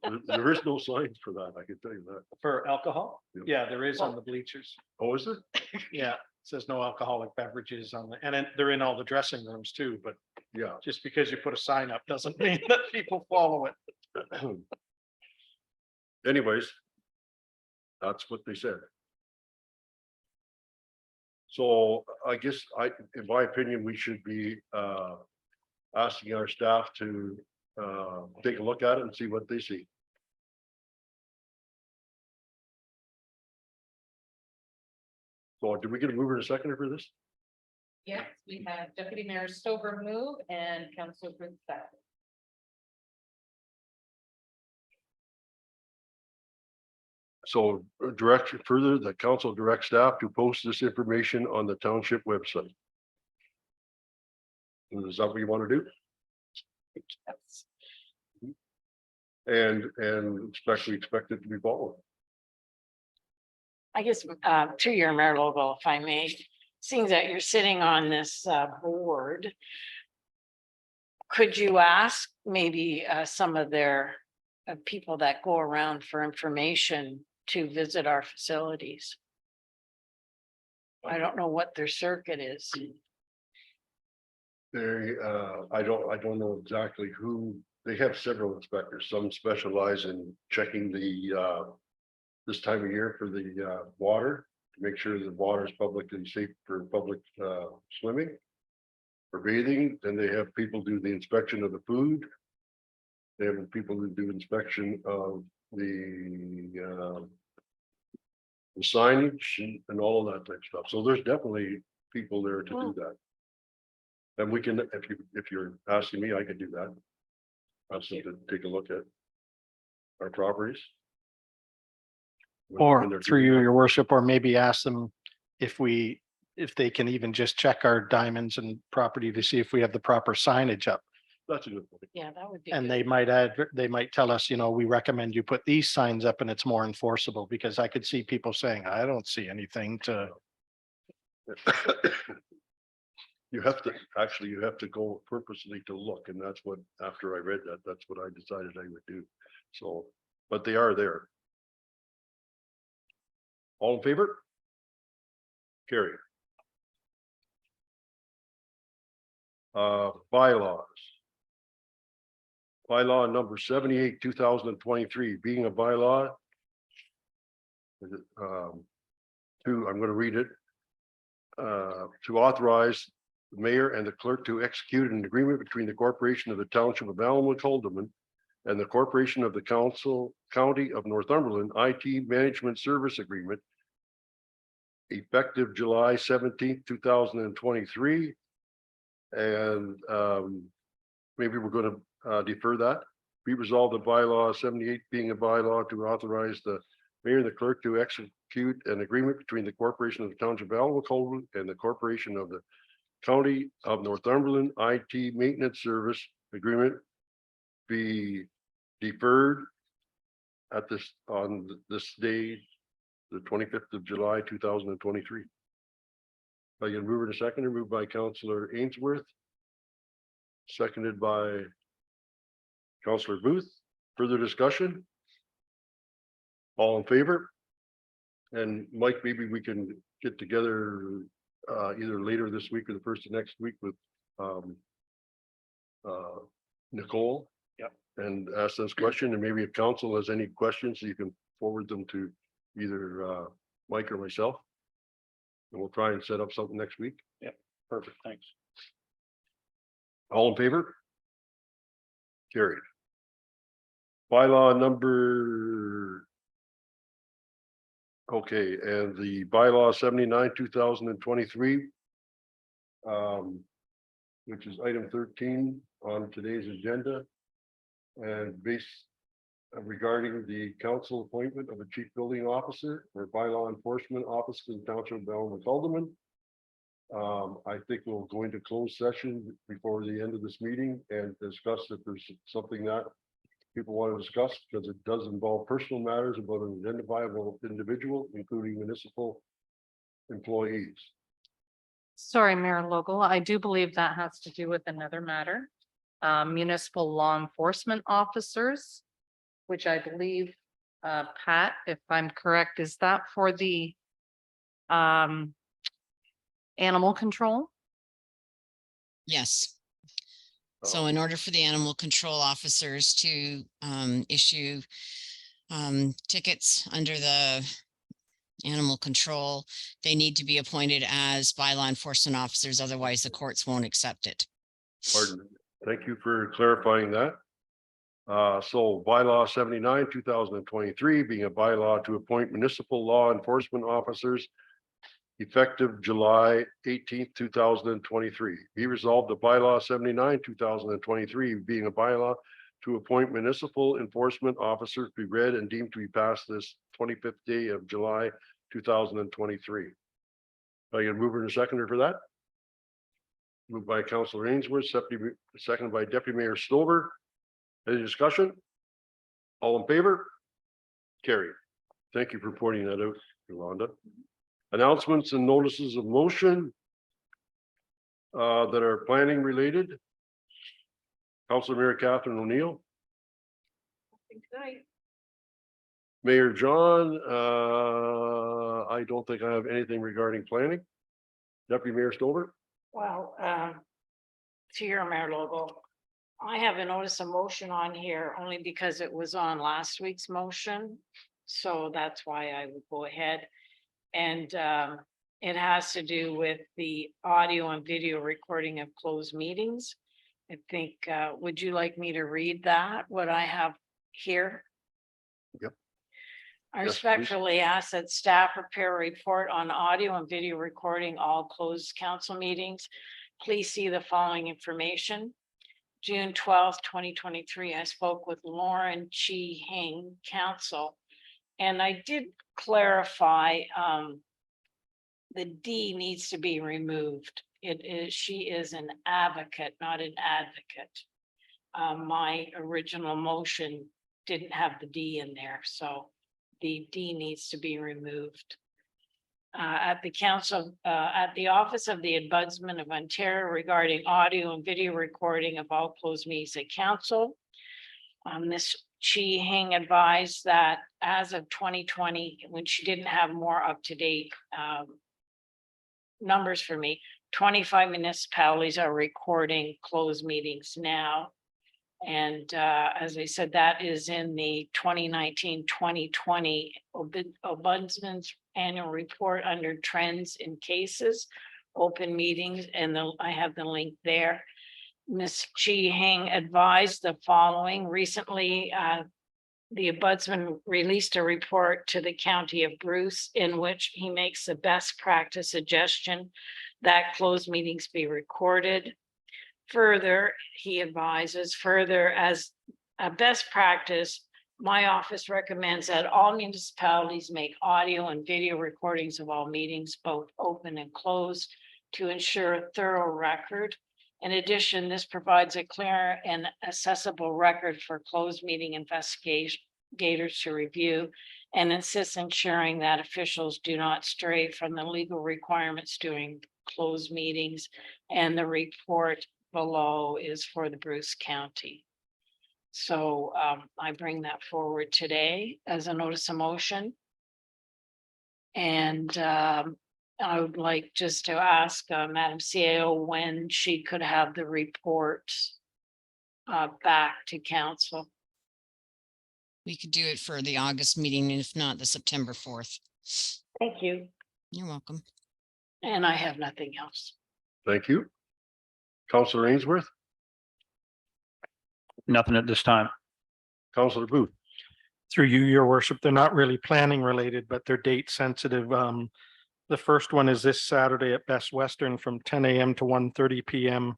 yeah, there is no signs for that, I can tell you that. For alcohol? Yep. Yeah, there is on the bleachers. Oh, is it? Yeah, it says no alcoholic beverages on the, and then they're in all the dressing rooms too, but Yeah. just because you put a sign up doesn't mean that people follow it. Anyways, that's what they said. So I guess in my opinion, we should be asking our staff to take a look at it and see what they see. So did we get a mover and a seconder for this? Yes, we have Deputy Mayor Stover move and Councillor Booth second. So direct further, the council directs staff to post this information on the township website. Is that what you want to do? And especially expect it to be followed. I guess, to your Mayor Lobo, if I may, seeing that you're sitting on this board, could you ask maybe some of their people that go around for information to visit our facilities? I don't know what their circuit is. They, I don't know exactly who, they have several inspectors. Some specialize in checking the, this time of year for the, water, to make sure the water is publicly safe for public, swimming. For bathing, then they have people do the inspection of the food. They have people who do inspection of the signage and all of that type of stuff. So there's definitely people there to do that. And we can, if you're asking me, I could do that. Ask them to take a look at our properties. When Or they're through doing you, that. your worship, or maybe ask them if they can even just check our diamonds and property to see if we have the proper signage up. That's a good point. Yeah, that would be. And good. they might they might tell us, we recommend you put these signs up and it's more enforceable, because I could see people saying, I don't see anything to. You have to go purposely to look, and that's what, after I read that, that's what I decided I would do. So, but they are there. All in favor? Carry. Bylaws. Bylaw number 78, 2023, being a bylaw. I'm going to read it. To authorize the mayor and the clerk to execute an agreement between the corporation of the township of Allenwood Holdeman and the corporation of the county of Northumberland IT management service agreement effective July 17th, 2023. And maybe we're going to defer that. Be resolved that bylaw 78 being a bylaw to authorize the mayor and the clerk to execute an agreement between the corporation of the township of Allenwood Holdeman and the corporation of the county of Northumberland IT maintenance service agreement be deferred at on this day, the 25th of July, 2023. I can move in a second, moved by Councillor Ainsworth, seconded by Councillor Booth. Further discussion? All in favor? And Mike, maybe we can get together either later this week or the first of next week with Nicole. Yep. And ask this question, and maybe if council has any questions, you can forward them to either Mike or myself. And we'll try and set up something next week. Yep, perfect, thanks. All in favor? Carried. Bylaw number. Okay, and the bylaw 79, 2023. Which is item 13 on today's agenda. And regarding the council appointment of a chief building officer or bylaw enforcement officer in the township of Allenwood Holdeman. I think we'll go into closed session before the end of this meeting and discuss if there's something that people want to discuss, because it does involve personal matters about an identifiable individual, including municipal employees. Sorry, Mayor Logal, I do believe that has to do with another matter. Municipal law enforcement officers, which I believe, Pat, if I'm correct, is that for the animal control? Yes. Oh. So in order for the animal control officers to issue tickets under the animal control, they need to be appointed as bylaw enforcement officers, otherwise the courts won't accept it. Pardon. Thank you for clarifying that. So bylaw 79, 2023, being a bylaw to appoint municipal law enforcement officers effective July 18th, 2023. Be resolved the bylaw 79, 2023, being a bylaw to appoint municipal enforcement officers be read and deemed to be passed this 25th day of July, 2023. I can move in a seconder for that. Moved by Councillor Ainsworth, seconded by Deputy Mayor Stover. Any discussion? All in favor? Carried. Thank you for pointing that out, Yolanda. Announcements and notices of motion that are planning related. Councillor Mary Catherine O'Neill. Good night. Mayor John, I don't think I have anything regarding planning. Deputy Mayor Stover? Well, to your Mayor Lobo, I have a notice of motion on here only because it was on last week's motion. So that's why I would go ahead. And it has to do with the audio and video recording of closed meetings. I think, would you like me to read that, what I have here? Yep. I Yes, please. respectfully ask that staff prepare a report on audio and video recording all closed council meetings. Please see the following information. June 12th, 2023, I spoke with Lauren Chi Hing, counsel, and I did clarify the D needs to be removed. She is an advocate, not an advocate. My original motion didn't have the D in there, so the D needs to be removed. At the council, at the Office of the Ombudsman of Ontario regarding audio and video recording of all closed meetings at council. Ms. Chi Hing advised that as of 2020, when she didn't have more up-to-date numbers for me, 25 municipalities are recording closed meetings now. And as I said, that is in the 2019-2020 Ombudsman's annual report under trends in cases, open meetings, and I have the link there. Ms. Chi Hing advised the following. Recently, the Ombudsman released a report to the County of Bruce in which he makes the best practice suggestion that closed meetings be recorded. Further, he advises as a best practice, my office recommends that all municipalities make audio and video recordings of all meetings, both open and closed, to ensure a thorough record. In addition, this provides a clear and accessible record for closed meeting investigators to review and insists ensuring that officials do not stray from the legal requirements during closed meetings. And the report below is for the Bruce County. So I bring that forward today as a notice of motion. And I would like just to ask Madam CAO when she could have the report back to council. We could do it for the August meeting, and if not, the September 4th. Thank you. You're welcome. And I have nothing else. Thank you. Councillor Ainsworth, Nothing at this time. Councillor Booth. Through you, your worship, they're not really planning related, but they're date sensitive. The first one is this Saturday at Best Western from 10 a.m. to 1:30 p.m.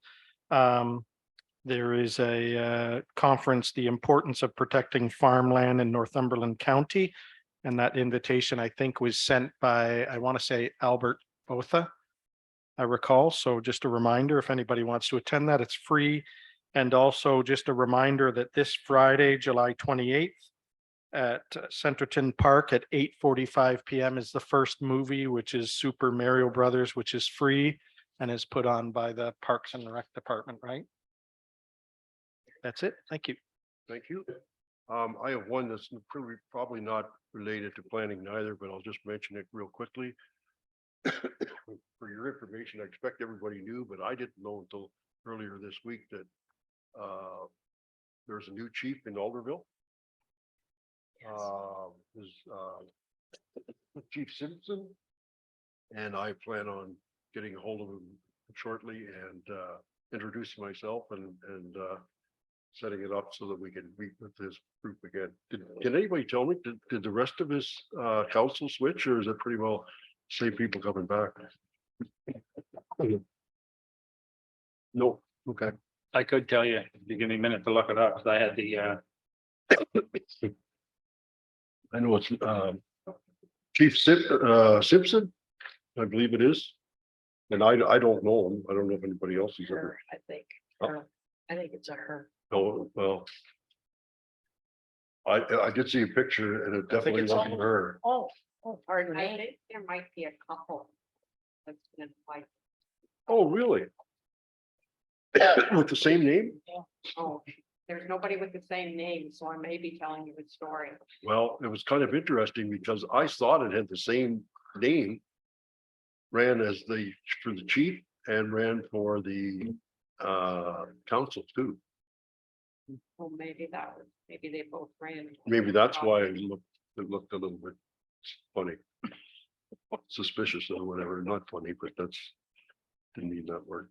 There is a conference, The Importance of Protecting Farmland in Northumberland County. And that invitation, I think, was sent by, I want to say, Albert Botha, I recall. So just a reminder, if anybody wants to attend that, it's free. And also just a reminder that this Friday, July 28th, at Centerton Park at 8:45 p.m. is the first movie, which is Super Mario Brothers, which is free and is put on by the Parks and Rec Department, right? That's it. Thank you. Thank you. I have one that's probably not related to planning neither, but I'll just mention it real quickly. For your information, I expect everybody knew, but I didn't know until earlier this week that there's a new chief in Alderville. Chief Simpson, and I plan on getting a hold of him shortly and introducing myself and setting it up so that we can meet with this group again. Can anybody tell me, did the rest of his council switch, or is it pretty well same people coming back? No, okay. I could tell you, if you give me a minute to look it up, because I had the I know it's Chief Simpson, I believe it is. And I don't know him. I don't know if anybody else is ever. Her, I think. Oh. Her. I think it's a her. Oh, well. I did see a picture and it definitely it's wasn't her. Oh, pardon I me. think there might be a couple. That's been like, Oh, really? With the same name? oh, There's nobody with the same name, so I may be telling you a story. Well, it was kind of interesting because I thought it had the same name. Ran as for the chief and ran for the council too. Well, maybe maybe they both ran. Maybe that's why it looked a little bit funny. Suspicious or whatever, not funny, but didn't need that word.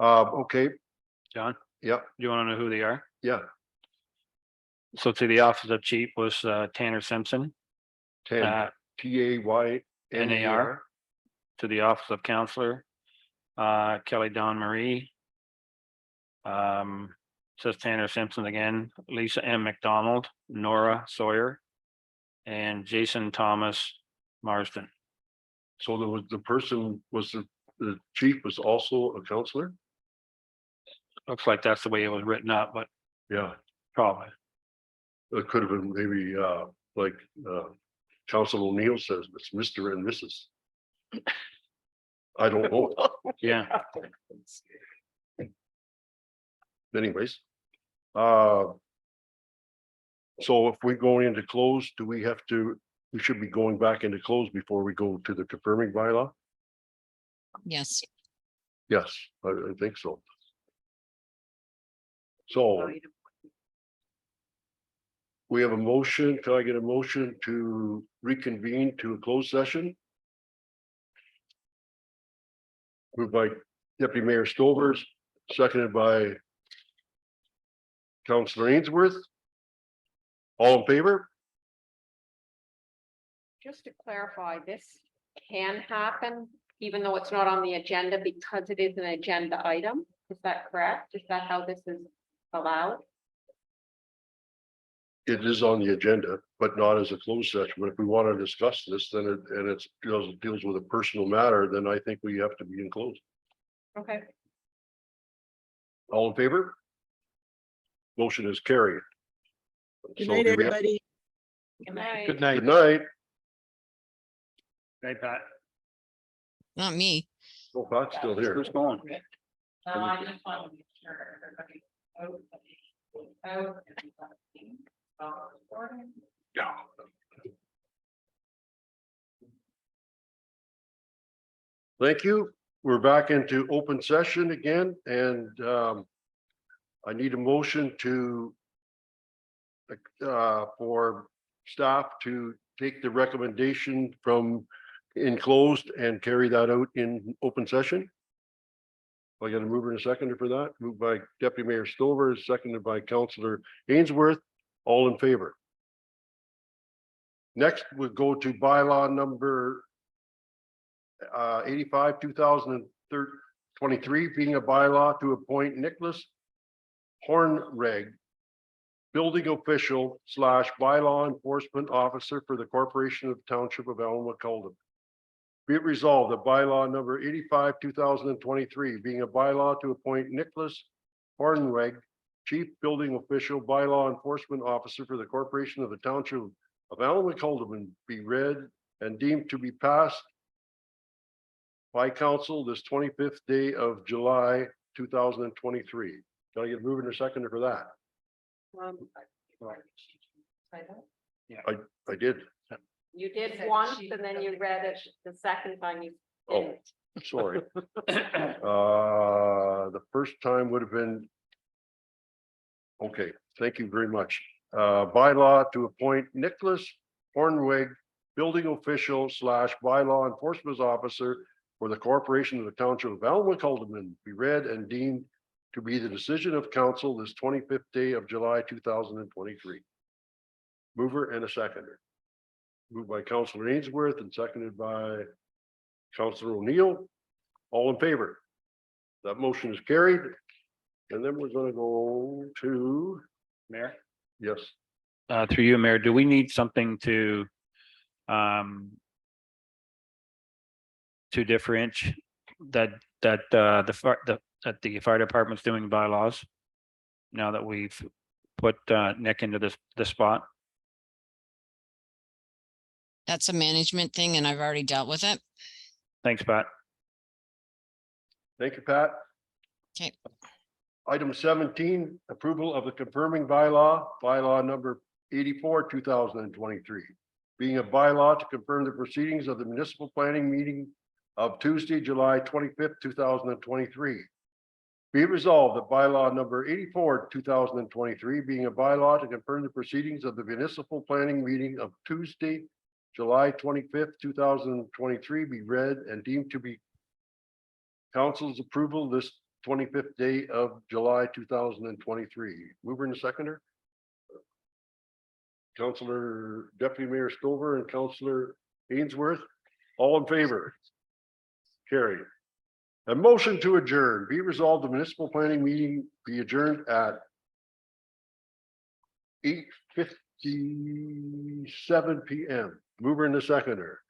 Okay, John, yeah, you want to know who they are? yeah, So to the office of chief was Tanner Simpson, 10, TAYNAR. NAR. To the office of counselor, Kelly Dawn Marie. Says Tanner Simpson again, Lisa M. McDonald, Nora Sawyer, and Jason Thomas Marsden. So there was the chief was also a counselor? Looks like that's the way it was written up, but Yeah, probably. it could have been maybe like Council O'Neill says, it's Mr. and Mrs. I don't know. Yeah. Anyways. So if we go into close, do we have to, we should be going back into close before we go to the confirming bylaw? Yes. Yes, I think so. So we have a motion. Can I get a motion to reconvene to a closed session? Moved by Deputy Mayor Stovers, seconded by Councillor Ainsworth. All in favor? Just to clarify, this can happen even though it's not on the agenda because it is an agenda item. Is that correct? Is that how this is allowed? It is on the agenda, but not as a closed session. But if we want to discuss this, then it deals with a personal matter, then I think we have to be in closed. Okay. All in favor? Motion is carried. Good So night, do we have- everybody. Good night. Good night. Good night. Hey, Pat. Not me. Oh, Pat's still here. Who's going? I just want to make sure everybody. Yeah. Thank you. We're back into open session again, and I need a motion to for staff to take the recommendation from enclosed and carry that out in open session. I got a mover and a seconder for that. Moved by Deputy Mayor Stover, seconded by Councillor Ainsworth. All in favor. Next, we'll go to bylaw number 85, 2023, being a bylaw to appoint Nicholas Hornreg, building official / bylaw enforcement officer for the Corporation of the Township of Alma-Cullen. Be it resolved that bylaw number 85, 2023, being a bylaw to appoint Nicholas Hornreg, chief building official, bylaw enforcement officer for the Corporation of the Township of Alma-Cullen, be read and deemed to be passed by council this 25th day of July, 2023. Can I get moving or seconder for that? I did. You did once and then you read it the second time you Oh. didn't. Sorry. The first time would have been. Okay, thank you very much. Bylaw to appoint Nicholas Hornweg, building official / bylaw enforcement officer for the Corporation of the Township of Alma-Cullen, be read and deemed to be the decision of council this 25th day of July, 2023. Mover and a seconder. Moved by Councillor Ainsworth and seconded by Councillor O'Neill. All in favor? That motion is carried. And then we're going to go to, Mayor? yes, Through you, Mayor, do we need something to differentiate that the fire department's doing bylaws? Now that we've put Nick into this spot? That's a management thing and I've already dealt with it. Thanks, Pat. thank you, Pat. Okay. Item 17, approval of the confirming bylaw number 84, 2023. Being a bylaw to confirm the proceedings of the municipal planning meeting of Tuesday, July 25th, 2023. Be it resolved that bylaw number 84, 2023, being a bylaw to confirm the proceedings of the municipal planning meeting of Tuesday, July 25th, 2023, be read and deemed to be council's approval this 25th day of July 2023. Mover and seconder. Councillor Deputy Mayor Stover and Councillor Ainsworth, all in favor? Carried. A motion to adjourn. Be resolved, the municipal planning meeting be adjourned at 8:57 PM. Mover and the seconder.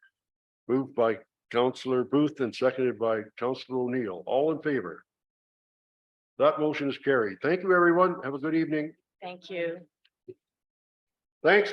Moved by Councillor Booth and seconded by Councillor O'Neill. All in favor? That motion is carried. Thank you, everyone. Have a good evening. Thank you. Thanks.